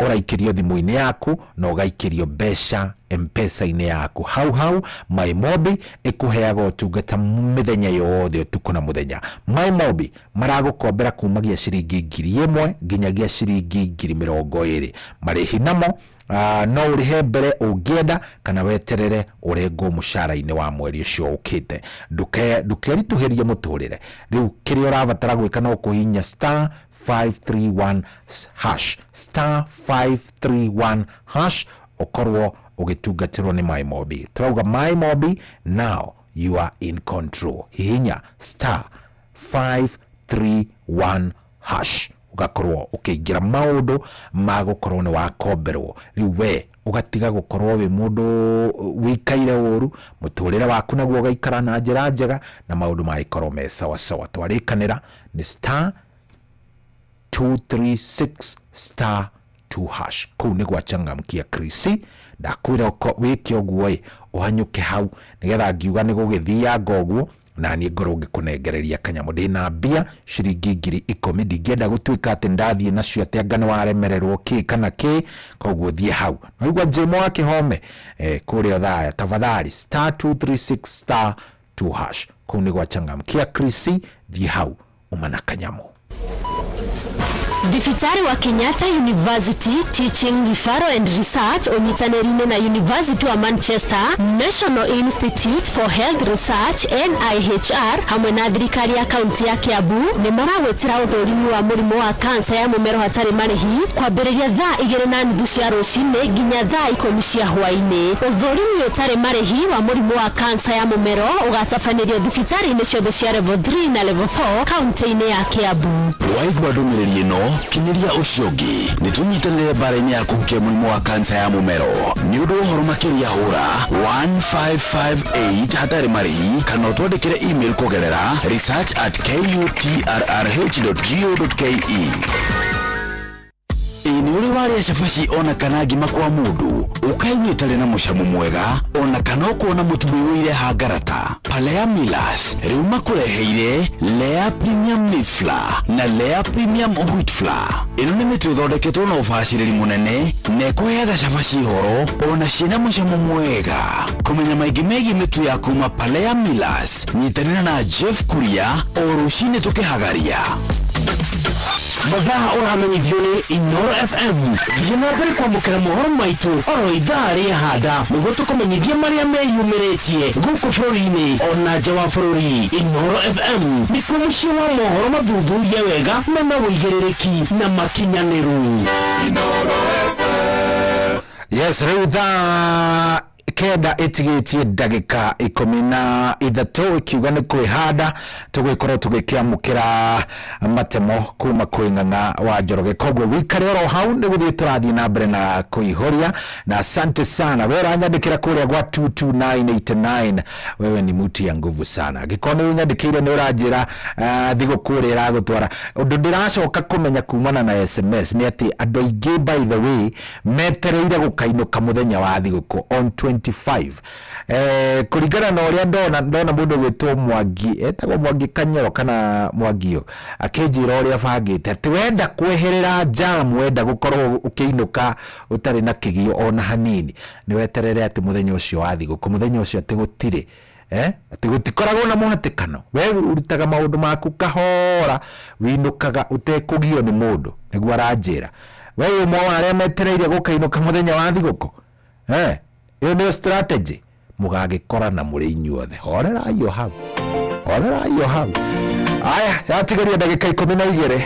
uraikirio thimu-ini yaku na ugaikirio mbeca M-Pesa-ini yaku hau my mobi ikuheaga utungata mithenya yothe utuku na muthenya. My mobi maragukombera kumagia ciringi 1,000 nginyagia ciringi 20,000 marihi namo no urihe mbere ungienda kana weterere urengwo mushara-ini wa mweri ucio ukite. Ndukerituhirie muturire riu kiria urabatara gwika no kuhinya star 531 hash star 531 hash ukorwo ugitungatirwo ni my mobi. Turauga my mobi, now you are in control. Hihinya star 531 hash ugakorwo ukiingira maundu magukorwo ni wakomberwo riu we ugatiga gukorwo wi mundu wikaire uru muturire waku naguo gaikara na njira njega na maundu maikorwo me sawa sawa. Twarikanira ni star 236 star 2 hash. Kuu ni gwa Changamkia Chris. Ndakwira wikio guo uhanyuke hau nigetha ngiuga ni gugithia ngoguo na ni ngoro ngikunengereria kanyamu ndina mbia ciringi 10,000 ndingenda gutwika ati ndathie nacio ati ngane waremererwo ki kana ki koguo thie hau naigua njimo wa kihome kuria thaya tafadhali star 236 star 2 hash. Kuu ni gwa Changamkia Chris thie hau umana kanyamu. Thibitari wa Kenyatta University Teaching Referral and Research onyitanĩrine na University wa Manchester, National Institute for Health Research NIHR hamwe na thirikari ya kaunti ya Kiambu nĩ maragwetira ũthũrimi wa mũrimũ wa kansa ya mũmero hatarĩ marĩhi kwambĩrĩria thaa 2:30 cia rũcinĩ nginya thaa 10 cia hwaĩ-inĩ. Ũthũrimi ũtarĩ marĩhi wa mũrimũ wa kansa ya mũmero ũgatabanĩrio thibitari-inĩ ciothe cia level 3 na level 4 kaunti-inĩ ya Kiambu. Waigua ndũmĩrĩri ĩno kinyiria uciogi nitunyitanire bara-ini ya kuhukia mũrimũ wa kansa ya mũmero ni ũndũ ũhoro makĩria hũra 1558 hatarĩ marĩhi kana ũtwandĩkĩre email kugerera research@kutrrh.go.ke. ini uri waria cabaci ona kana ngima kwa mundu ukaiguitare na mucamo mwega ona kana kuona mutumbi uire hangarata. Palea Millers riu makureheire Lea Premium Maize Flour na Lea Premium Wheat Flour. Ino ni mitu ithondeketwo na ubaciriri munene na ikuheaga cabaci horo ona ciina mucamo mwega. Kumenya maingi megie mitu ya kuma Palea Millers, nyitanira na Jeff Kuria o rucini tukihagaria. Mathaa uramenyithio ni Inoro FM. Gina mbere kwamukira mohoro maitu oro ithaa ria handa niguo tukumenyithia maria meyumiritie guku bururi-ini ona nja wa bururi. Inoro FM ni muciĩ wa mohoro mathuthurie wega na mawĩigĩrĩrĩki na makinyaniru. Inoro FM. Yes, riu thaa kenda itigitie ndagika 13 ikiuga ni kwihanda tugwikorwo tugikiamukira matemo kuma kwi Ng'ang'a wa Njoroge. Kogwe wikare oro hau ni guthii turathie na mbere na kuihoria na asante sana we uranyandikira kuria gwa 22989. wewe ni muti ya nguvu sana. Gikone unyandikire ni uranjira thigukuri iragutwara undu ndiracoka kumenya kumana na SMS ni ati andu aingi by the way metereire gukainuka muthenya wa thiguku on 25. Kuringana na uria ndona mundu gwitwo Mwangi etagwo Mwangi Kanyoro kana Mwangio akinjira uria bangite ati wenda kweherera jam wenda gukorwo ukiinuka utari na kigio ona hanini ni weterere ati muthenya ucio wa thiguku muthenya ucio ati gutire ati gutikoragwo na muhatikano we urutaga maundu maku kahora winukaga utekugio ni mundu niguo aranjira we umwe wa aria metereire gukainuka muthenya wa thiguku iyo ni strategy mugagikora na muri inyuothe horera iyo hau aya yatigaria ndagika 12.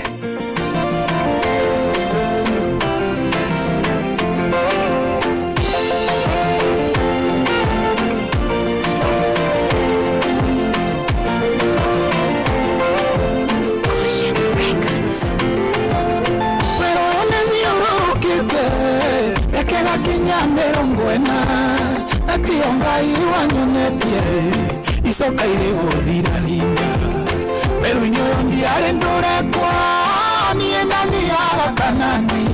Ngai wanyonetie icoka iri guthira hinga weru nyoyo ndiare ndurekwa nie ndathiaga Kanani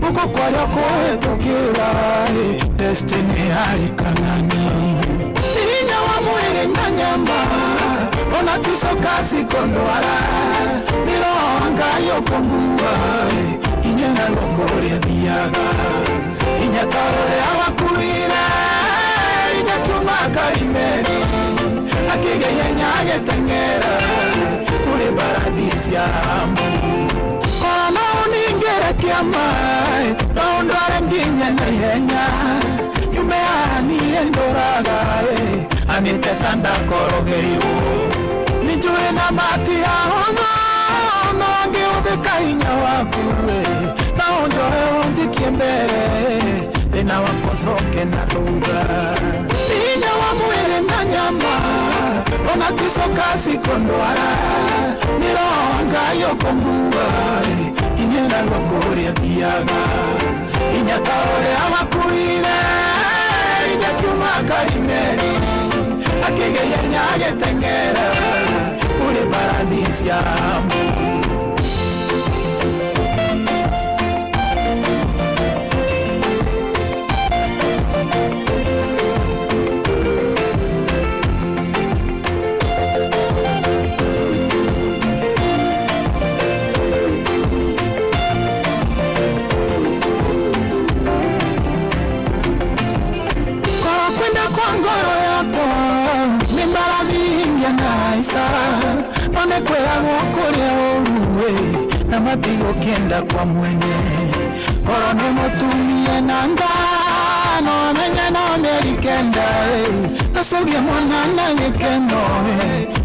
uko kwaria kuhetukira destiny hari Kanani hinya wa mwiri na nyama ona ticoka cikondwara niro Ngai ukongua hinya na roko ria thiaga hinya taro ria wakuire Karimeri akigeya nyage tengera kule paradisi ya Ambu kono uningere kiamai naondware nginya na ihenya yumeani endoraga anitetanda korogeyo nijue na mati ya hono nonge utheka hinya wakuwe naondoe onjikie mbere na wakosoke na thutha hinya wa mwiri na nyama ona ticoka cikondwara niro Ngai ukongua hinya na roko ria thiaga hinya ta uria wakuire hinya kiuma Karimeri akigeya nyage tengera kule paradisi ya Ambu na matigo kenda kwa mwenye korone mutumie na ndano menya no merikenda asogia mwana na gikeno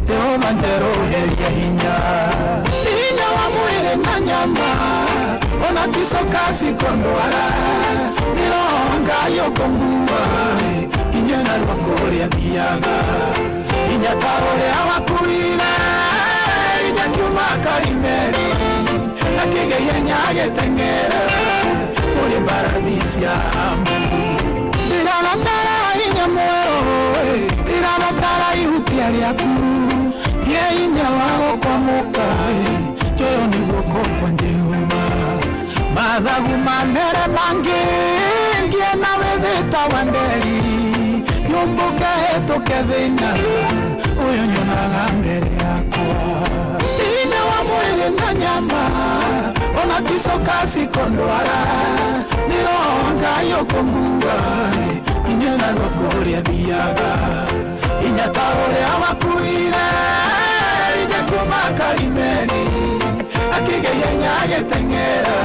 Jehova njeroheria hinya wa mwiri na nyama ona ticoka cikondwara niro Ngai ukongua hinya na roko ria thiaga hinya ta uria wakuire hinya kiuma Karimeri akigeya nyage tengera kule paradisi ya Ambu ndiranatara hinya mwero ndiranatara ihutia riaku ye hinya wa gukwamuka joyo ni guoko kwa Jehova mathagu manere mangi ngiena withita wanderi nyumbuke hetuke thina uyu nyonaga mbere yakwa thina wa mwiri na nyama ona kicoka cikondwara nironga yokongua inyena rwakuria thiaga inya ta uria wakuire ija kuma Karimeri akigeia nyagĩteng'era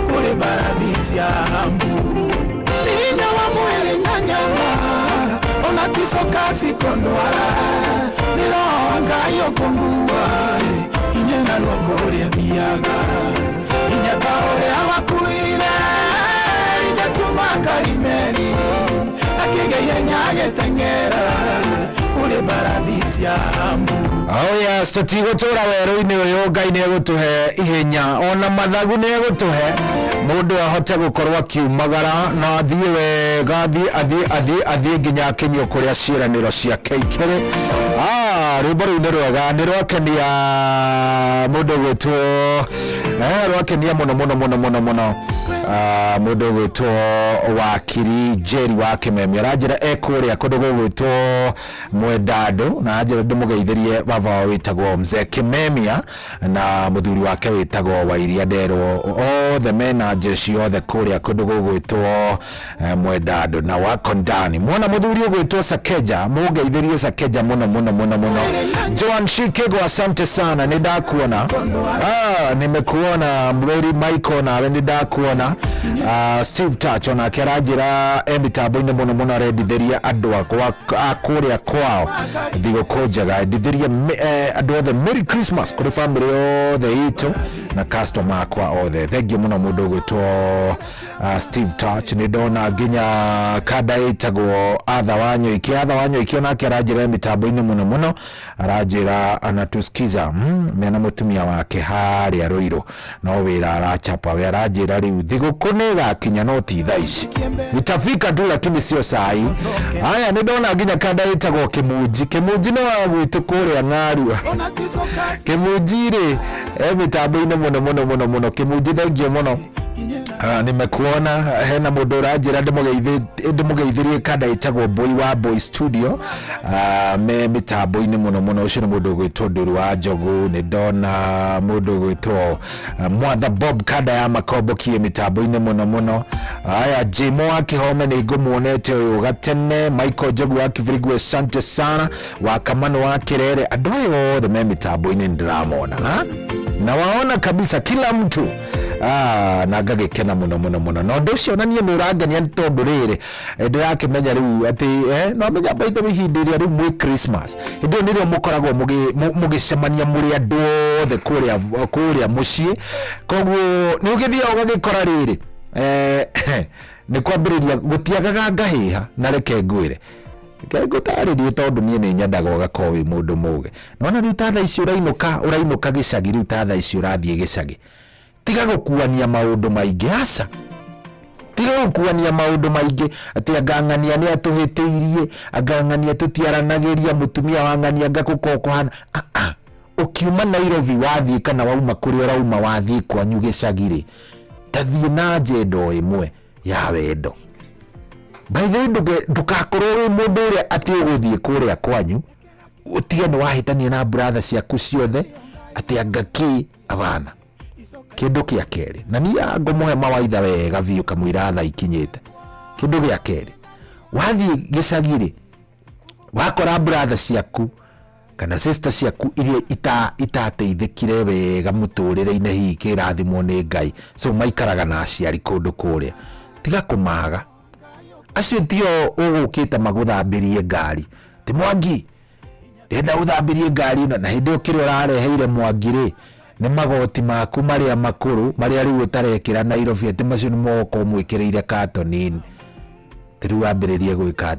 kũrĩ mbarathi cia Hambu thĩinĩ wa mwĩrĩ na nyama ona kicoka cikondwara nĩronga yokongua inya na rwako rũrĩa thiaga inya ta ũrĩa wakuire ija kuma Karimeri akigeia nyagĩteng'era kũrĩ mbarathi cia Hambu. Oh yes, tutigotura werũ-inĩ ũyũ Ngai nĩ egũtũhe ihenya ona mathagu nĩ egũtũhe mũndũ ahote gũkorwo akiumagara na athiĩ wega athiĩ nginya akinyio kũrĩa ciĩranĩro ciake ikĩrĩ. Rwĩmbo rũu nĩ rwega nĩ rwakenia mũndũ gwĩtwo rwakenia mũno mũndũ gwĩtwo wakiri Jerry wa Kĩmemi aranjĩra ekũrĩa kũndũ gwĩtwo Mwendandũ na anjĩra ndĩmũgeithĩrie baba wao wĩtagwo Mzee Kĩmemia na mũthuri wake wĩtagwo Wairia Nderwo othe mena jeshi othe kũrĩa kũndũ gwĩtwo Mwendandũ na wako ndani mwana mũthuri gwĩtwo Sakeja mũgeithĩrie Sakeja mũno Joan Shikego asante sana nĩndakuona nimekuona Mweri Michael nawe nĩndakuona Steve Touch ona keranjira mitambo-inĩ mũno arendithĩria andũ akũrĩa kwao thigũkũ njega endithĩria andũ othe Merry Christmas kũrĩ family othe itũ na customer akwa othe thengiũ mũno mũndũ gwĩtwo Steve Touch nĩ ndona nginya kada ĩtagwo Atha Wanyoiki onake aranjĩra mitambo-inĩ mũno aranjĩra anatusikiza mena mũtumia wake harĩa Rũirũ no wĩra arachapa we aranjĩra rĩu thigũkũ nĩgakinya no ti thaa ici itafika tu lakini sio saa hii. Haya nĩ ndona nginya kada ĩtagwo Kĩmunji nĩ wa gwitũ kũrĩa Ng'arua Kĩmunji rĩ mitambo-inĩ mũno Kĩmunji thengio mũno. Nimekuona hena mũndũ ũranjĩra ndĩmũgeithĩrie kada ĩtagwo Boy wa Boy Studio me mitambo-inĩ mũno ũcio nĩ mũndũ gwĩtwo Ndũru wa Njogu nĩ ndona mũndũ gwĩtwo Mwatha Bob kada ya makombokie mitambo-inĩ mũno. Haya Jimo wa Kĩhome nĩ ngũmuonete ũyũ gatene Michael Njogu wa Kĩbirigwe asante sana wa Kamano wa Kĩrere andũ aya othe me mitambo-inĩ ndĩramona na waona kabisa kila mtu na ngagĩkena mũno no ũndũ ũcio na niĩ nĩ ũrangania nĩ tondũ rĩrĩ ndĩrakĩmenya rĩu atĩ no menya baitha hĩndĩ ĩrĩa rĩu mwĩ Christmas hĩndĩ ĩyo nĩrĩo mũkoragwo mũgĩcemania mũrĩ andũ othe kũrĩa mũciĩ koguo nĩ ũgĩthiaga ũgagĩkora rĩrĩ nĩ kwambĩrĩria gũtiagaga ngahĩha na reke ngwĩre ngũtarĩrie tondũ niĩ nĩ nyendaga ũgakorwo wĩ mũndũ mũge nona rĩu ta thaa ici ũrainũka gĩcagi rĩu ta thaa ici ũrathiĩ gĩcagi tiga gũkuania maũndũ maingĩ aca tiga gũkuania maũndũ maingĩ atĩ angang'ania nĩ atũhĩtĩirie angang'ania tũtiaranagĩria mũtumia wa ng'ania ngakũhana ũkiuma Nairobi wathiĩ kana wauma kũrĩa ũrauma wathiĩ kwanyu gĩcagi-rĩ tathiĩ na njendo ĩmwe ya wendo by the way ndũgakorwo wĩ mũndũ ũrĩa atĩ ũgũthiĩ kũrĩa kwanyu ũtige nĩ wahĩtania na brother ciaku ciothe atĩ angaki abana kĩndũ gĩa kerĩ na niĩ ngũmũhe mawaitha wega biũ kamũira thaa ikinyĩte kĩndũ gĩa kerĩ wathiĩ gĩcagi-rĩ wakora brother ciaku kana sister ciaku iria itateithĩkire wega mũtũrĩre-inĩ hihi kĩrathimwo nĩ Ngai so maikaraga na aciari kũndũ kũrĩa tiga kũmaga acio tio ũgũkĩte magũthambĩrie ngari ti Mwangi ndenda ũthambĩrie ngari na hĩndĩ ĩyo kĩrĩa ũrareheire Mwangi-rĩ nĩ magoti maku marĩa makũrũ marĩa rĩu ũtarekĩra Nairobi atĩ macio nĩ moko mwĩkĩrĩire katoni-inĩ rĩu wambĩrĩrie gwĩka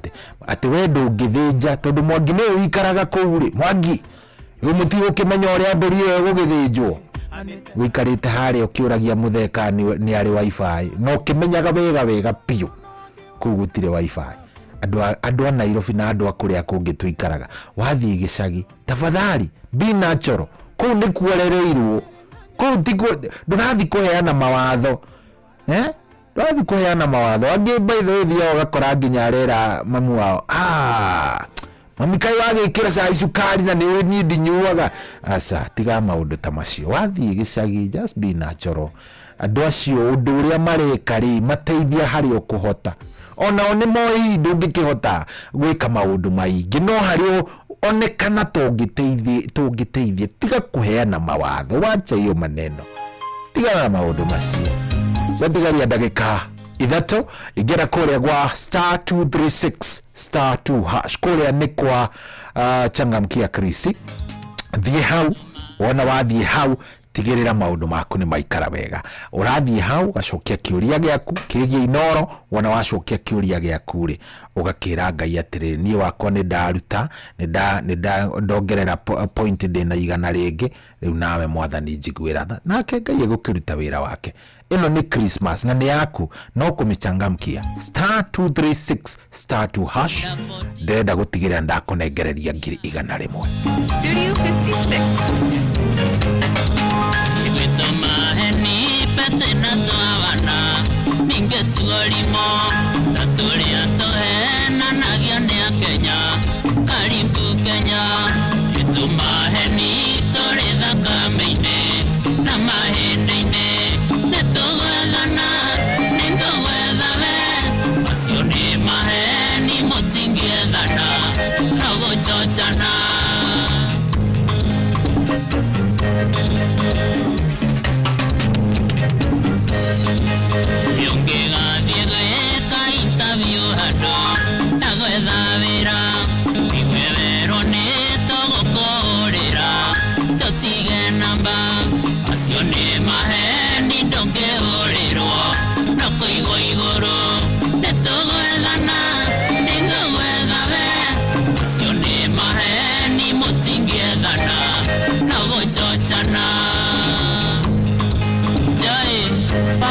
atĩ we ndũngĩthĩnja tondũ Mwangi nĩwe wĩikaraga kũu-rĩ Mwangi rĩu mũtigũkĩmenya ũrĩa mbũri ĩyo gũgĩthĩnjwo wĩikarĩte harĩa ũkĩũragia mũtheka nĩ arĩ wifi no ũkĩmenyaga wega piũ kũu gũtirĩ wifi andũ a Nairobi na andũ a kũrĩa kũngĩ tũikaraga wathiĩ gĩcagi tafadhali be natural kũu nĩ kuorereirwo kũu ndũrathiĩ kũheana mawatho Rathi kuheana mawatho angi by the way thio gakora nginya rera mamu wao mami kai wagikira ca icukari na ni ndinyuaga asa tiga maundu ta macio wathie gicagi just be natural andu acio undu uria mareka ri mateithia hari ukuhota ona one moi ndungikihota gwika maundu maingi no hari onekana tungiteithie tiga kuheana mawatho wacha hiyo maneno tiga na maundu macio Zatigaria ndagika ithatũ ingera kuria gwa *236*2# kuria ni kwa changamkia Chris thie hau wona wathie hau tigirira maundu maku ni maikara wega urathie hau gacokia kiuria giaku kigie Inoro wona wacokia kiuria giaku ri ugakira Ngai atiri nie wakwa ni ndaruta ni ndongerera point ndina igana ringi riu nawe mwathani njiguira nake Ngai egukiruta wira wake ino ni Christmas na ni yaku no kumichangamkia *236*2# ndenda gutigirira ndakunengereria ngiri igana rimwe Studio 56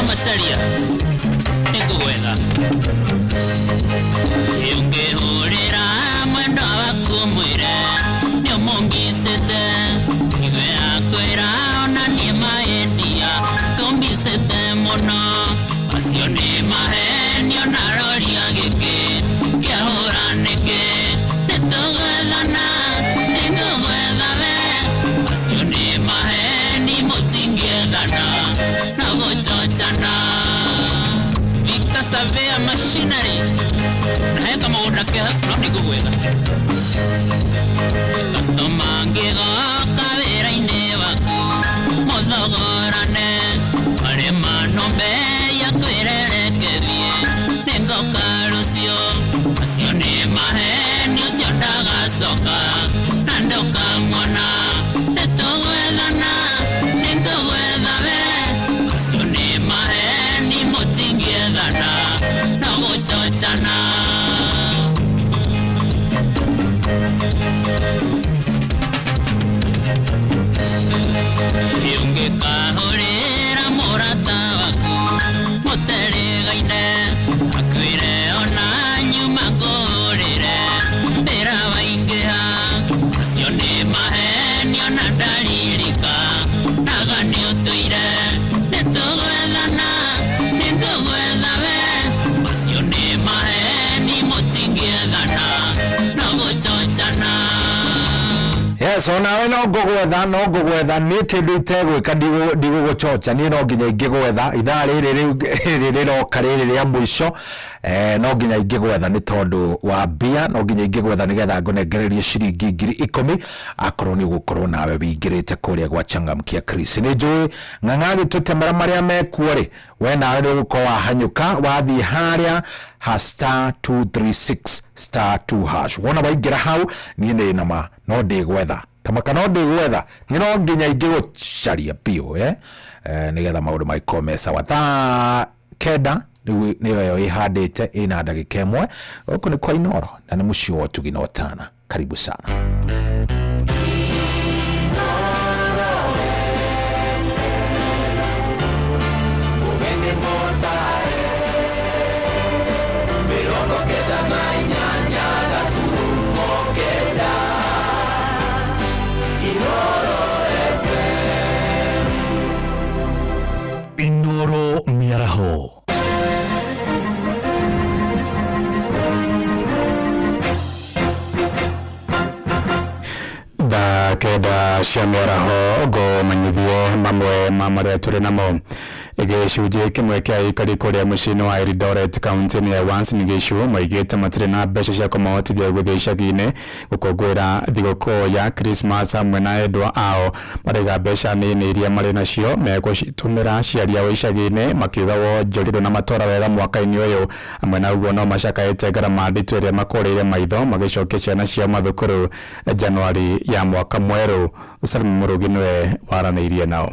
Masaria nikugwetha yungihurira mwendo waku mwire nyomongisete igwe akwira ona ni maendia kombisete muno acio ni maheni ona roria giki kiahuranike nitugwethana ningugwetha we acio ni maheni mutingiethana na guchochana Victor Savea Machinery na heka maunda ke no ningugwetha customer ngigo kawira ine waku muthogorane ari manombe ya kwirereke ningo karucio acio ni maheni ucio ndagacoka na ndukamwona nitugwethana ningugwetha we acio ni maheni mutingiethana na guchochana yungikahurira murata waku muterigaine akwire ona nyuma ngurire mbira waingiha acio ni maheni ona ndaririka naga ni utuire nitugwethana ningugwetha we acio ni maheni mutingiethana na guchochana Yes, onawe no ngugwetha ni kindu itegwika ndiguguchocha ni no nginya ingigwetha ithaa riri roka riri ria mwisho no nginya ingigwetha ni tondu wa mbia no nginya ingigwetha nigetha ngunengererie ciringi 10,000 akorwo ni gukorwo nawe wingirite kuria gwa changamkia Chris ni njui ng'ang'a gitutemera maria mekuo ri we nawe ni gukorwo wahanyuka wathie haria *236*2# wona waingira hau ni nama no ndigwetha tamaka no ndigwetha ni no nginya ingigucaria pio nigetha maundu maikorwo sawa ta kenda niyo yo ihandite ina ndagika imwe guku ni kwa Inoro na ni muci wa Tugi na Otana karibu sana Inoro Miaraho cia mĩaraho ngo manyithie mamwe ma marĩa tũrĩ namo. Gĩcunjĩ kĩmwe kĩa aikari kũrĩa mũciĩ-inĩ wa Eldoret kaunti-inĩ ya Wans Nĩgĩcu moigĩte matirĩ na mbeca cia kũmahotithia gũthiĩ icagi-inĩ gũkũngũĩra thigũkũ ya Christmas hamwe na endwa ao. Maraiga mbeca nini iria marĩ nacio megũcitũmĩra aciari ao icagi-inĩ, makiuga wonjorirwo na matwara wega mwaka-inĩ ũyũ, hamwe na ũguo no macakaĩte ngarama nditũ ĩrĩa makũrĩire maitho magĩcokia ciana ciao mathukuru Januari ya mwaka mwerũ. Salim Murugi nĩwe waranĩirie nao.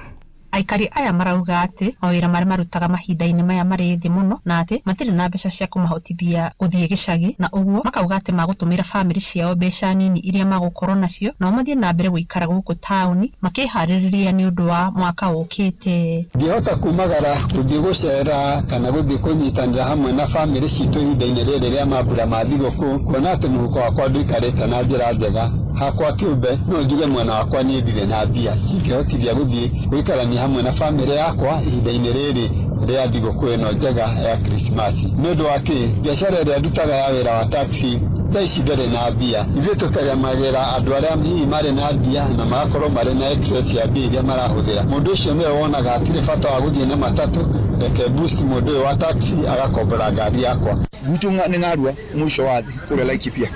Aikari aya marauga ati mawira marĩa marutaga mahinda-inĩ maya marĩ thĩ mũno na ati matirĩ na mbeca cia kũmahotithia gũthiĩ gĩcagi, na ũguo makauga ati magũtũmĩra family ciao mbeca nini iria magũkorwo nacio no mathiĩ na mbere gũikara gũkũ taũni makĩharĩrĩria nĩ ũndũ wa mwaka ũkĩte. Ndihota kumagara gũthiĩ gũcera kana gũthiĩ kũnyitanĩra hamwe na family citũ ihinda-inĩ rĩrĩ rĩa mambura ma thigũkũ, kuona atĩ mũhuko wakwa ndũikarĩte na njĩra njega. Hakwa kĩũmbe no njuge mwena wakwa niĩ ndirĩ na mbia ingĩhotithia gũthiĩ gũikarania hamwe na family yakwa ihinda-inĩ rĩrĩ rĩa thigũkũ ĩno njega ya Christmas. Nĩ ũndũ wa kĩ biacara ĩrĩa ndutaga ya wĩra wa taxi thaa ici ndarĩ na mbia. Ithuĩ tũkagemagĩra andũ arĩa hihi marĩ na mbia na magakorwo marĩ na excess ya mbia iria marahũthĩra. Mũndũ ũcio nĩwe wonaga atirĩ bata wa gũthiĩ na matatũ, reke boost mũndũ ũyũ wa taxi agakombora ngari yakwa. Gutu nĩ ngarua mwisho wa thĩ kũrĩa Laikipia.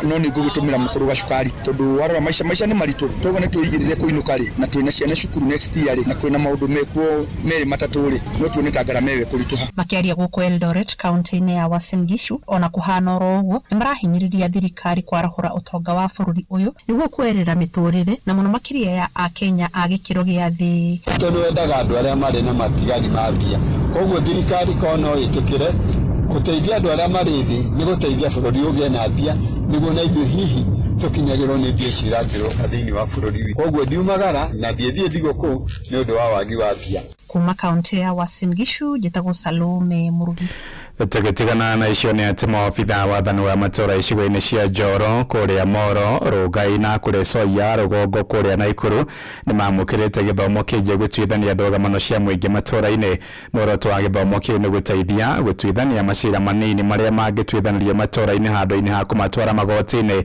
No nĩ ngũgĩtũmĩra mũkũrũ wa cukari tondũ warora maica nĩ maritũ. Toguo nĩ twĩigĩrĩire kũinũka rĩ na twĩna ciana cukuru next year rĩ na kwĩna maũndũ mekuo merĩ matatũ rĩ no tuone ta ngarama ĩyo kũritũha. Makĩaria gũkũ Eldoret kaunti-inĩ ya Uasin Gishu ona kũhana oro ũguo nĩ marahinyĩrĩria thirikari kwarahũra ũtonga wa bũrũri ũyũ nĩguo kwerera mĩtũrĩre na mũno makĩria ya Akenya a gĩkĩro gĩa thĩ. Tondũ wendaga andũ arĩa marĩ na matigari ma mbia, koguo thirikari kono ĩtĩkĩre gũteithia andũ arĩa marĩ thĩ nĩ gũteithia bũrũri ũgĩe na mbia nĩguo na ithuĩ hihi tũkinyagĩrwo nĩ mbia icio irathiũrũka thĩinĩ wa bũrũri witũ. Koguo ndiumagara na thiĩ thigũkũ nĩ ũndũ wa wagi wa mbia. Kuma kaunti ya Uasin Gishu njĩtagwo Salome Murugi. Tũgĩtigana na icio nĩ atĩ maobitha wathani wa matũra icigo-inĩ cia Njoro kũrĩa Moro, Rongai na kũrĩa Soya rũgongo kũrĩa Naikuru nĩ mamũkĩrĩte gĩthomo kĩgiĩ gũtuithania ndũgamano cia mũingĩ matũra-inĩ. Muoroto wa gĩthomo kĩu nĩ gũteithia gũtuithania macira manini marĩa mangĩtuithanĩrio matũra-inĩ handũ-inĩ ha kũmatwara magoti-inĩ,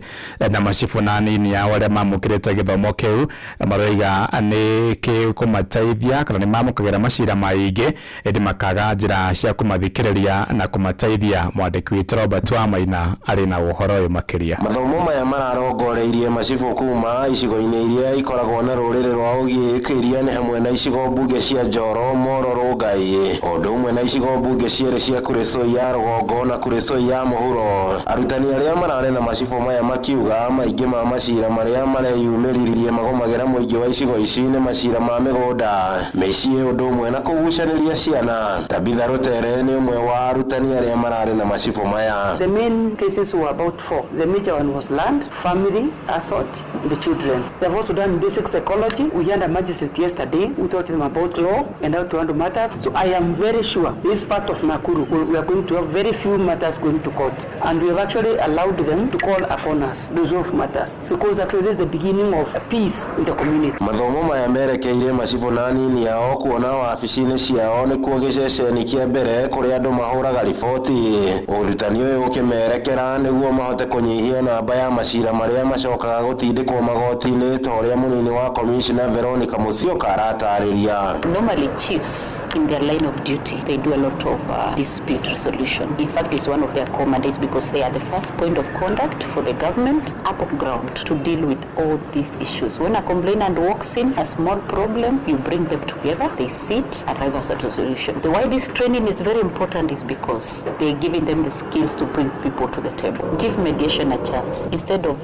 na macibu na nini ao arĩa mamũkĩrĩte gĩthomo kĩu maroiga nĩ kũmateithia kana nĩ mamũkagĩra macira maingĩ ĩndĩ makaga njĩra cia kũmathikĩrĩria na kũmateithia. Mwandĩki witũ Robert Wamaina arĩ na ũhoro ũyũ makĩria. Mathomo maya mararongoreirie macibu kuma icigo-inĩ iria ikoragwo na rũrĩrĩ rwa Ũgĩk iria nĩ hamwe na icigo mbunge cia Njoro, Moro, Rongai o ũndũ ũmwe na icigo mbunge cierĩ cia Kuresoi rũgongo na Kuresoi ya mũhuro. Arutani arĩa mararĩ na macibu maya makiuga maingĩ ma macira marĩa mareyumĩririe magomagĩra mũingĩ wa icigo ici nĩ macira ma mĩgũnda, mĩciĩ ũndũ ũmwe na kũgucanĩria ciana. Tabitha Rutere nĩ ũmwe wa arutani arĩa mararĩ na macibu maya. The main cases were about 4. The major one was land, family, assault, and the children. They have also done basic psychology. We had a magistrate yesterday who taught them about law and how to handle matters. So I am very sure this part of Nakuru we are going to have very few matters going to court, and we have actually allowed them to call upon us to resolve matters because actually this is the beginning of peace in the community. Mathomo maya merekeire macibu na nini yao kuona wabici-inĩ ciao nĩkuo gĩceceni kĩa mbere kũrĩa andũ mahũraga riboti. Ũrutani ũyũ ũkĩmerekera nĩguo mahote kũnyihia namba ya macira marĩa macokaga gũtindĩkwo magoti-inĩ ta ũrĩa mũnini wa Commissioner Veronica Musyoka aratarĩria. Normally chiefs in their line of duty they do a lot of dispute resolution. In fact it's one of their core mandates because they are the first point of contact for the government up on ground to deal with all these issues. When a complainant walks in a small problem, you bring them together, they sit, arrive at a solution. The why this training is very important is because they're giving them the skills to bring people to the table. Give mediation a chance instead of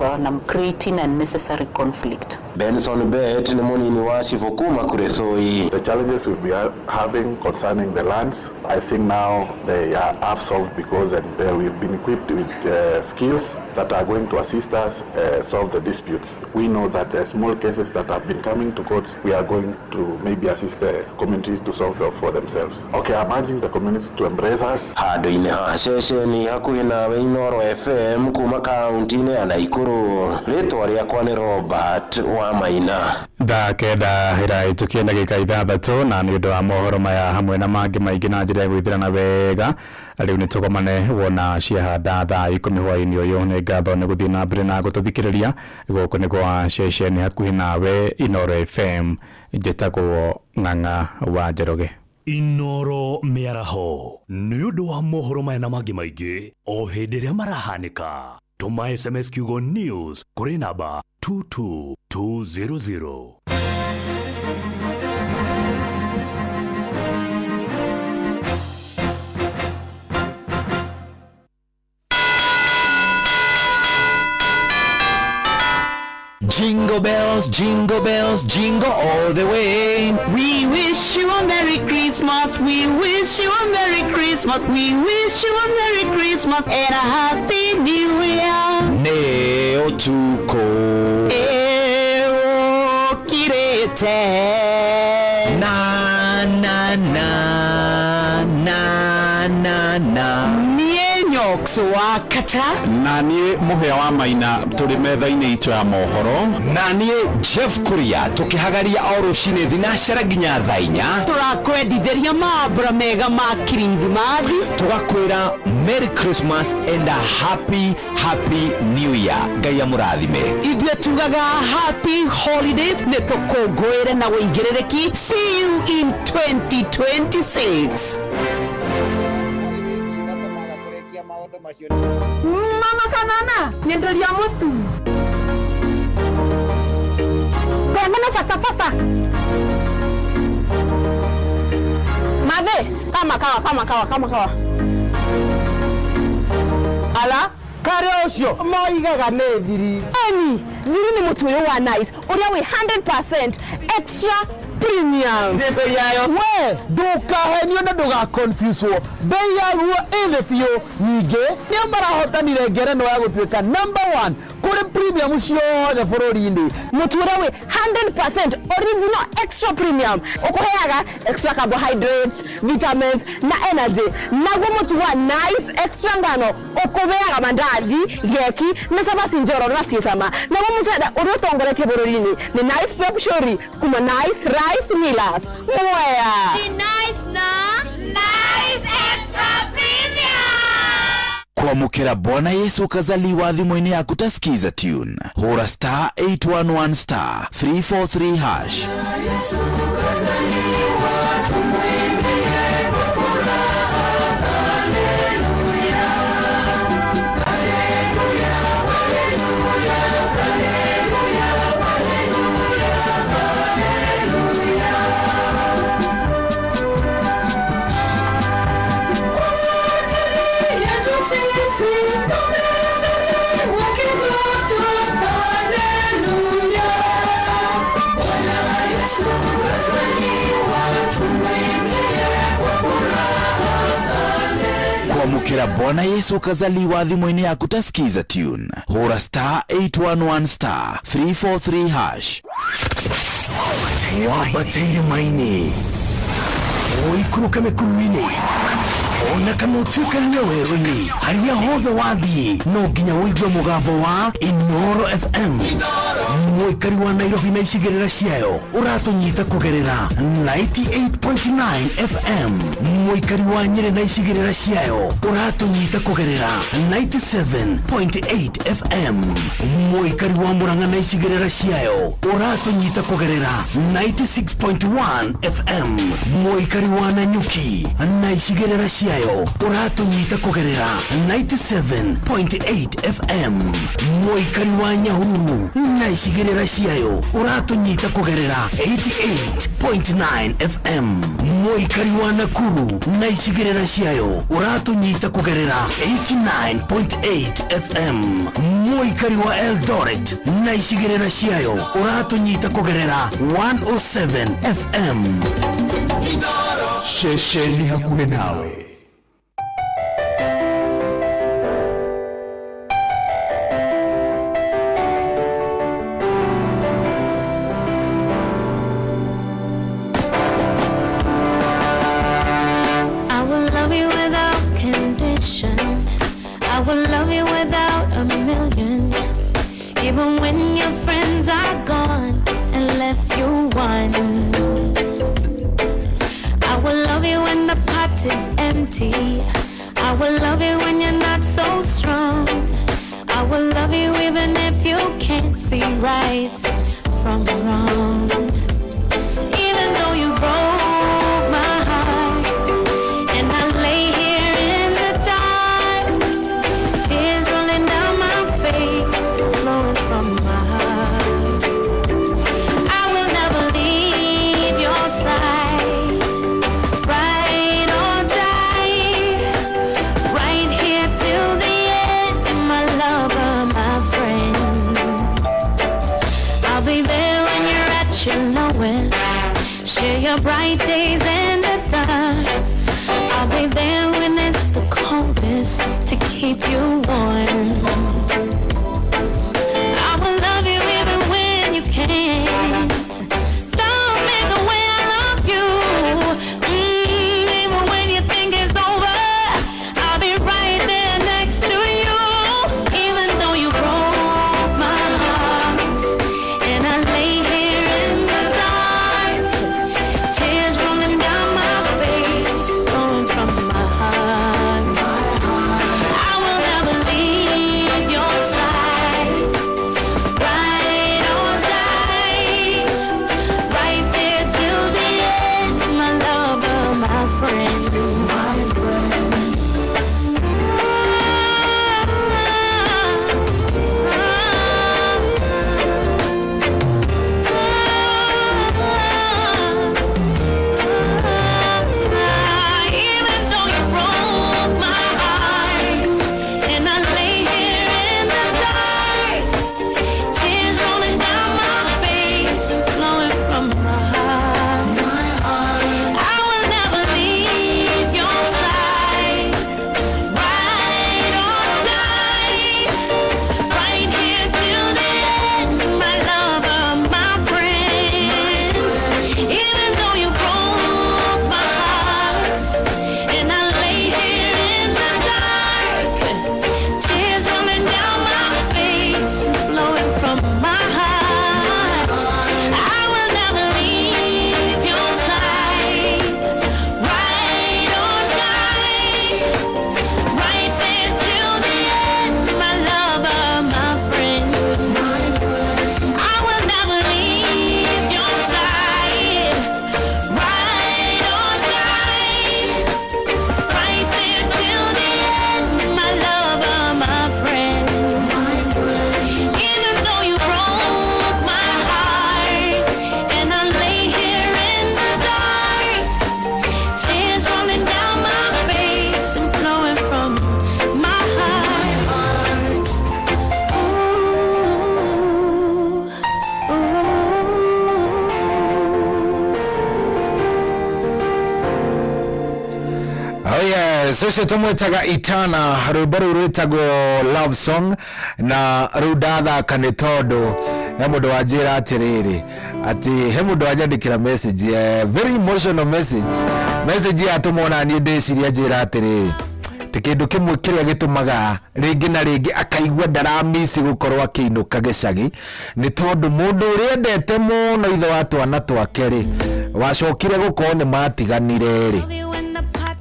creating unnecessary conflict. Benson Bet ni munini wa cibu kuma Kuresoi. The challenges we'll be having concerning the lands, I think now they are half solved because we've been equipped with skills that are going to assist us solve the disputes. We know that there are small cases that have been coming to court. We are going to maybe assist the community to solve for themselves. Okay, I'm urging the community to embrace us. Handũ-inĩ ha ceceni hakuhĩ nawe Inoro FM kuma kaunti-inĩ ya Naikuru, rĩtwa rĩakwa nĩ Robert Wamaina. Thaa kenda ĩraĩtũkia ndagĩka ithathatũ na nĩ ũndũ wa mohoro maya hamwe na mangĩ maingĩ na njĩra ya gwĩthirana wega. Rĩu nĩ tũkomane wona ciahanda thaa 10 hwaĩ-inĩ ũyũ. Nĩ ngatho nĩ gũthiĩ na mbere na gũtũthikĩrĩria gũkũ nĩ kwa ceceni hakuhĩ nawe Inoro FM. Njĩtagwo Ng'ang'a wa Njoroge. Inoro Mĩaraho nĩ ũndũ wa mohoro maya na mangĩ maingĩ o hĩndĩ ĩrĩa marahanĩka. Tũma SMS kiugo news kũrĩ namba 22200. Jingle bells, jingle bells, jingle all the way. We wish you a Merry Christmas. We wish you a Merry Christmas. We wish you a Merry Christmas and a Happy New Year. Neo tuko Ero kirete na na na na na na Nyokso wakata na niĩ Mũhĩa wa Maina tũrĩ metha-inĩ itũ ya mohoro na niĩ Jeff Kuria tukihagaria o rũcinĩ thinacara nginya thaa 4 tũrakwendithĩria mambura mega ma kirithimathi tugakwĩra Merry Christmas and a happy New Year. Ngai amũrathime. Ithuĩ tugaga Happy Holidays nĩ tũkũngũĩre na wĩigĩrĩrĩki. See you in 2026. Mama Kanana, nyenderia mutu. Bemana faster. Made, kama. Ala, kare ucio, moigaga nĩ thiri. Thiri nĩ mutu wa nice, uria wi 100% extra premium. Bei yayo. We, ndukahenio na nduga confuse wo. Bei yaguo ĩthĩ biũ. Ningĩ nĩ marahotanire ngerenwa ya gũtuĩka number 1 kũrĩ premium ciothe bũrũri-inĩ. Mũtu ũrĩa wĩ 100% original extra premium. Ũkũheaga extra carbohydrates, vitamins na energy. Naguo mũtu wa nice extra ngano ũkũheaga mandathi, geki na sabasi njoro na fiesama. Naguo mũcere ũrĩa ũtongoretie bũrũri-inĩ nĩ nice pepshori kuma nice rice millers. Mwea. Nice extra premium. Kuamukira Bwana Yesu kazaliwa thimũ-inĩ yaku ta skiza tune. Hũra *811 343 hash. Kuamukira Bwana Yesu kazaliwa thimũ-inĩ yaku ta skiza tune. Hũra *811 343 hash. Wabatĩire maini ũikũrũka mĩkuru-inĩ ona kana ũtuĩkanĩrie werũ-inĩ harĩa hothe wathiĩ no nginya wĩigue mũgambo wa Inoro FM. Mũikari wa Nairobi na icigĩrĩra ciayo ũratũnyita kũgerera 98.9 FM. Mũikari wa Nyeri na icigĩrĩra ciayo ũratũnyita kũgerera 97.8 FM. Mũikari wa Murang'a na icigĩrĩra ciayo ũratũnyita kũgerera 96.1 FM. Mũikari wa Nanyuki na icigĩrĩra ciayo ũratũnyita kũgerera 97.8 FM. Mũikari wa Nyahururu na icigĩrĩra ciayo ũratũnyita kũgerera 88.9 FM. Mũikari wa Nakuru na icigĩrĩra ciayo ũratũnyita kũgerera 89.8 FM. Mũikari wa Eldoret na icigĩrĩra ciayo ũratũnyita kũgerera 107 FM. Ceceni hakuhĩ nawe. empty. I will love you when you're not so strong. I will love you even if you can't see right from wrong. Even though you broke my heart, and I lay here in the dark, tears rolling down my face, flowing from my heart. I will never leave your side, ride or die, right here till the end, my lover, my friend. I'll be there when you're at your lowest, share your bright days and the dark. I'll be there when it's the coldest to keep you warm. I will love you even when you can't. Don't make the way I love you. Even when you think it's over, I'll be right there next to you. Even though you broke my heart, and I lay here in the dark, tears rolling down my face, flowing from my heart. I will never leave your side, ride or die, right there till the end, my lover, my friend. Even though you broke my heart, and I lay here in the dark, tears rolling down my face, flowing from my heart. I will never leave your side, ride or die, right here till the end, my lover, my friend. Even though you broke my heart, and I lay here in the dark, tears rolling down my face, flowing from my heart. I will never leave your side, ride or die, right there till the end, my lover, my friend. I will never leave your side, ride or die, right there till the end, my lover, my friend. Even though you broke my heart, and I lay here in the dark, tears rolling down my face and flowing from my heart. Oh yes, ucio tumwitaga Itana, rwimbo rũu rwĩtagwo Love Song, na rũu ndathaka nĩ tondũ he mũndũ wanjĩra atĩrĩrĩ atĩ he mũndũ wanyandĩkĩra message, very emotional message yatũmwo na niĩ ndĩciria njĩra atĩrĩrĩ ti kĩndũ kĩmwe kĩrĩa gĩtũmaga rĩngĩ na rĩngĩ akaigua ndaramisi gũkorwo akĩinũka gĩcagi nĩ tondũ mũndũ ũrĩa endete mũno ithe wa twana twake rĩ wacokire gũkorwo nĩ matiganire rĩ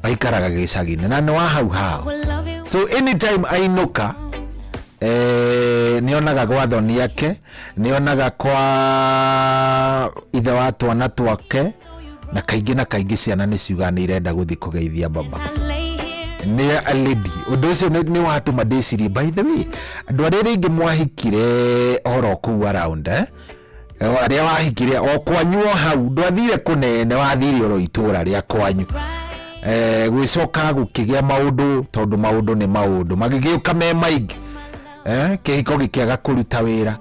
aikaraga gĩcagi-inĩ na nĩ wa hau. So anytime ainũka nĩonaga gwa thoni yake, nĩonaga kwa ithe wa twana twake, na kaingĩ ciana nĩ ciuga nĩ irenda gũthiĩ kũgeithia baba nĩ a lady. Ũndũ ũcio nĩ watũma ndĩcirie, by the way, andũ arĩa rĩngĩ mwahikire oro kũu around arĩa wahikire o kwanyu o hau, ndwathire kũnene, wathire oro itũra rĩa kwanyu gwĩcoka gũkĩgĩa maũndũ, tondũ maũndũ nĩ maũndũ magĩgĩũka me maingĩ, kĩhiko gĩkĩaga kũruta wĩra.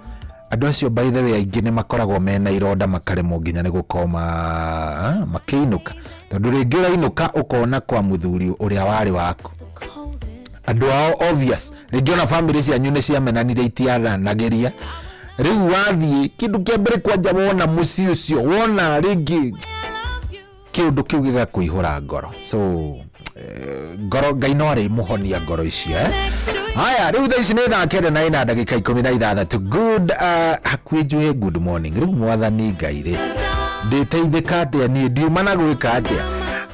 Andũ acio by the way aingĩ nĩ makoragwo mena ironda, makaremwo nginya nĩ gũkoma makĩinũka, tondũ rĩngĩ ũrainũka ũkona kwa mũthuri ũrĩa warĩ waku, andũ ao obvious, rĩngĩ ona family cianyu nĩ ciamenanire itiaranagĩria. Rĩu wathiĩ kĩndũ kĩa mbere kwanja wona mũciĩ ũcio, wona rĩngĩ kĩndũ kĩu gĩgakũihũra ngoro. So ngoro Ngai no arĩ mũhonia ngoro icio. Haya, rĩu thaa ici nĩ thaa kenda na ina ndagĩka 16. Good hakuhĩ njũĩ good morning. Rĩu mwathani Ngai rĩ ndĩteithĩka atĩa niĩ ndiuma na gwĩka atĩa.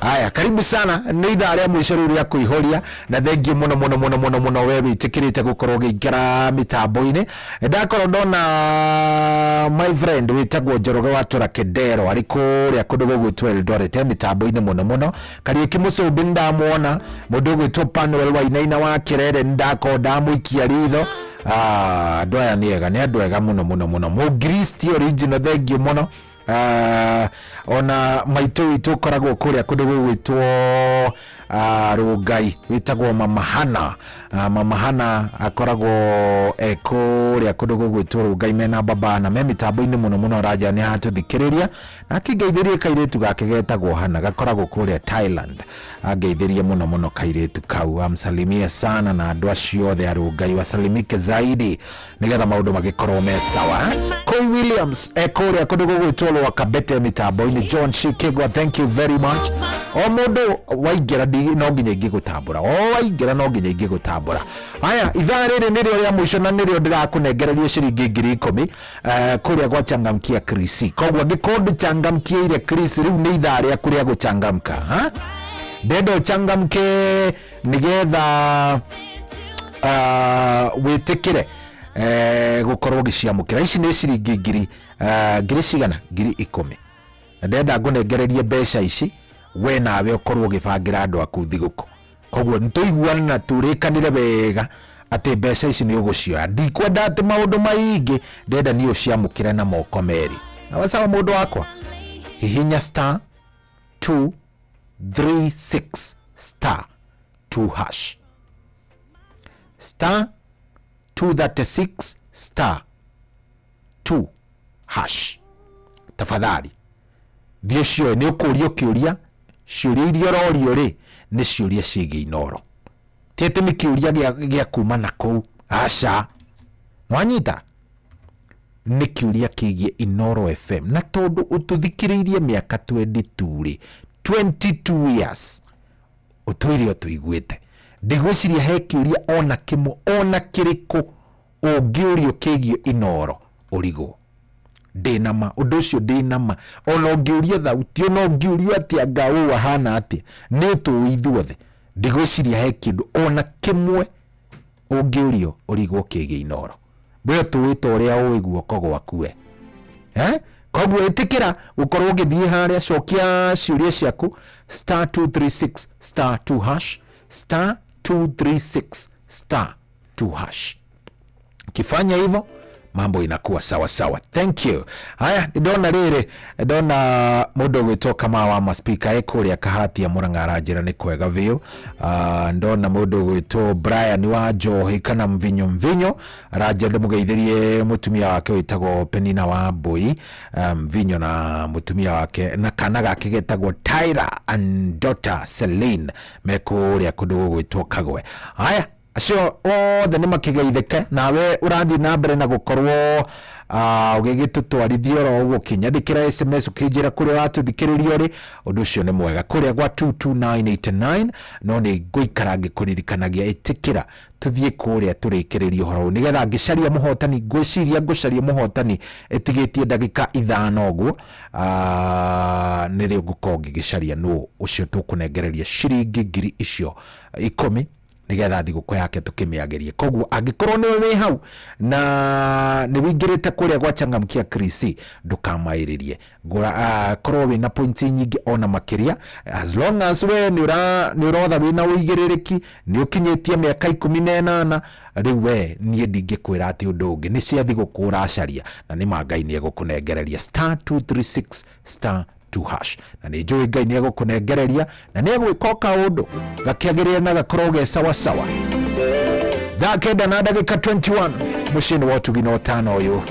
Aya, karibu sana nä ithaa rä a må ico rä u rä a kå ihoria na thengiå må no we wä tä kä rä te gå korwo gä ingä mä tambo-inä. Ndakorwo ndona my friend wä tagwo Njoroge wa tå ra Kedero arä kå rä a kå ndå gå gwä two Eldoret mä tambo-inä må no Kariuki må cå mbä nä ndamwona må ndå å gwä two Panuel Wainaina wa Kä rere nä ndakorwo ndamå ikia ritho. Andå aya nä ega, nä andå ega må no må Gristi original thengiå må no. Ona maitå witå koragwo kå rä a kå ndå gå gwä two Rungai witagwo Mama Hana akoragwo kå rä a kå ndå gå gwä two Rungai mena babana me mä tambo-inä må no raja nä atå thikä rä ria na akä rie kairä tu gake getagwo Hana gakoragwo kå rä a Thailand angeithä rie må no kairä tu kau amsalimia sana na andå acio othe a Rungai wasalimike zaidi nä getha maå ndå magä korwo me sawa. Koi Williams kå rä a kå ndå gå gwä two Wakabete mä tambo-inä John Shikigwa thank you very much. O må ndå waingä ra no nginya ingä gå tambå waingä ra no nginya ingä gå tambå Aya, ithaa rä rä nä rä o rä a må ico na nä rä o ndä rakå nengereria ciringi 10,000 kå rä a gwa Changamkia Krisi. Koguo angä korwo ndä changamkie ire Krisi rä u nä ithaa rä a kå rä a gå changamka ndenda å changamke nä getha wä tä kä re gå korwo gä ciamå kä ra. Ici nä ciringi ngiri cigana 10,000 na ndenda ngå nengererie mbeca ici we nawe ukorwo gibangira andu aku thiguko. Koguo nituiguana na turikanire wega ati mbeca ici ni ugucioya. Ndikwenda ati maundu maingi ndenda ni uciamukire na moko meri. Na wasawa mundu wakwa hihinya star 236 star 2 hash star 236 star 2 hash. Tafadhali thie cio ni ukuria kiuria ciuria iria rorio ri ni ciuria ciigi Inoro tiete ni kiuria gia kuma na kou aca nwanyita ni kiuria kigie Inoro FM na tondu ututhikiriirie miaka 22 ri 22 years utwire tuiguite ndigwiciria he kiuria ona kimo ona kiriko ungiurio kigie Inoro urigo ndinama undu ucio ndinama ona ungiuria thauti ona ungiuria atia ngau wahana atia ni tu ithuothe ndigwiciria he kindu ona kimwe ungiurio urigwo kigie Inoro bwe tuwita uria uiguo kogwaku we koguo itikira ukorwo ngithie haria cokia ciuria ciaku star 236 star 2 hash star 236 star 2 hash. Kifanya hivyo mambo inakuwa sawa sawa. Thank you. Haya, ndona riri ndona mundu gwitwo kama wa maspika ekuria kahati ya Murang'a ranjira ni kwega vio. Ndona mundu gwitwo Brian wa Njohi kana mvinyo ranjira ndimugeithirie mutumia wake witagwo Penina wa Mbui mvinyo na mutumia wake na kana gake getagwo Tyra and daughter Celine mekuria kundu gwitwo Kagwe. Haya, acio othe ni makigeitheke nawe urathi na mbere na gukorwo ugigitutwarithio ro uguo kinyandikira SMS ukinjira kuri watuthikiririo ri undu ucio ni mwega kuri gwa 22989 no ni nguikara ngikuririkanagia itikira tuthie kuri turikiririo horo nigetha ngicaria muhotani ngucaria muhotani etigitie ndagika 5 uguo ni ri ngukorwo ngigicaria no ucio tukunengereria ciringi 1000 icio 10 nigetha thiguko yake tukimiagerie. Koguo angikorwo ni we hau na ni wingirite kuria gwa Changamkia Krisi ndukamairirie korwo wina points nyingi ona makiria as long as we ni urotha wina uigiririki ni ukinyitie miaka 18 riu we nie ndingikwira ati undu ungi ni cia thiguko uracaria na ni mangai ni egukunengereria star 236 star 2 hash na ni njui Ngai ni egukunengereria na ni egwikoka undu gakiagiria na gakorwo ge sawa sawa. Dakenda na ndagika 21 mushini wa tugino tano uyu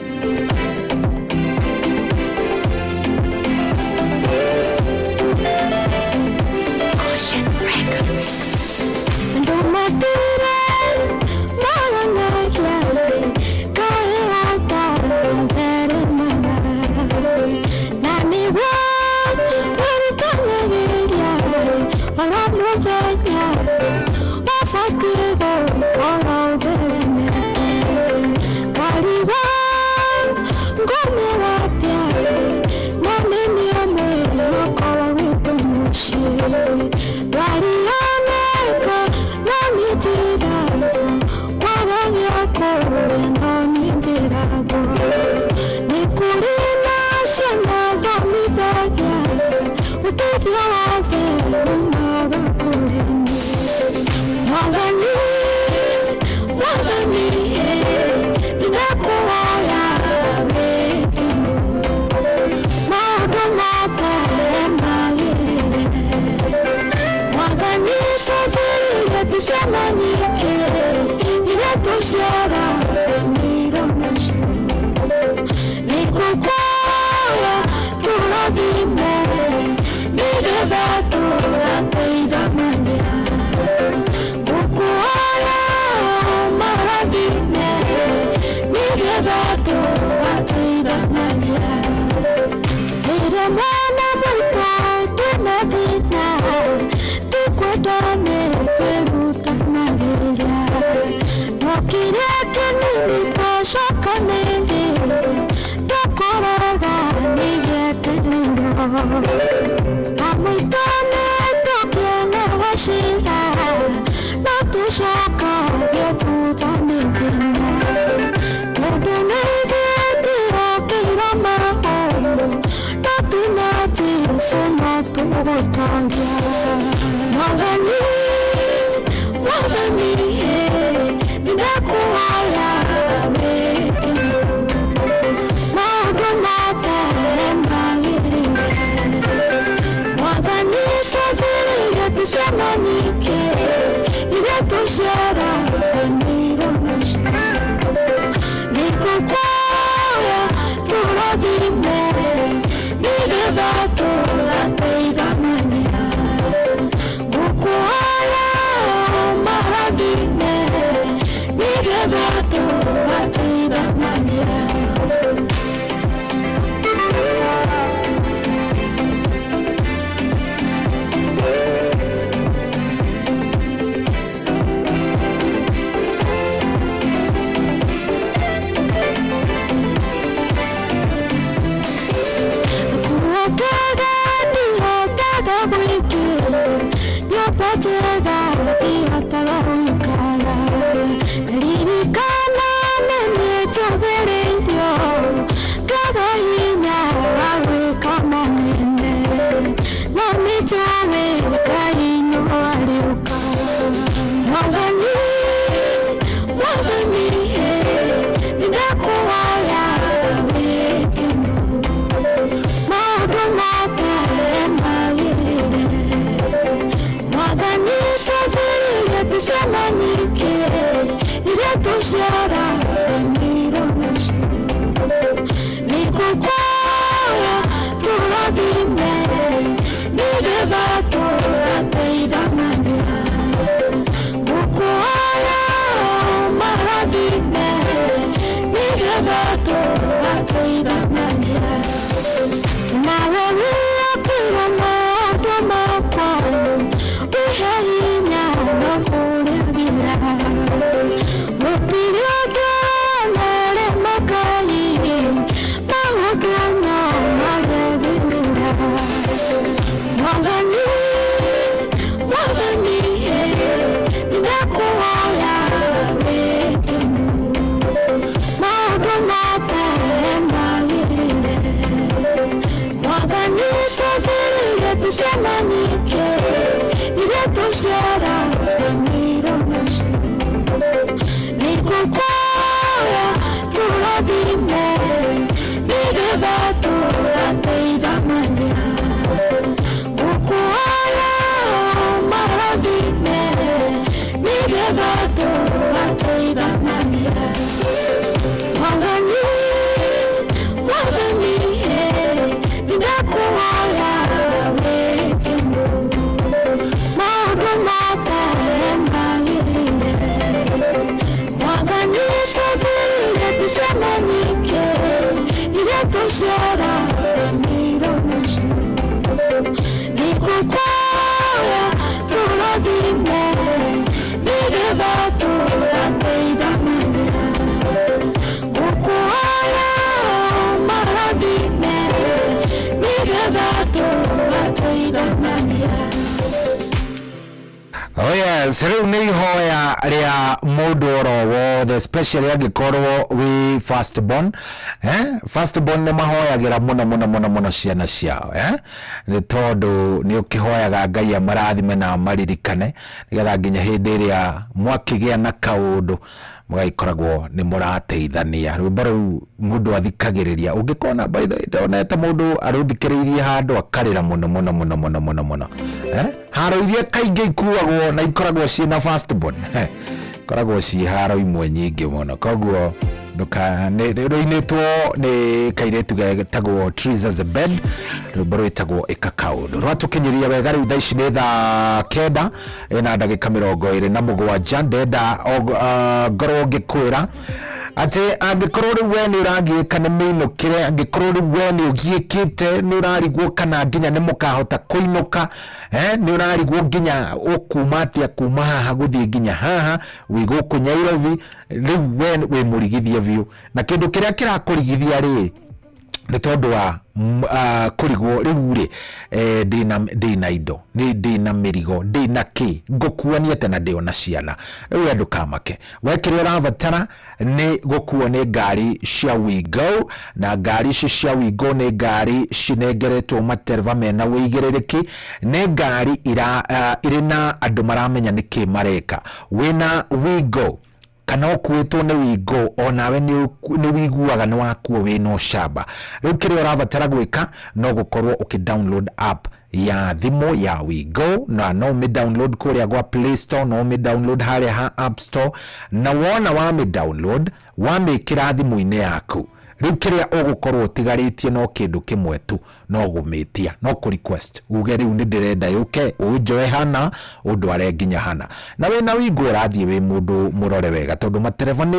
yes riu ni ihoya ria mundu oro wothe especially angikorwo wi firstborn firstborn ni mahoyagira muno ciana ciao ni tondu ni ukihoyaga Ngai amarathime na amaririkane nigetha nginya hindi ria mwakigia na kaundu mugaikoragwo ni murateithania rwimbo ruu mundu athikagiriria ungikona by the way ndonete mundu aruthikiriirie handu akarira muno haro iria kaingi ikuagwo na ikoragwo ciina firstborn koragwo ci haro imwe nyingi muno koguo ndukainitwo ni kairetu getagwo Triza Zebed rwimbo rwitagwo ikakaundu rwatukinyiria wega riu thaa ici ni thaa 9 na ndagika 27 ndenda ngorwo ngikwira ati angikorwo riu we ni uragiika ni minukire angikorwo riu we ni ugiikite ni urarigwo kana nginya ni mukahota kuinuka ni urarigwo nginya ukuma atia kuma haha guthie nginya haha wi guku Nyairobi riu we wi murigithia view na kindu kiria kirakurigithia ri ni tondu wa kurigwo riu ri ndina indo ni ndina mirigo ndina ki ngukuania tena ndio na ciana riu andu kamake wekire uravatara ni gukuo ni ngari cia Wigo na ngari cia Wigo ni ngari cinengeretwo materva mena wigiririki ni ngari irina andu maramenya niki mareka wina Wigo kana okuitwo ni Wigo onawe ni wiguaga ni wakuo wino shamba riu kire uravatara gwika no gukorwo ukidownload app ya thimu ya Wigo na no me download kuria gwa Play Store no me download haria ha App Store na wona wa me download wa me kira thimu-ini yaku riu kiria ugukorwo utigaritie no kindu kimwe tu no gumitia no ku request uge riu ni ndirenda yuke unjoe hana undware nginya hana na we na Wigo rathie we mundu murore wega tondu matelefoni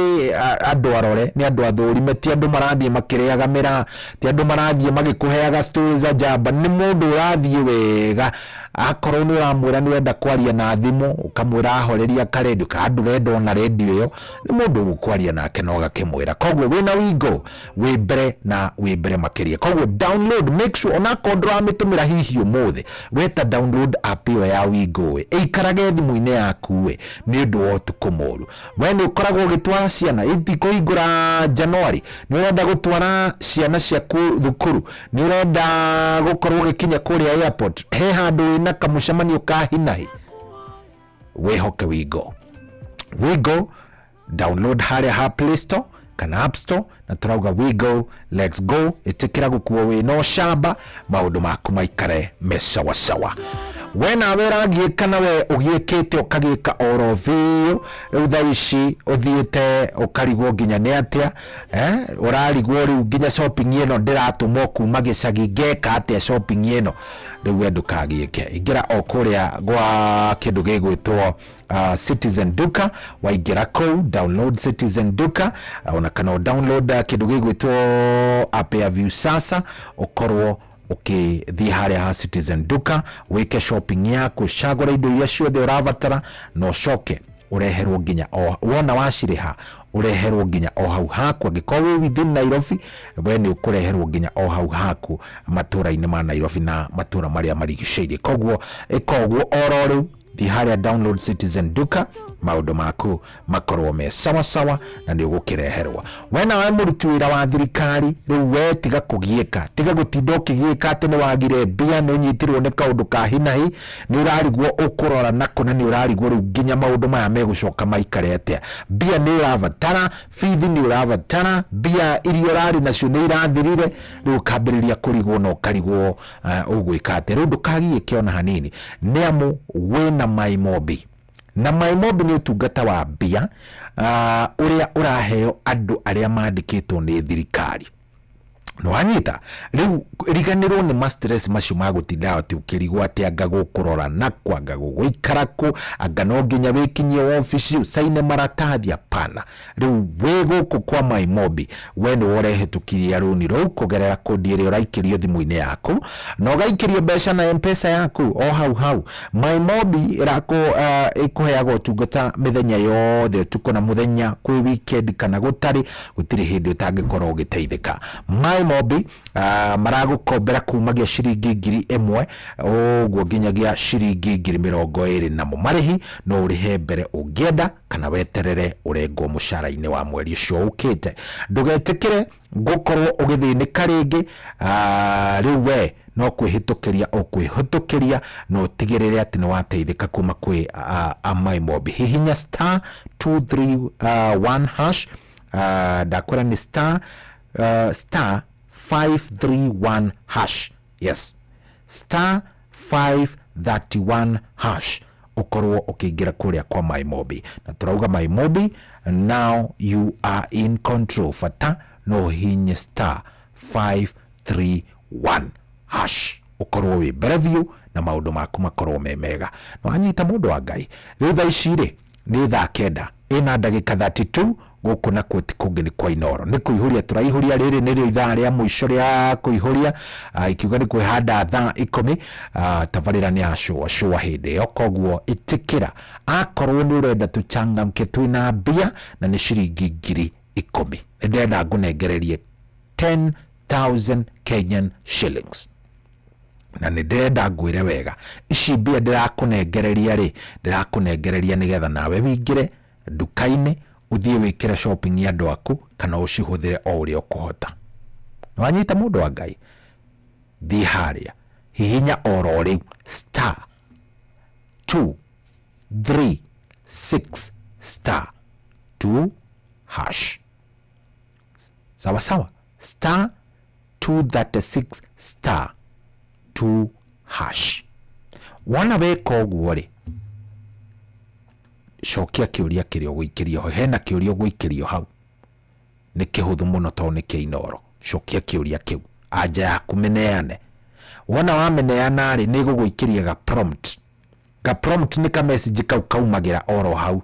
andu arore ni andu athurime ti andu marathie makiriaga mira ti andu marathie magikuheaga stories za jamba ni mundu rathie wega akorwo ni uramwira ni wenda kwaria na thimu ukamwira ahoreria ka radio ka andu renda na radio iyo ni mundu gukwaria nake no gakimwira koguo we na Wigo we mbere makiria koguo download make sure ona kodra mitumira hihi umuthe weta download app yo ya Wigo we ikarage thimu-ini yaku we ni undu wa utuku moru we ni ukoragwo ugitwara ciana itikuhingura January ni urenda gutwara ciana ciaku thukuru ni urenda gukorwo ugikinya kuria airport he handu na kamucemanio ka hinahi wehoke Wigo download haria ha Play Store kana App Store na turauga Wigo let's go itikira gukuo we no shamba maundu maku maikare mesawa sawa wena wera giekana we ugiekete ukagika orofio riu thaa ici uthiete ukarigwo nginya ni atia urarigwo riu nginya shopping ino ndiratumwo kuma gicagi ngeka atia shopping ino riu we ndukagieke ingira okuria gwa kindu gigwitwo Citizen Duka waingira kou download Citizen Duka ona kana download kindu gigwitwo app ya View Sasa ukorwo ukithii haria ha Citizen Duka wike shopping yaku cagura indo iria ciothe uravatara no coke ureherwo nginya wona waciriha ureherwo nginya hau haku angikowe within Nairobi we ni ukureherwo nginya hau haku matura-ini ma Nairobi na matura maria marigiceirie koguo oro riu thi haria download Citizen Duka maundu maku makorwo me sawa na ni ugukireherwa wena we muruti wira wa thirikari riu we tiga kugieka tiga gutinda ukigieka ati ni wagire mbia ni unyitirwo ni kaundu ka hinahi ni urarigwo ukurora nako na ni urarigwo riu nginya maundu maya megucoka maikare atia mbia ni uravatara fithi ni uravatara mbia irio rari nacio ni irathirire riu kambiriria kurigwo no karigwo ugwika atia riu ndukagieke ona hanini ni amu wena MyMobi na MyMobi ni utungata wa mbia uria uraheo andu aria mandikitwo ni thirikari no anyita riu riganirwo ni stress macio magutinda ati ukirigwo ati anga gukurora na kwanga guikara ku anga no nginya wikinyie office usaine maratathi apana riu we guku kwa MyMobi we ni worehetukiria runi ro kugerera kodi iri uraikirio thimu-ini yaku no gaikirio mbeca na M-Pesa yaku o hau MyMobi irako ikuheaga utungata mithenya yothe tuko na muthenya kwi weekend kana gutari gutiri hindi utangikorwo ugiteithika Mobi maragukombera kumagia ciringi 1,000 ogwo nginyagia ciringi 20,000 marihi no urihe mbere ungienda kana weterere urengwo mushara-ini wa mweri ucio ukite. Ndugetikire gukorwo ugithinika ringi riu we no kwihitukiria o kwihitukiria no tigirire ati ni wateithika kuma kwi My Mobi. Hihinya star 231 hash ndakwira ni star 531 hash. Yes, star 531 hash ukorwo ukiingira kuria kwa My Mobi. Na turauga My Mobi, now you are in control. Fata no hinye star 531 hash ukorwo wi breview na maundu maku makorwo memega. No anyita mundu wa Ngai riu thaa iciri ni thaa 9 ina ndagika 32 guku na kweti kungi ni kwa Inoro ni kuihuria turaihuria riri ni rio ithaa ria muico ria kuihuria ikiuga ni kwihanda thaa 10 tavarira ni ashua hindi yo koguo itikira akorwo ni urenda tuchangamke twina mbia na ni ciringi 10,000 ndenda ngunengererie 10,000 Kenyan shillings na ndenda ngwire wega ici mbia ndirakunengereria ri ndirakunengereria nigetha nawe wingire nduka-ini uthie wikire shopping ya andu aku kana ucihuthire o uria ukuhota. Wanyita mundu wa Ngai thi haria hihinya oro riu star 236 star 2 hash sawa sawa star 236 star 2 hash. Wana weka uguo ri cokia kiuria kirio guikirio ho hena kiuria guikirio hau ni kihuthu muno to ni kia Inoro. Cokia kiuria kiu anja ya kumeneane. Wona wameneana ri ni guguikiria ga prompt ni ka message kau kaumagira oro hau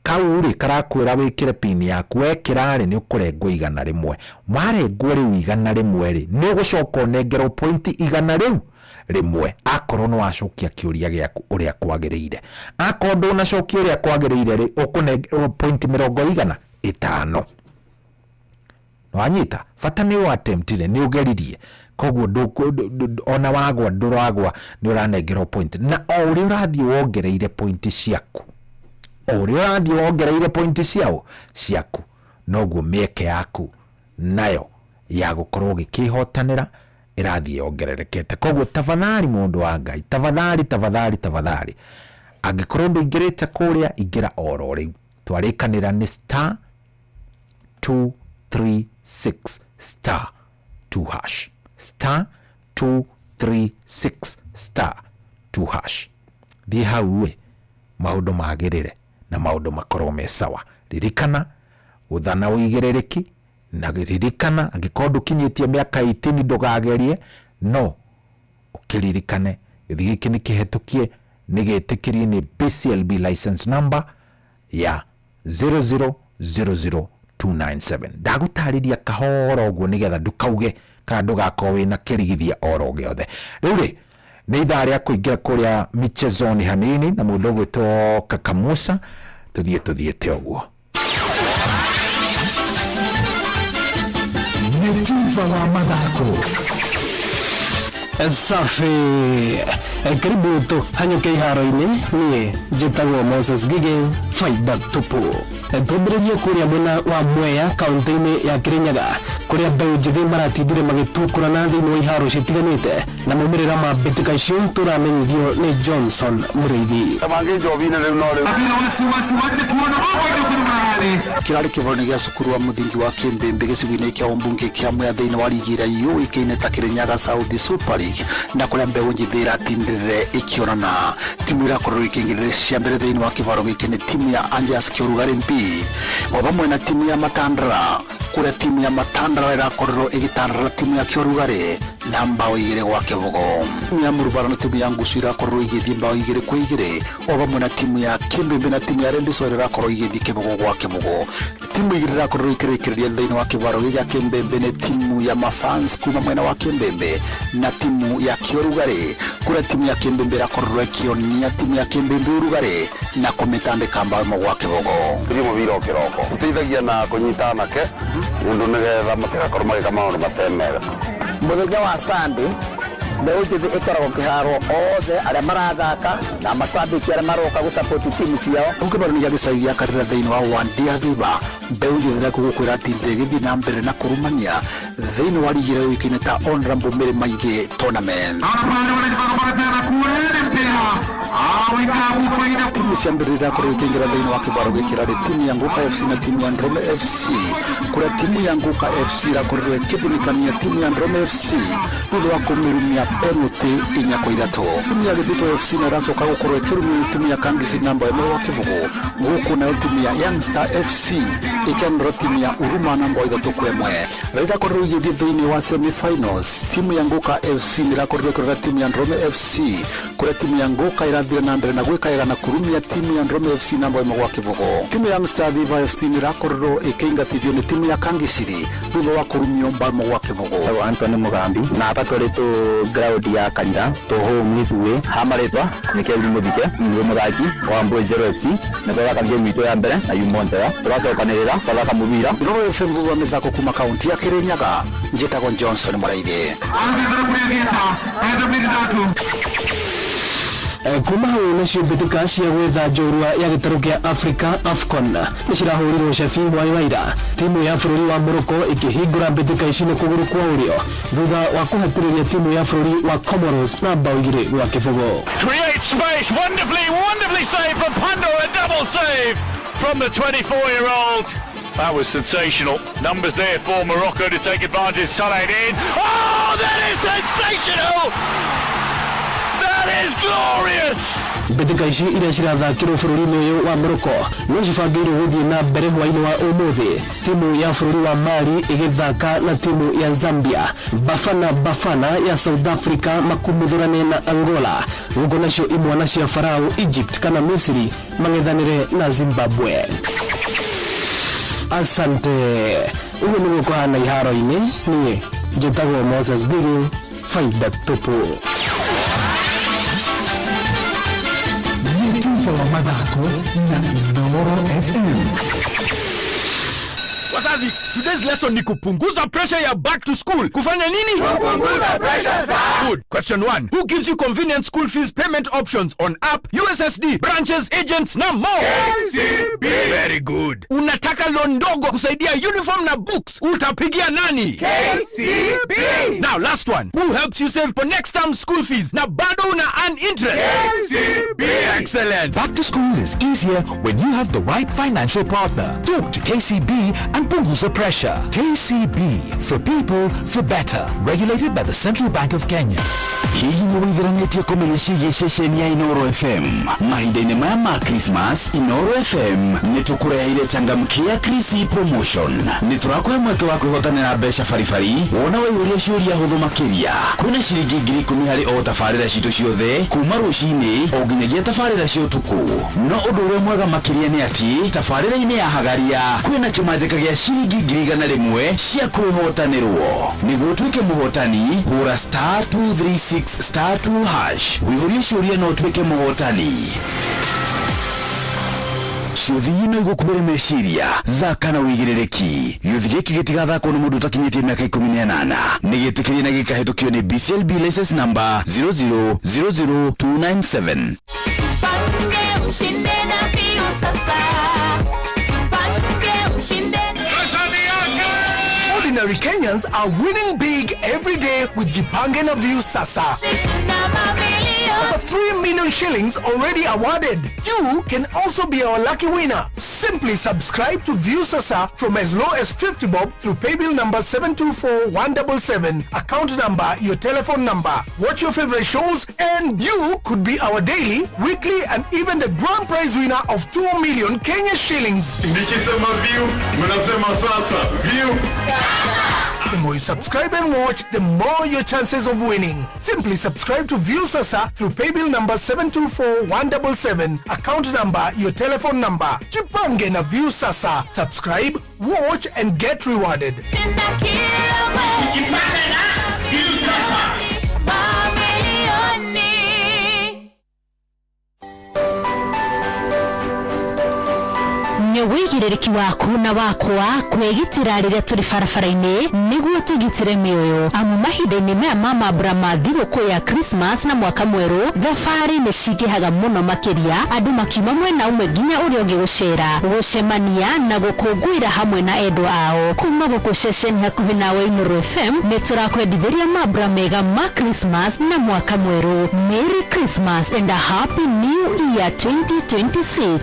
kau ri karakwira wikire pin yaku wekira ri ni ukurengwo 100 marengwo ri 100 ri ni ugucoka onengerwo point 100 riu rimwe akorwo no wacokia kiuria giaku uria kwagiriire. Akorwo ndunacokia uria kwagiriire ri ukunengerwo point 150. Wanyita fata ni wa attemptire ni ugeririe koguo ona wagwa nduragwa ni uranengerwo point na o uri urathie wongereire point ciaku ciaku noguo mieke yaku nayo ya gukorwo gikihotanira irathie yongererekete. Koguo tafadhali mundu wa Ngai tafadhali angikorwo nduingirite kuria ingira oro riu twarikanira ni star 236 star 2 hash star 236 star 2 hash. Thi hau we maundu magirire na maundu makorwo me sawa. Ririkana uthana uigirereki na ririkana angikorwo ndukinyitie miaka 18 ndugagerie no ukiririkane githi giki ni kihetukie ni gitikirie ni BCLB license number ya 0000297. Ndagutariria kahoro guo nigetha ndukauge kana ndugakorwo wina kirigithia oro giothe. Riu ri ni ithaa ria kuingira kuria michezoni hanini na mundu gwitwo Kakamusa tuthiete uguo. Netuva wa mathako safi karibu tu hanyuke iharo-ini nie njitagwo Moses Gige faida tupu tumbiririe kuria mwena wa Mwea kaunti-ini ya Kirinyaga kuria mbeu njithi maratindire magitukurana thiini wa iharo citiganite na maumirira ma mbitika icio turamenyithio ni Johnson Muriithi kirari kivuroni gia cukuru wa muthingi wa Kimbimbi gicigo-ini kia umbunge kia Mwea thiini wa ligi iria yuikaine ta Kirinyaga South Super League na kuria mbeu njithi iratindire ikionana timu irakorwo ikingirire cia mbere thiini wa kivaro giki ni timu ya Anjas Kiorugari MP o vamwe na timu ya Matandara kuria timu ya Matandara irakorwo igitandara timu ya Kiorugari na mbao igere gwa Kivugo. Ya Murubara na timu ya Ngusu irakorwo igithie mbao igere kwa igere o bamwe na timu ya Kimbembe na timu ya Rendisore irakorwo igithie Kivugo gwa Kivugo. Timu igere irakorwo ikirekereria thĩinĩ wa kĩbaro gĩa Kimbembe nĩ timu ya mafans kuma mwena wa Kimbembe na timu ya Kiorugare. Kura timu ya Kimbembe irakorwo ikionia timu ya Kimbembe Urugare na kumitandika mbao gwa Kivugo. Timu biro kiroko tuteithagia na kunyitana ke mundu nigetha matigakorwo magika maundu matemega. Muthenya wa Sunday mbeu njithi ikoragwo kiharo othe aria marathaka na mashabiki aria maroka gusupport timu ciao. Ukibaro ni gicagi gĩa Karĩra thĩinĩ wa Wandia Thiba mbeu njithi na gukwĩra ati ndĩgĩthiĩ na mbere na kũrumania thĩinĩ wa ligi ĩrĩa yũĩkaine ta Honorable Mary Maingĩ Tournament. Timu cia mbere irakorwo ikĩingĩra thĩinĩ wa kĩbaro gĩkĩ rĩ timu ya Nguka FC na timu ya Ndrome FC. Kũrĩa timu ya Nguka FC irakorwo ĩkĩthirikania timu ya Ndrome FC thutha wa kũmĩrumia penalty 4-3. Timu ya Gĩthito FC na iracoka gũkorwo ĩkĩrumia timu ya Kangisi namba 1 wa Kivugo. Gũkũ nayo timu ya Youngster FC ĩkĩandĩra timu ya Uruma namba 3-1. Irakorwo igĩthiĩ thĩinĩ wa semi-finals. Timu ya Nguka FC irakorwo ĩkĩrora timu ya Ndrome FC. Kũrĩa timu ya Nguka irathie na mbere na gwĩkaĩra na kurumia timu ya Ndrome FC namba 1 gwa Kivugo. Timu ya Youngster FC irakorwo ĩkĩingatithio nĩ timu ya Kangisiri thutha wa kurumio mbao gwa Kivugo. Anthony Mugambi na hapa tũrĩ ground ya Karĩra toho mwithuĩ hamaretwa nĩ Kevin Muthike nĩ mũthaki wa Mbwe 0 FC na twaka game itu ya mbere na yumonzera tũgacokanĩrĩra twaka mũbira Ndoro FM wa mĩthako kuma kaunti ya Kirinyaga. Njĩtagwo Johnson Mũraithĩ. Kuma hau nacio mbĩtĩka cia gwetha njorua ya gĩtarũ kĩa Africa AFCON nĩcirahũrirwo Shafi Waira. Timu ya bũrũri wa Morocco ĩkĩhingũra mbĩtĩka ici na kũgũrũ kwa ũrĩo thutha wa kũhatĩrĩria timu ya bũrũri wa Comoros na mbao 2 gwa Kivugo. Create space, wonderfully saved from Pando, a double save from the 24-year-old. That was sensational. Numbers there for Morocco to take advantage. Salah in. Oh, that is sensational! That is glorious! Mbĩtĩka ici iria cirathakĩrwo bũrũri-inĩ ũyũ wa Morocco no cibangĩirwo gũthiĩ na mbere hwaĩ-inĩ wa ũmũthĩ. Timu ya bũrũri wa Mali ĩgĩthaka na timu ya Zambia. Bafana ya South Africa makumuthũrane na Angola. Gũkũ nacio imwana cia Farao Egypt kana Misri mang'ethanĩre na Zimbabwe. Asante. Ũguo nĩguo kũhana iharo-inĩ. Niĩ njĩtagwo Moses Mburu, Faida Tupu. Wa mathako na Inooro FM. Wazazi, today's lesson ni kupunguza pressure ya back to school. Kufanya nini? Kupunguza pressure za. Good. Question 1. Who gives you convenient school fees payment options on app, USSD, branches, agents na more? KCB. Very good. Unataka loan ndogo kusaidia uniform na books. Utapigia nani? KCB. Now last one. Who helps you save for next term school fees na bado una earn interest? KCB. Excellent. Back to school is easier when you have the right financial partner. Talk to KCB and punguza pressure. KCB, for people, for better. Regulated by the Central Bank of Kenya. Hii ni withiranĩtie kũmenya ciĩgiĩ ceceni ya Inooro FM. Mahinda-inĩ maya ma Christmas, Inooro FM nĩtũkũreheire changamkia Chrissy promotion. Nĩtũrakũhe mweke wa kwĩhotanĩra mbeca baribari wona waihũria ciũria hũthũ makĩria. Kwĩna ciringi 10,000 harĩ o tabarĩra citũ ciothe kuma rũcinĩ o nginyagia tabarĩra cia ũtukũ. No ũndũ ũrĩa mwega makĩria nĩ atĩ tabarĩra-inĩ ya Hagaria kwĩna kĩmanjĩka gĩa ciringi 100,000 cia kwĩhotanĩrwo. Nĩguo ũtuĩke mũhotani, hũra *236 *2# wĩihũrie ciũria no ũtuĩke mũhotani. Ciũthi ino igũkũbĩre meciria thaka na wĩigĩrĩrĩki. Gĩũthi gĩkĩ gĩtigathakwo nĩ mũndũ ũtakinyĩtie mĩaka 18. Nĩgĩtĩkĩrie na gĩkahĩtũkio nĩ BCLB license number 0000297. Tupange ushinde na mbio sasa. Tupange ushinde. Ordinary Kenyans are winning big every day with Jipange na View Sasa. Over 3 million shillings already awarded. You can also be our lucky winner. Simply subscribe to View Sasa from as low as 50 bob through paybill number 724177, account number, your telephone number. Watch your favorite shows and you could be our daily, weekly and even the grand prize winner of 2 million Kenya shillings. Nikisema View, mnasema sasa. View. The more you subscribe and watch, the more your chances of winning. Simply subscribe to View Sasa through paybill number 724177, account number, your telephone number. Jipange na View Sasa. Subscribe, watch and get rewarded. Wigiriki waku na wakwa kwegitira rire turi farafara-ini niguo tugitire mioyo amu mahinda-ini maya ma mambura ma thigũkũ ya Christmas na mwaka mwerũ thabarĩ nĩ cingihaga mũno makiria andũ makiuma mwena ũmwe nginya ũrĩa ũngĩ gũcera gũcemania na gũkũngũĩra hamwe na endwa ao kuma gũkũ ceceni hakuhĩ nawe Inooro FM nĩ tũrakwendithĩria mambura mega ma Christmas na mwaka mwerũ. Merry Christmas and a Happy New Year 2026.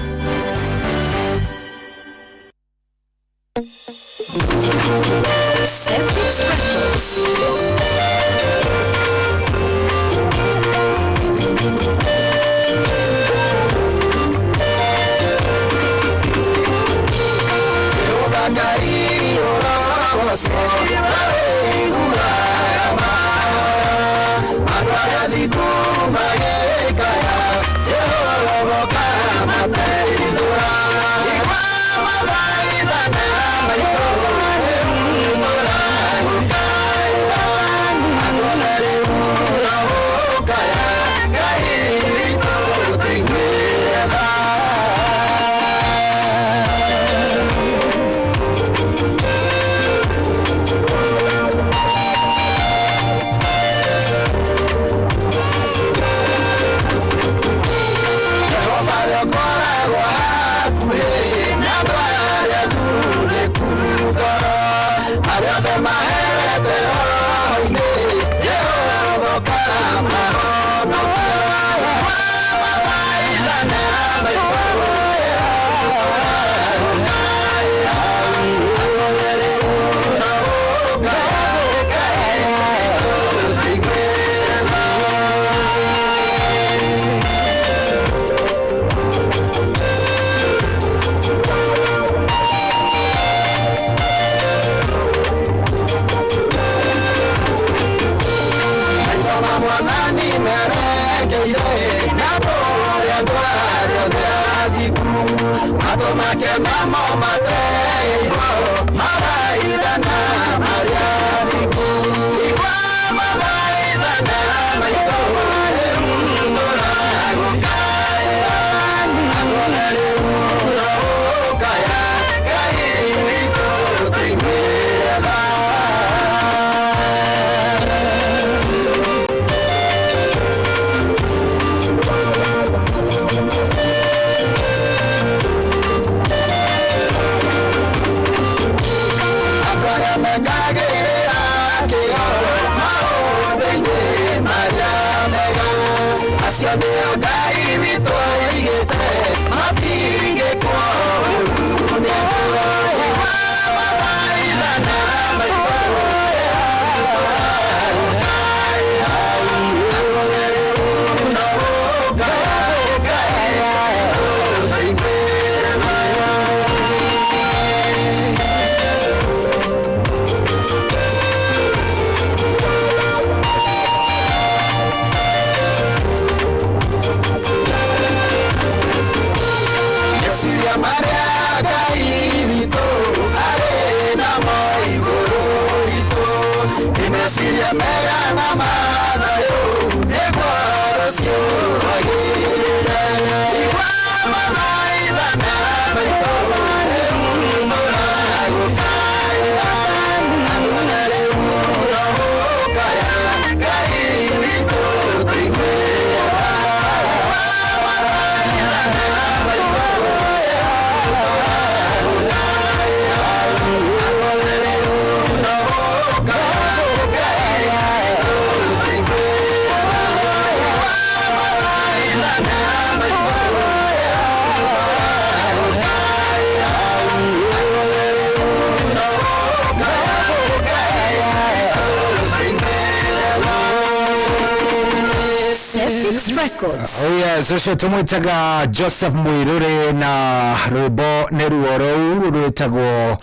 Max Records. Yes, tumwitaga Joseph Muiruri na rwimbo neruo rou rwitagwo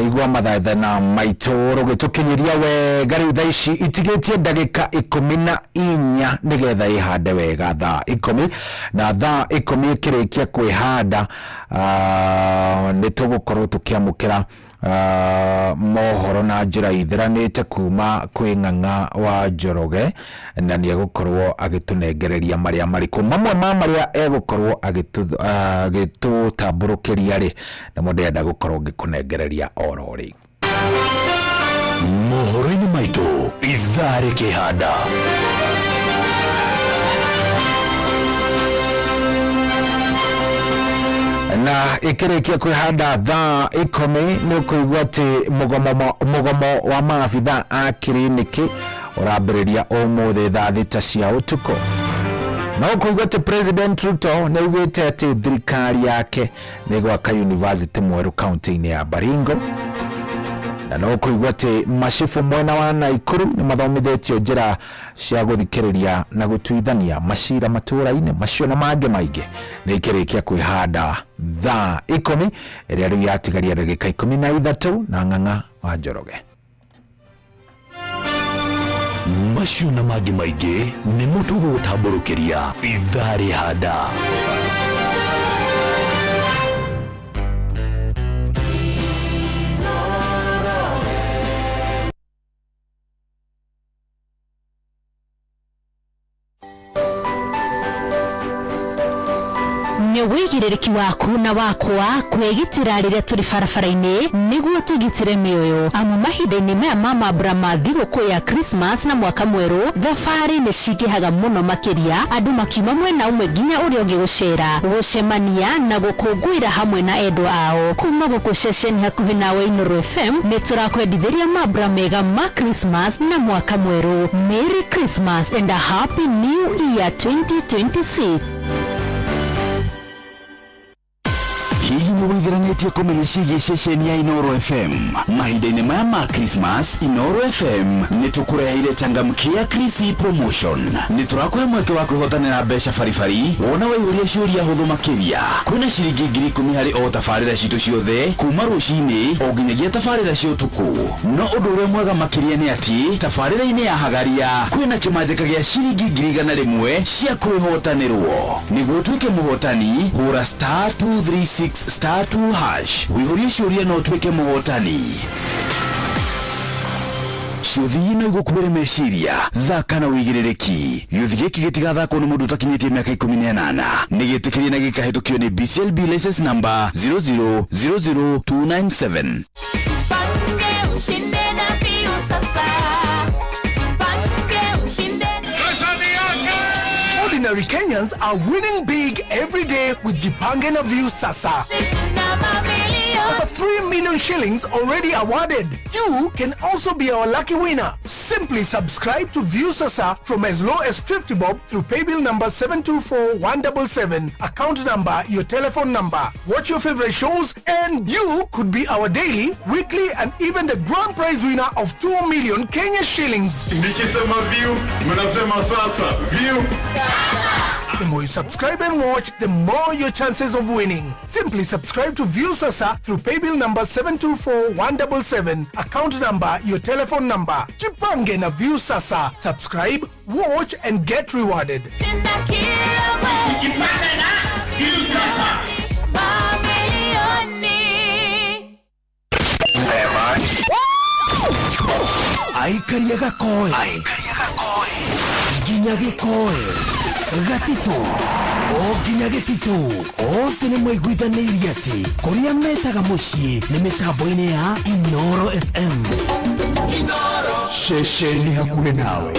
igwa mathaitha na maito rugitukinyiria wega riu thaa ici itigitie ndagika 14 nigetha ihande wega thaa 10 na thaa 10 ikirikia kwihanda nitugukorwo tukiamukira mohoro na njira ithiranite kuma kwi Ng'ang'a wa Njoroge na ni egukorwo agitunengereria maria mariku mamwe ma maria egukorwo agitutamburukiria ri na mundu enda gukorwo ngikunengereria orori mohoro-ini maitu ithari kihanda na ikirikia kwihanda thaa 10 ni kuigwa ati mugomo wa maabitha a kiriniki urambiriria umuthi thaa 6 cia utuko na kuigwa ati President Ruto ni ugite ati thirikari yake ni gwaka university mweru county-ini ya Baringo na no kuigwa ati mashifu mwena wa Naikuru ni mathomithitio njira cia guthikiriria na gutuithania mashira matura-ini macio na mange maingi ni ikirikia kwihanda thaa 10 iria riu yatigaria ndagika 13 na Ng'ang'a wa Njoroge macio na mange maingi ni mutugo gutamburukiria ithari handa ni wigiririki waku na wakwa kwegitira riria turi barabara-ini niguo tugitire mioyo amu mahinda-ini maya ma mambura ma thigũkũ ya Christmas na mwaka mweru thabari ni cingihaga muno makiria andu makiuma mwena umwe nginya uria ungi gucera gucemania na gukungũira hamwe na endwa ao kuma guku ceceni hakuhi nawe Inooro FM ni turakwendithiria mambura mega ma Christmas na mwaka mweru. Merry Christmas and a Happy New Year 2026. Hihi ni withiranitie kumenya ciĩgiĩ ceceni ya Inooro FM mahinda-ini maya ma Christmas. Inooro FM ni tukureheire changamkia Christmas promotion. Ni turakũhe mweke wa kwĩhotanĩra mbeca baribari wona waihũria ciũria hũthũ makĩria. Kwĩna ciringi 10,000 harĩ o tabarĩra citũ ciothe kuma rũcinĩ o nginyagia tabarĩra cia ũtukũ. No ũndũ ũrĩa mwega makĩria nĩ atĩ tabarĩra-inĩ ya Hagaria kwĩna kĩmanjĩka gĩa ciringi 100,000 cia kwĩhotanĩrwo. Nĩguo ũtuĩke mũhotani hũra *236 *2 hash wihũrie ciũria no tuĩke mũhotani. Ciũthi ino igũkuĩre meciria thaka na wĩigĩrĩrĩki. Gĩũthi gĩkĩ gĩtigathakwo nĩ mũndũ ũtakinyĩtie mĩaka 18 nĩ gĩtĩkĩrie na gĩkahĩtũkio nĩ BCLB license number 0000297. Ordinary Kenyans are winning big every day with Jipange na View Sasa. Over 3 million shillings already awarded. You can also be our lucky winner. Simply subscribe to View Sasa from as low as 50 bob through paybill number 724-177, account number, your telephone number. Watch your favorite shows and you could be our daily, weekly and even the grand prize winner of 2 million Kenya shillings. Nikisema View, mnasema sasa. View. The more you subscribe and watch, the more your chances of winning. Simply subscribe to View Sasa through paybill number 724-177, account number, your telephone number. Jipange na View Sasa. Subscribe, watch and get rewarded. Aikaria gakoe nginya gĩkoe gatito o nginya gĩtito othe nĩ mwaiguithanĩirie atĩ kũrĩa metaga mũciĩ nĩ mĩtambo-inĩ ya Inooro FM. Ceceni hakuhĩ nawe.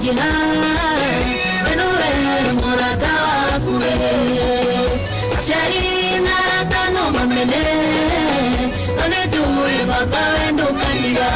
kiha Benure murata wakue Shari narata no mamene Tone tuwe baba wendo kandiga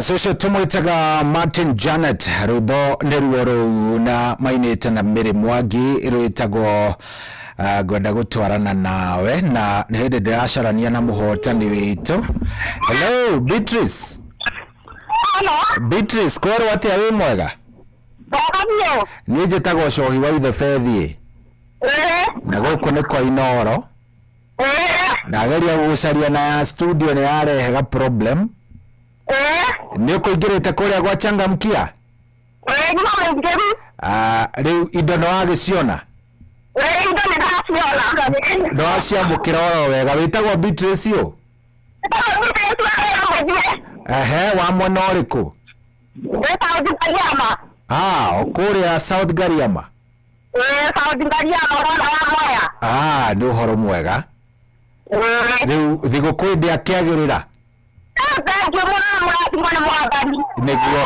Sosho tumwitaga Martin Janet rwimbo nĩruo rũu na mainĩte na Mary Mwangi rwĩtagwo gwenda gũtwarana nawe na nĩ hĩndĩ ndĩracarania na mũhotani witũ. Hello Beatrice. Hello Beatrice, kwero atĩa wĩ mwega? Ndagabio. Niĩ njĩtagwo Cohi wa ithe Fethi. Na gũkũ nĩ kwa Inoro. Ndageria gũcaria na studio nĩ yarehega problem. Nĩ ũkũingĩrĩte kũrĩa gwa Changamkia? Rĩu indo nĩ wagĩciona? Indo nĩ ndaciona. Nĩ waciamũkĩra oro wega. Wĩtagwo Beatrice ũ? Wa mwena ũrĩkũ? South Gariama. Kũrĩa South Gariama? South Gariama wana wa Mwea. Nĩ ũhoro mwega. Rĩu thigũkũ ndĩakĩagĩrĩra? Thank you mũno mũrathimwo nĩ Mwathani. Nĩguo.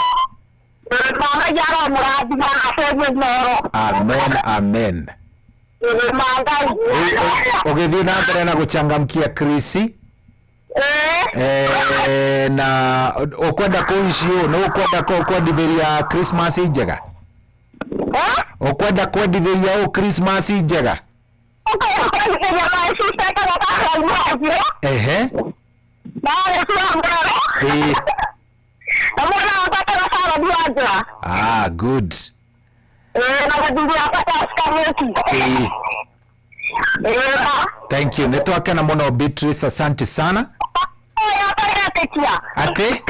Mama yaro mũrathimwo na bũrũri Inooro. Amen. Ũgĩthiĩ na mbere na gũchangamkia Krisi? Na ukwenda kuishi no ukwenda kwendithĩria Christmas njega? Ukwenda kwendithĩria Christmas njega? Good. Thank you. Nitwakena muno Beatrice, asante sana. Ate?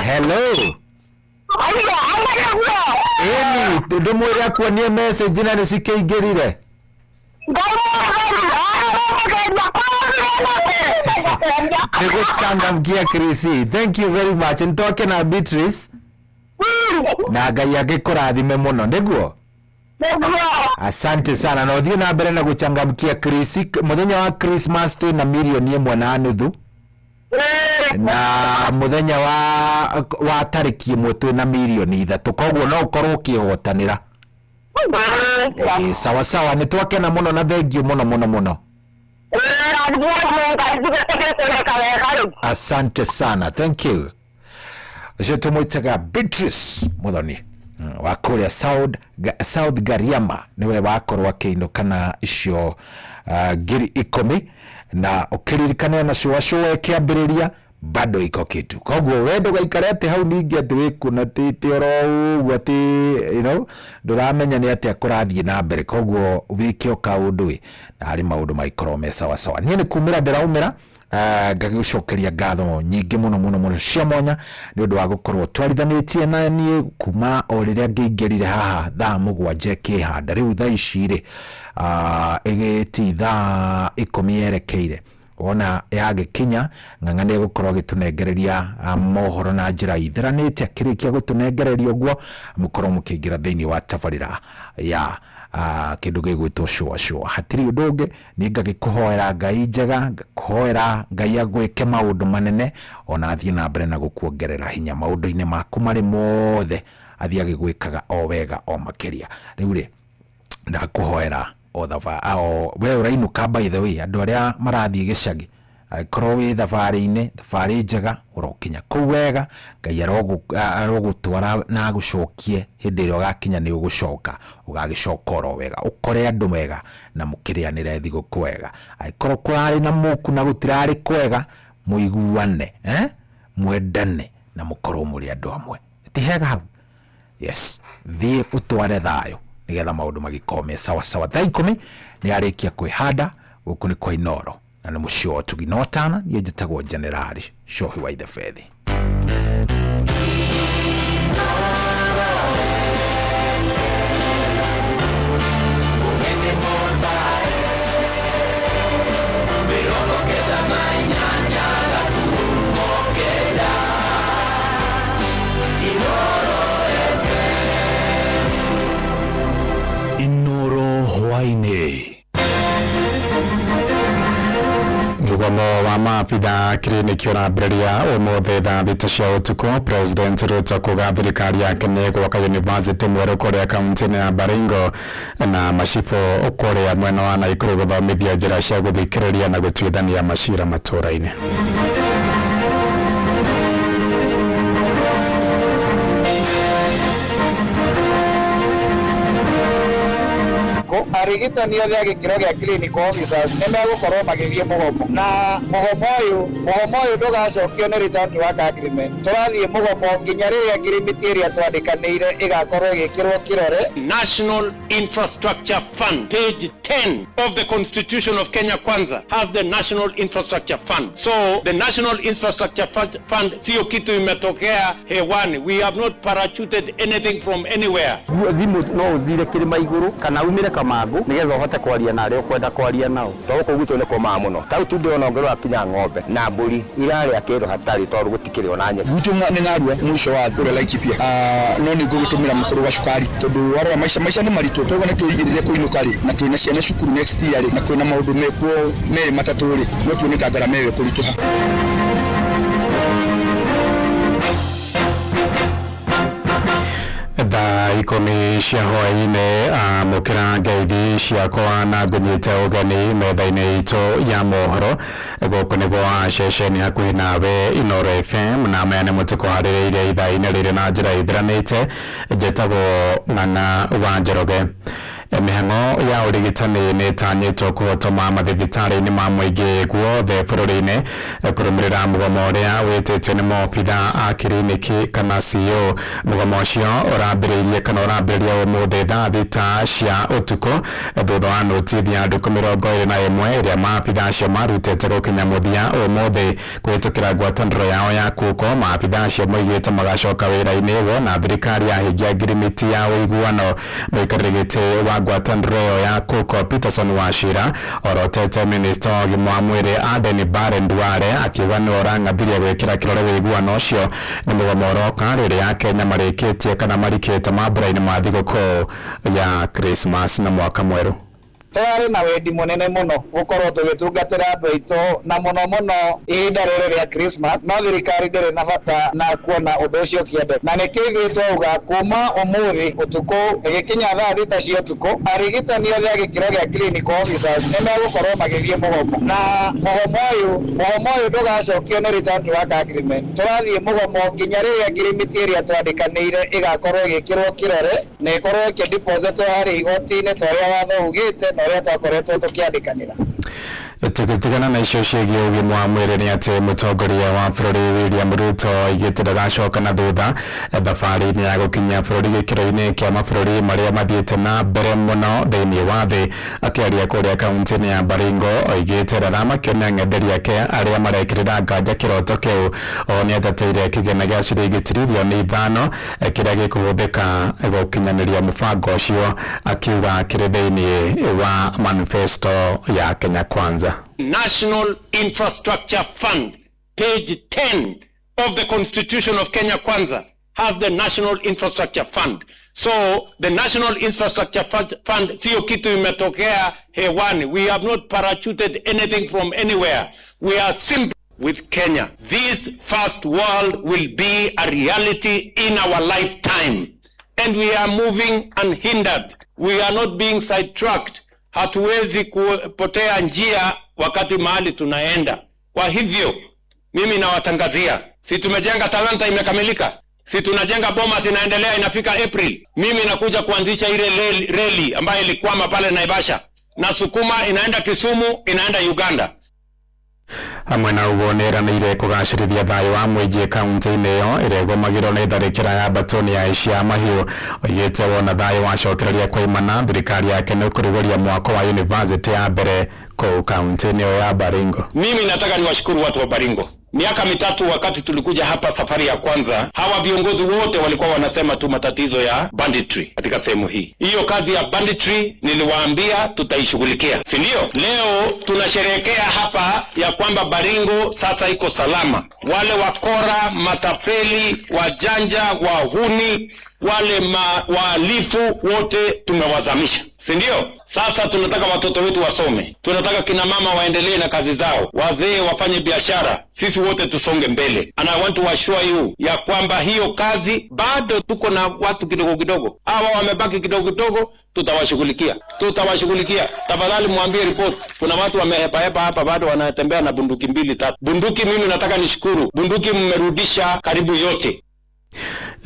Hello. Ndũmwĩre akuonie message na nĩcikĩingĩrire. Nĩgũchangamkia Krisi. Thank you very much. Nitwake na Beatrice. Na Ngai agĩkũrathime mũno nĩguo. Asante sana. Na ũthiĩ na mbere na gũchangamkia Krisi. Mũthenya wa Christmas twĩ na milioni 1.5. Na muthenya wa tariki 1 twĩ na milioni 3. Koguo no ũkorwo ũkĩhotanĩra. Sawa sawa, nĩtwakena mũno na thengiũ mũno. Asante sana. Thank you. Ũcio tũmwĩtaga Beatrice Muthoni wa kũrĩa South Gariama nĩwe wakorwo akĩinũkana icio 10,000 na ũkĩririkana na cũa kĩambĩrĩria bado iko kitu. Koguo wendo gaikarete hau ningĩ atĩ wĩkunatĩte oro ũguo atĩ ndũramenya nĩ atĩa kũrathiĩ na mbere. Koguo wĩke ũkaũndũ na harĩ maũndũ maikorwo me sawa sawa. Niĩ nĩ kumĩra ndĩraumĩra ngagĩcokeria ngatho nyingĩ mũno cia mwanya nĩ ũndũ wa gũkorwo twarithanĩtie na niĩ kuma o rĩrĩa ngĩingĩrire haha thaa 7 kĩhanda. Rĩu thaa ici rĩ ĩgĩti thaa 10 yerekeire ona yagĩkinya ng'ang'ane gũkorwo gĩtunengereria mohoro na njĩra itheranĩte. Akĩrĩkia gũtunengereria ũguo mũkorwo mũkĩingĩra thĩinĩ wa tabarĩra ya kĩndũ gĩgwĩtwo cũa. Hatirĩ ũndũ ũngĩ nĩ ngagĩkũhoera Ngai njega, ngakũhoera Ngai agwĩke maũndũ manene ona athiĩ na mbere na gũkuongerera hinya maũndũ-inĩ maku marĩ mothe athiĩ agĩgwĩkaga o wega o makĩria. Rĩu rĩ ndakũhoera we ũrainũka by the way andũ arĩa marathiĩ gĩcagi agĩkorwo wĩ thabarĩ njega ũrokinya kũu wega Ngai arogũtwara na agũcokie hĩndĩ ĩrĩa ũgakinya nĩ ũgũcoka ũgagĩcoka oro wega ũkore andũ wega na mũkĩrĩanĩre thigũkũ wega. Agĩkorwo kũrarĩ na mũku na gũtirarĩ kwega mũiguane mwendane na mũkorwo mũrĩ andũ amwe ti hega hau. Yes, thiĩ ũtware thayũ nigetha maũndũ magĩkorwo me sawa sawa. Thaa 10 nĩ arĩkia kwĩhanda gũkũ nĩ kwa Inooro na nĩ mũciĩ wa Tugi Notana. Niĩ njĩtagwo Generali Shohi wa Ithebeth. Mũgomo wa maabitha kĩrĩnĩkio na mbĩrĩria ũmũthĩ thaa 6 cia ũtukũ. President Ruto kuga thirikari yake nĩ gwaka university mwerũ kũrĩa kaunti-inĩ ya Baringo na macibũ kũrĩa mwena wa Naikuru gũthomithia njĩra cia gũthikĩrĩria na gũtuithania macira matũũra-inĩ. tuko arigitani othe agikiro gia clinical officers nimegukorwo magithie mugomo na mugomo uyu ndugacokio ni return to work agreement turathie mugomo nginya riria agreement iria twandikanire igakorwo igikirwo kirore. National Infrastructure Fund, page 10 of the Constitution of Kenya Kwanza has the National Infrastructure Fund. So the National Infrastructure Fund sio kitu imetokea hewani. We have not parachuted anything from anywhere. Thimu no uthire kirima iguru kana umire Kamangu nigetha uhote kwaria na aria ukwenda kwaria nao toko gwitũ nĩ kũmaa mũno tau tunde ona ngoro akinya ng'ombe na mbũri irarĩa kĩndũ hatarĩ tondũ gũtikĩrĩ ona nyeki gwitũ nĩ narua mwisho wa kũrĩa Laikipia no nĩ ngũgĩtũmĩra mũkũrũ wa cukari tondũ warora maica nĩ maritũ tondũ nĩ twĩigĩrĩre kũinũka rĩ na twĩna ciana cukuru next year rĩ na kwĩna maũndũ mekuo merĩ matatũ rĩ no tuoneka ngarama ĩyo kũritũha. Thaa ikũmi cia hwaĩ-inĩ amũkĩra ngeithi ciakwa na ngũnyite ũgeni metha-inĩ itũ ya mohoro gũkũ nĩguo ceceni hakuhĩ nawe Inooro FM na maya nĩ mũtuko harĩrĩire ithaa-inĩ rĩrĩ na njĩra ithiranĩte njĩtagwo Ng'ang'a wa Njoroge. Mĩhang'o ya ũrigitani nĩ ĩtanyĩtwo kũhotoma mathibitarĩ-inĩ ma mũingĩ guothe bũrũri-inĩ kũrũmĩrĩra mũgomo ũrĩa wĩtĩtwo nĩ maobitha a kiriniki kana CEO. Mũgomo ũcio ũrambĩrĩirie kana ũrambĩrĩria ũmũthĩ thaa thita cia ũtukũ thutha wa notisi ya andũ 21 ĩrĩa maabitha acio marutĩte gũkinya mũthia ũmũthĩ kũhĩtũkĩra ngwatanĩro yao ya kuko. Maabitha acio moigĩte magacoka wĩra-inĩ wona thirikari yahingia ngirimiti ya ũiguano. Mũikarĩri gĩtĩ wa ngwatanĩro ĩyo ya kuko Peterson Wachira orotete minista wa ũgima wa mwĩrĩ Aden Bare Nduare akiuga nĩ orang'athirie gwĩkĩra kĩrore ũiguano ũcio nĩ mũgomo ũroka rĩrĩa Kenya marĩkĩtie kana marikĩte mambura-inĩ ma thigũkũ ya Christmas na mwaka mwerũ. Twarĩ na wendi munene muno gukorwo tugitungatira andu aitu na muno ihinda rĩrĩ rĩa Christmas no thirikari ndĩrĩ na bata na kuona undu ucio kiende na nĩkĩithĩtwo uga kuma umuthi utuku ĩgĩkinya thaa thita cia utuku arigitani othe agĩkĩro gĩa clinical officers nĩmegũkorwo magĩthiĩ mugomo na mugomo ũyũ ndũgacokio nĩ return to work agreement tũrathiĩ mugomo nginya rĩrĩa agreement ĩrĩa twandĩkanĩire ĩgakorwo ĩgĩkĩrwo kĩrore na ĩkorwo ĩkĩdepositwo harĩ igoti-inĩ ta ũrĩa watho ugĩte na ũrĩa twakoretwo tũkĩandĩkanĩra. Tukitigana na icio ciĩgiĩ ũgima wa mwĩrĩ nĩ atĩ mũtongoria wa bũrũri William Ruto oigĩte ndagacoka na thutha thabarĩ-inĩ ya gũkinyia bũrũri gĩkĩro-inĩ kĩa mabũrũri marĩa mathiĩte na mbere mũno thĩinĩ wa thĩ. Akĩaria kũrĩa kaunti-inĩ ya Baringo oigĩte ndarakĩonia ng'enderi ake arĩa marekĩrĩra nganja kĩroto kĩu. O nĩ atatĩire kĩgĩna gĩa ciringi tiririoni 5 kĩrĩa gĩkũhũthĩka gũkinyanĩria mũbango ũcio akiuga kĩrĩ thĩinĩ wa manifesto ya Kenya Kwanza. National Infrastructure Fund, page 10 of the Constitution of Kenya Kwanza has the National Infrastructure Fund. So the National Infrastructure Fund sio kitu imetokea hewani. We have not parachuted anything from anywhere. We are simply with Kenya. This first world will be a reality in our lifetime. And we are moving unhindered. We are not being sidetracked. Hatuwezi kupotea njia wakati mahali tunaenda. Kwa hivyo, mimi nawatangazia. Si tumejenga Talanta imekamilika. Si tunajenga Bomas inaendelea inafika April. Mimi nakuja kuanzisha ile reli ambayo ilikwama pale Naivasha. Na sukuma inaenda Kisumu, inaenda Uganda. Hamwe na ũguo nĩeranĩire kũgacĩrithia thayũ wa mũingĩ kaunti-inĩ ĩyo ĩrĩa ĩgũmagĩrwo nĩ tharĩkĩra ya mbatoni ya cia mahiũ. Oigĩte wona thayũ wacokereria kwaimana thirikari yake nĩ kũrugũria mwako wa university ya mbere kũu kaunti-inĩ ĩyo ya Baringo. Mimi nataka niwashukuru watu wa Baringo. Miaka mitatu wakati tulikuja hapa safari ya kwanza, hawa viongozi wote walikuwa wanasema tu matatizo ya banditry katika sehemu hii. Hiyo kazi ya banditry niliwaambia tutaishughulikia. Si ndio? Leo tunasherehekea hapa ya kwamba Baringo sasa iko salama. Wale wakora, matapeli, wajanja, wahuni, wale wahalifu wote tumewazamisha. Si ndio? Sasa tunataka watoto wetu wasome. Tunataka kina mama waendelee na kazi zao. Wazee wafanye biashara. Sisi wote tusonge mbele. And I want to assure you ya kwamba hiyo kazi bado tuko na watu kidogo kidogo. Hawa wamebaki kidogo kidogo, tutawashughulikia. Tafadhali muambie report. Kuna watu wamehepa hapa bado wanatembea na bunduki 2-3. Bunduki mimi nataka nishukuru. Bunduki mmerudisha karibu yote.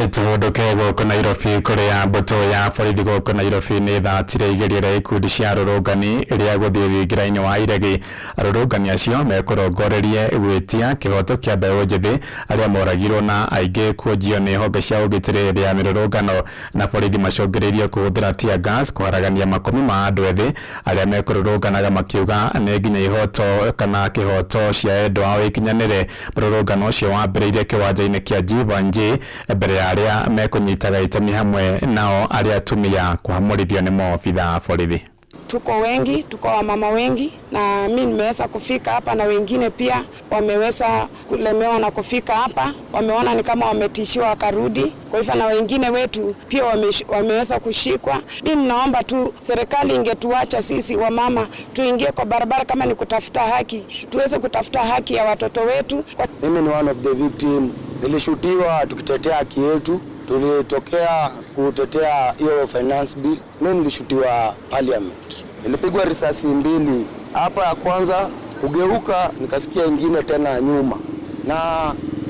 Etuondoke gũkũ Nairobi kũrĩa mbũtũ ya borithi gũkũ Nairobi nĩ thatire igeria ikundi cia arũrũngani rĩa gũthiĩ wĩingĩra-inĩ wa iregi. Arũrũngani acio mekũrongorerie gwĩtia kĩhoto kĩa mbeũ njĩthĩ arĩa moragirwo na aingĩ kuonjio nĩ honge cia ũgitĩri ya mĩrũrũngano, na borithi macũngĩrĩirie kũhũthĩra tear gas kũharagania makumi ma andũ ethĩ arĩa mekũrũrũnganaga makiuga nĩ nginya ihoto kana kĩhoto cia endwa ao ikinyanĩre. Mũrũrũngano ũcio wambĩrĩirie kĩwanja-inĩ kĩa Jivanji mbere ya arĩa mekũnyitaga itemi hamwe nao arĩa atumia kuhamũrithio nĩ maobitha a borithi. Tuko wengi, tuko wamama wengi, na mimi nimeweza kufika hapa na wengine pia wameweza kulemewa na kufika hapa, wameona ni kama wametishiwa wakarudi. Kwa hivyo na wengine wetu pia wameweza kushikwa. Mimi naomba tu serikali ingetuacha sisi wamama tuingie kwa barabara, kama ni kutafuta haki, tuweze kutafuta haki ya watoto wetu. Mimi ni one of the victim. Nilishutiwa tukitetea haki yetu. Tulitokea kutetea hiyo finance bill. Mimi nilishutiwa parliament. Nilipigwa risasi mbili. Hapa ya kwanza kugeuka nikasikia ingine tena nyuma. Na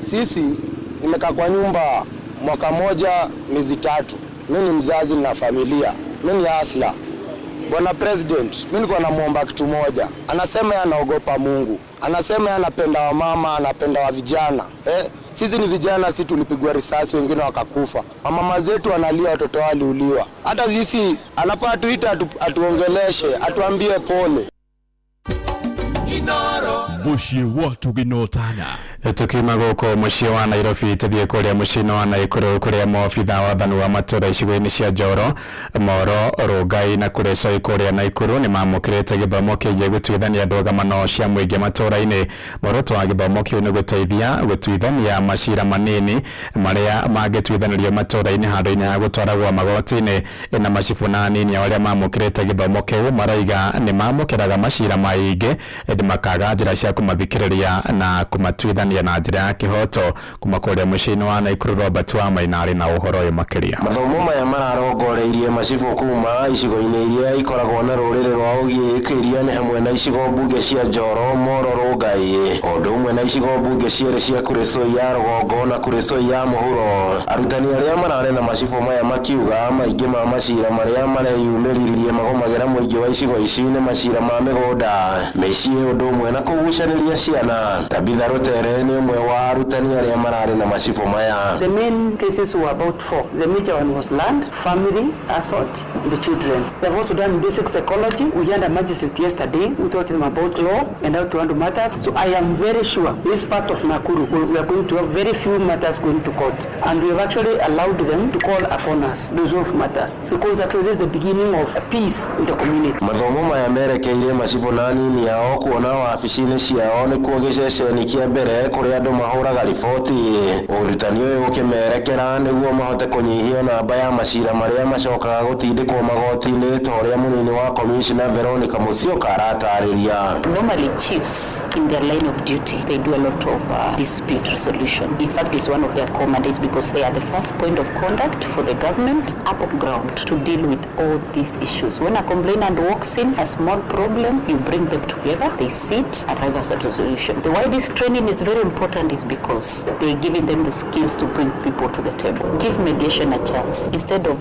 sisi nimekaa kwa nyumba mwaka moja miezi 3. Mimi ni mzazi na familia. Mimi ni asla. Bwana President, mimi niko namuomba kitu moja. Anasema yeye anaogopa Mungu. Anasema yeye anapenda wamama, anapenda wa vijana. Sisi ni vijana, sisi tulipigwa risasi, wengine wakakufa. Mama zetu wanalia, watoto wao waliuliwa. Hata sisi anafaa tuita atuongeleshe, atuambie pole. Mushie watu ginotana. Tukima gũkũ muciĩ wa Nairobi tũthiĩ kũrĩa mũciĩ-inĩ wa Naikuru kũrĩa maobitha wathani wa matũra icigo-inĩ cia Njoro, Moro, Rongai na kũrĩa Soi kũrĩa Naikuru nĩ mamũkĩrĩte gĩthomo kĩgiĩ gũtuithania ndũgamano cia mũingĩ matũra-inĩ. Muoroto wa gĩthomo kĩu nĩ gũteithia gũtuithania macira manini marĩa mangĩtuithanĩrio matũra-inĩ handũ-inĩ ha gũtwaragwo magoti-inĩ, na macibu na anini arĩa mamũkĩrĩte gĩthomo kĩu maraiga nĩ mamũkĩraga macira maingĩ makaga njĩra cia kũmathikĩrĩria na kũmatuithania na njĩra ya kĩhoto. Kuma kũrĩa mũciĩ-inĩ wa Naikuru, Robert wa Mainarĩ na ũhoro ũyũ makĩria. Mathomo maya mararongoreirie macibu kuma icigo-inĩ iria ikoragwo na rũrĩrĩ rwa ũgĩkĩria nĩ hamwe na icigo mbunge cia Njoro, Moro, Rongai, o ũndũ ũmwe na icigo mbunge cierĩ cia Kuresoi ya rũgongo na Kuresoi ya mũhuro. Arutani arĩa mararĩ na macibu maya makiuga maingĩ ma macira marĩa mareyumĩririe magomagĩra mũingĩ wa icigo ici nĩ macira ma mĩgũnda, mĩciĩ, ũndũ ũmwe na kũgucanĩria ciana. Tabitha Rutere nĩ ũmwe wa arutani arĩa mararĩ na macibu maya. The main cases were about 4. The major one was land, family, assault, the children. They have also done basic psychology. We had a magistrate yesterday who taught them about law and how to handle matters. So I am very sure this part of Nakuru, we are going to have very few matters going to court. And we have actually allowed them to call upon us, resolve matters. Because actually this is the beginning of peace in the community. Mathomo maya merekeire macibu na nini yao kuona wabici-inĩ ciao nĩ kuo gĩceceni kĩa mbere kũrĩa andũ mahũraga riboti. Ũrutani ũyũ ũkĩmerekera nĩguo mahote kũnyihia namba ya macira marĩa macokaga gũtindĩkwo magoti-inĩ ta ũrĩa mũnini wa Commissioner Veronica Musyoka aratarĩria. Normally chiefs in their line of duty, they do a lot of dispute resolution. In fact, it's one of their core mandates because they are the first point of contact for the government up on ground to deal with all these issues. When a complainant walks in, a small problem, you bring them together, they sit, arrive at a resolution. The why this training is very important is because they're giving them the skills to bring people to the table. Give mediation a chance instead of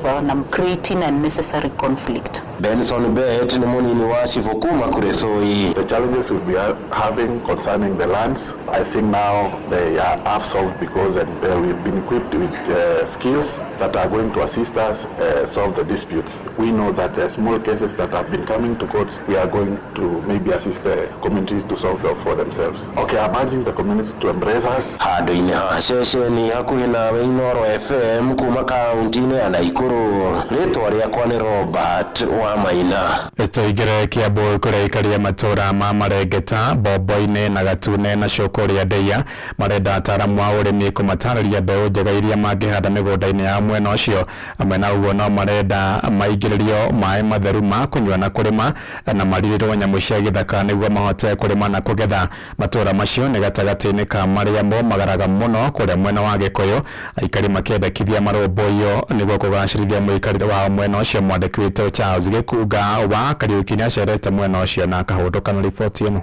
creating unnecessary conflict. Benson Bet ni munini wa chifu kuma Kuresoi. The challenges we'll be having concerning the lands, I think now they are half solved because we've been equipped with skills that are going to assist us solve the disputes. We know that there are small cases that have been coming to courts. We are going to maybe assist the community to solve them for themselves. Okay, I'm urging the community to embrace us. Handũ-inĩ ha ceceni hakuhĩ nawe Inoro FM kuma kaunti-inĩ ya Naikuru, rĩtwa rĩakwa nĩ Robert wa Maina. Tũingĩre Kiambu kũrĩa aikaria matũra ma Marengeta, Bombo-inĩ na Gatune na Cokoria Ndeia marenda ataaramu a ũrĩmi kũmatarĩria mbeũ njega iria mangĩhanda mĩgũnda-inĩ ya mwena ũcio. Amwe na ũguo no marenda maingĩrĩrio maĩ matheru ma kũnyua na kũrĩma na marirĩrwo nyamũ cia gĩthaka nĩguo mahote kũrĩma na kũgetha. Matũra macio nĩ gatagatĩ-inĩ ka marĩa momagaraga mũno kũrĩa mwena wa Gĩkũyũ, aikari makĩendekithia marũmbũiyo nĩguo kũgacĩrithia mũikarĩre wa mwena ũcio. Mwandĩki witũ Charles Gĩkunga wa Kariũki nĩ acerete mwena ũcio na akahũndũka na riboti ĩno.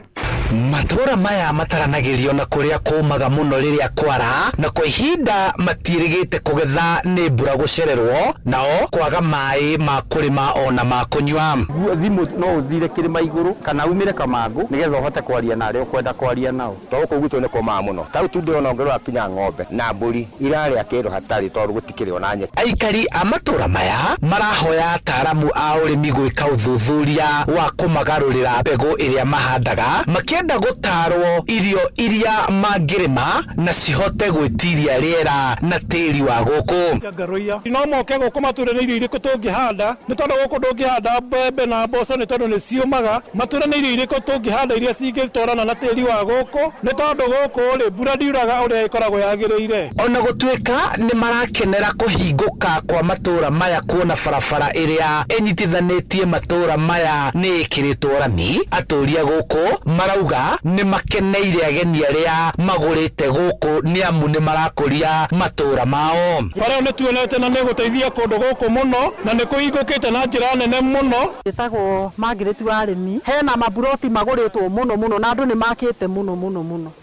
matura maya mataranagirio na kuria kumaga muno riria kwara na kwa ihinda matirigite kugetha ni mbura gucererwo nao kwaga mai ma kurima ona ma kunywa. Thimu no uthire kirima iguru kana umire Kamangu nigetha uhote kwaria na aria ukwenda kwaria nao toko gwitũ nĩ kũmaa mũno tau tu ndĩrona ongerera kinya ng'ombe na mbũri irarĩa kĩndũ hatarĩ tondũ gũtikĩrĩ ona nyeki. Aikari a matura maya marahoya ataaramu a ũrĩmi gwĩka ũthuthuria wa kũmagarũrĩra mbegũ ĩrĩa mahandaga makĩenda gũtarwo irio iria mangĩrĩma na cihote gwĩtiria rĩera na tĩri wa gũkũ. Ngaroia no moke gũkũ mature-inĩ irio irĩkũ tũngĩhanda nĩ tondũ gũkũ ndũngĩhanda mbembe na mboco nĩ tondũ nĩ ciũmaga. Mature-inĩ irio irĩkũ tũngĩhanda iria cingĩtwarana na tĩri wa gũkũ nĩ tondũ gũkũ rĩ mbura ndiuraga ũrĩa ĩkoragwo yagĩrĩire. Ona gũtuĩka nĩ marakenera kũhingũka kwa matura maya kuona barabara ĩrĩa ĩnyitithanĩtie matura maya nĩ ĩkĩrĩtwo rami, atũria gũkũ marauga nĩ makeneire ageni arĩa magũrĩte gũkũ nĩ amu nĩ marakũria matura mao. Bara nĩ tuonete na nĩ gũteithia kũndũ gũkũ mũno na nĩ kũhingũkĩte na njĩra nene mũno. Gĩtagwo Margaret wa arĩmi hena maburoti magũrĩtwo mũno na andũ nĩ makĩte mũno.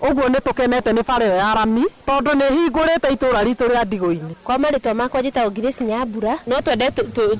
Ũguo nĩ tũkenete nĩ bara ĩyo ya rami tondũ nĩ hingũrĩte itũra ritũ rĩa Ndigũ-inĩ. Kwa marĩtwa makwa njĩtagwo Grace Nyambura no twende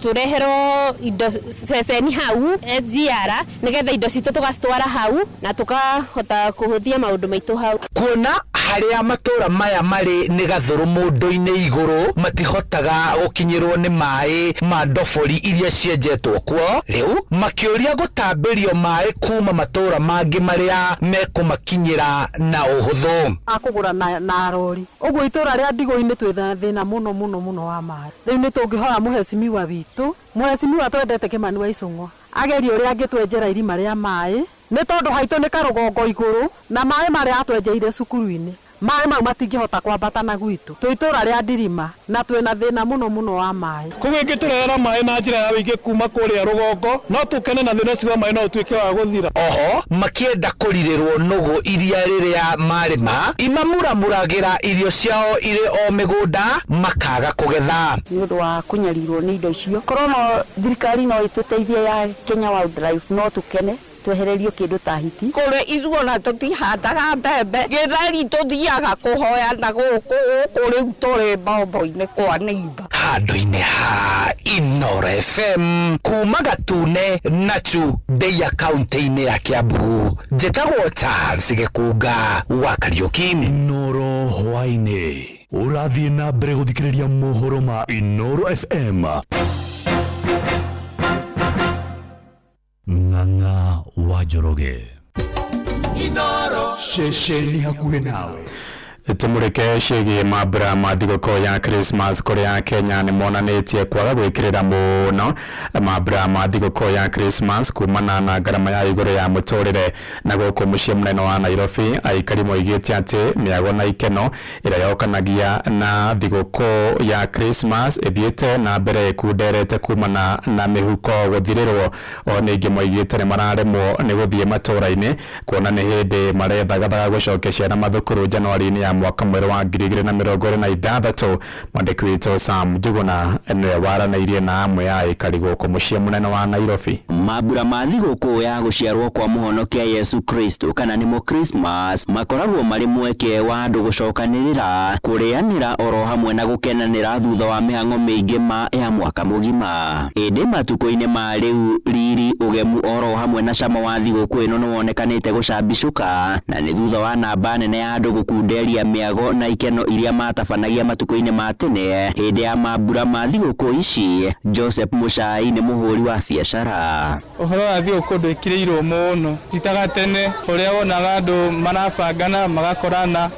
tũreherwo indo ceceni hau SGR nĩgetha indo citũ tũgacitwara hau na tũkahota kũhũthia maũndũ maitũ hau. Kuona harĩa matura maya marĩ nĩ gathũrũ mũndũ-inĩ igũrũ matihotaga gũkinyĩrwo nĩ maĩ ma ndobori iria cienjetwo kuo, rĩu makĩũria gũtambĩrio maĩ kuma matura mangĩ marĩa mekũmakinyĩra na ũhũthũ. Akũgũra na rori ũguo itũra rĩa Ndigũ-inĩ twĩ thĩna mũno wa maĩ. Rĩu nĩ tũngĩhoya mũhecimiwa witũ, mũhecimiwa twendete Kĩmani wa Icũng'wa agerie ũrĩa angĩtwenjera irima rĩa maĩ nĩ tondũ haitũ nĩ karũgongo igũrũ na maĩ marĩa atwenjeire cukuru-inĩ maĩ mau matingĩhota kwambata na gwitũ twĩ itũra rĩa Ndirima na twĩna thĩna mũno wa maĩ. Koguo ingĩtũrehera maĩ na njĩra ya wĩingĩ kuma kũrĩa rũgongo no tũkene na thĩna ũcio wa maĩ no ũtuĩke wa gũthira. Oho makĩenda kũrirĩrwo nũgũ iria rĩrĩa marĩma imamuramuragĩra irio ciao irĩ o mĩgũnda makaga kũgetha. Nĩ ũndũ wa kũnyarirwo nĩ indo icio korwo no thirikari no ĩtũteithie ya Kenya Wildlife no tũkene twehererio kĩndũ ta hiti. Kũrĩ ithuĩ ona tũtihandaga mbembe gĩtheri tũthiaga kũhoya na gũkũ rĩu tũrĩ mbombo-inĩ kwa neiba. Handũ-inĩ ha Inooro FM kuma Gatune Nachu Ndeia kaunti-inĩ ya Kiambu njĩtagwo Charles Gĩkunga wa Kariũki. Inooro hwainĩ ũrathiĩ na mbere gũthikĩrĩria mohoro ma Inooro FM. Ng'ang'a wa Njoroge Inooro shesheni hakuhĩ nawe. Tumurike ciĩgiĩ mambura ma thigũkũ ya Christmas kũrĩa Kenya nĩ monanĩtie kwaga gwĩkĩrĩra mũno mambura ma thigũkũ ya Christmas kumana na ngarama ya igũrũ ya mũtũrĩre na gũkũ mũciĩ mũnene wa Nairobi. Aikari moigĩte atĩ mĩago na ikeno ĩrĩa yokanagia na thigũkũ ya Christmas ĩthiĩte na mbere kunderete kumana na mĩhuko gũthirĩrwo. O ningĩ moigĩte nĩ mararemwo nĩ gũthiĩ matũra-inĩ kuona nĩ hĩndĩ marethagathaga gũcokia ciana mathukuru Januari-inĩ ya mwaka mwerũ wa 2026. Mwandĩki witũ Sam Njuguna nĩwe waranĩirie na amwe ya aikari gũkũ mũciĩ mũnene wa Nairobi. Mambura ma thigũkũ ya gũciarwo kwa mũhonokia Yesu Kristo kana nĩmo Christmas makoragwo marĩ mweke wa andũ gũcokanĩrĩra, kũrĩanĩra oro hamwe na gũkenanĩra thutha wa mĩhang'o mĩingĩ ya mwaka mũgima. Ĩndĩ matukũ-inĩ ma rĩu riri ũgemu oro hamwe na cama wa thigũkũ ĩno nĩ wonekanĩte gũcambicũka, na nĩ thutha wa namba nene ya andũ gũkunderia mĩago na ikeno iria matabanagia matukũ-inĩ ma tene hĩndĩ ya mambura ma thigũkũ ici. Joseph Muchai nĩ mũhũri wa biacara. Ũhoro wa thigũkũ ndwĩkĩrĩirwo mũno titaga tene ũrĩa wonaga andũ marabangana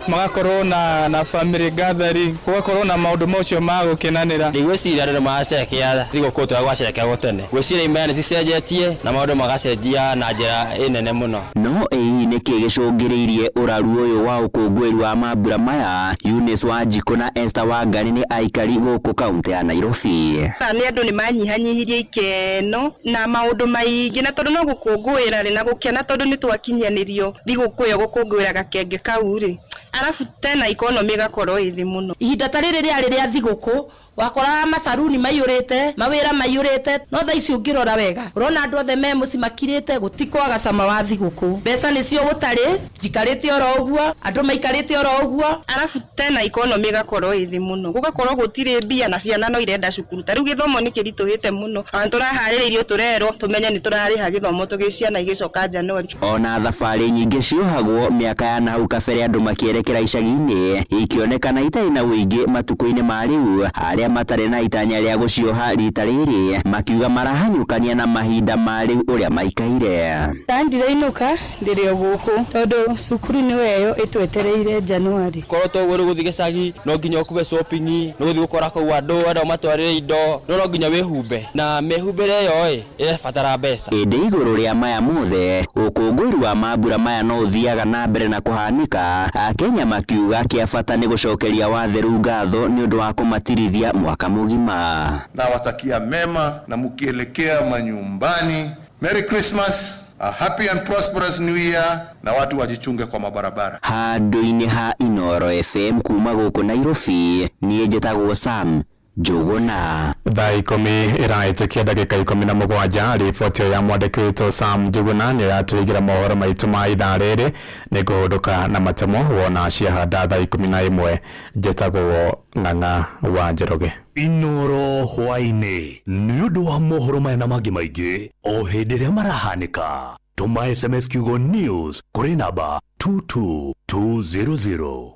magakorwo na family gathering, gũgakorwo na maũndũ macio ma gũkenanĩra. Ngwĩciria andũ magacerekea thigũkũ twa gwacerekeagwo tene, ngwĩciria imera nĩ cicenjetie na maũndũ magacenjia na njĩra nene mũno. No nĩkĩ gĩcũngĩrĩirie ũraru ũyũ wa ũkũngũĩri wa mambura maya? Eunice Wanjikũ na Esther Wangari nĩ aikari gũkũ kaunti ya Nairobi. Nĩ andũ nĩ manyihanyihirie ikeno na maũndũ maingĩ na tondũ no gũkũngũĩra na gũkena tondũ nĩ twakinyanĩrio thigũkũ ĩyo gũkũngũĩra gakenge kau rĩ, Arafu tena economy gakorwo ithi muno. Ihinda ta rĩrĩ rĩa thigũkũ wakora macaruni maiyũrĩte, mawĩra maiyũrĩte, no thaa ici ũngĩrora wega urona andũ othe me mũci makirĩte gũtikwaga cama wa thigũkũ. Mbeca nĩcio gũtarĩ, jikarĩte oro ũguo, andũ maikarĩte oro ũguo. Arafu tena economy gakorwo ithi muno. Gugakorwo gũtirĩ mbia na ciana no irenda cukuru. Ta rĩu gĩthomo nĩ kĩritũhĩte muno. Tũraharĩrĩirio tũrerwo tumenye nĩ tũrarĩha gĩthomo tũgĩciana igĩcoka January. Ona thabarĩ nyingĩ ciohagwo mĩaka ya nahau kabere andũ makĩerekera icagi-inĩ ikĩonekana itarĩ na ũingĩ matukũ-inĩ ma rĩu, arĩa matarĩ na itanya rĩa gũcioha rita rĩrĩ makiuga marahanyũkania na mahinda ma rĩu ũrĩa maikaire. Ndirainuka ndĩrĩ gũkũ tondũ cukuru nĩ weyo ĩtwetereire January. Korwo togũrũ gũthiĩ gĩcagi no nginya ũkue shopping, no gũthiĩ gũkora kau andũ arĩa matwarĩre indo, no nginya wĩhumbe na mĩhumbĩre ĩyo ĩrabatara mbeca. Ĩndĩ igũrũ rĩa maya mothe ũkũngũĩri wa mambura maya no ũthiaga na mbere na kũhanĩka, Akenya makiuga kĩa bata nĩ gũcokeria watheru ngatho nĩ ũndũ wa kũmatirithia mwaka mũgima. Na watakia mema na mukielekea manyumbani. Merry Christmas, a happy and prosperous new year, na watu wajichunge kwa mabarabara. Handũ-inĩ ha Inooro FM kuma gũkũ Nairobi, niĩ njĩtagwo Sam Njuguna. Thaa 10 ĩraĩtũkia ndagĩka 17 riboti ya mwandĩki witũ Sam Njuguna nĩ yatũigĩra mohoro maitũ ma ithaa rĩrĩ nĩ kũhũndũka na matemo wona ciahanda thaa 11 njĩtagwo Ng'ang'a wa Njoroge. Inooro hwainĩ nĩ ũndũ wa mohoro maya na mangĩ maingĩ o hĩndĩ ĩrĩa marahanĩka. Tũma SMS kiugo news kũrĩ namba 22200.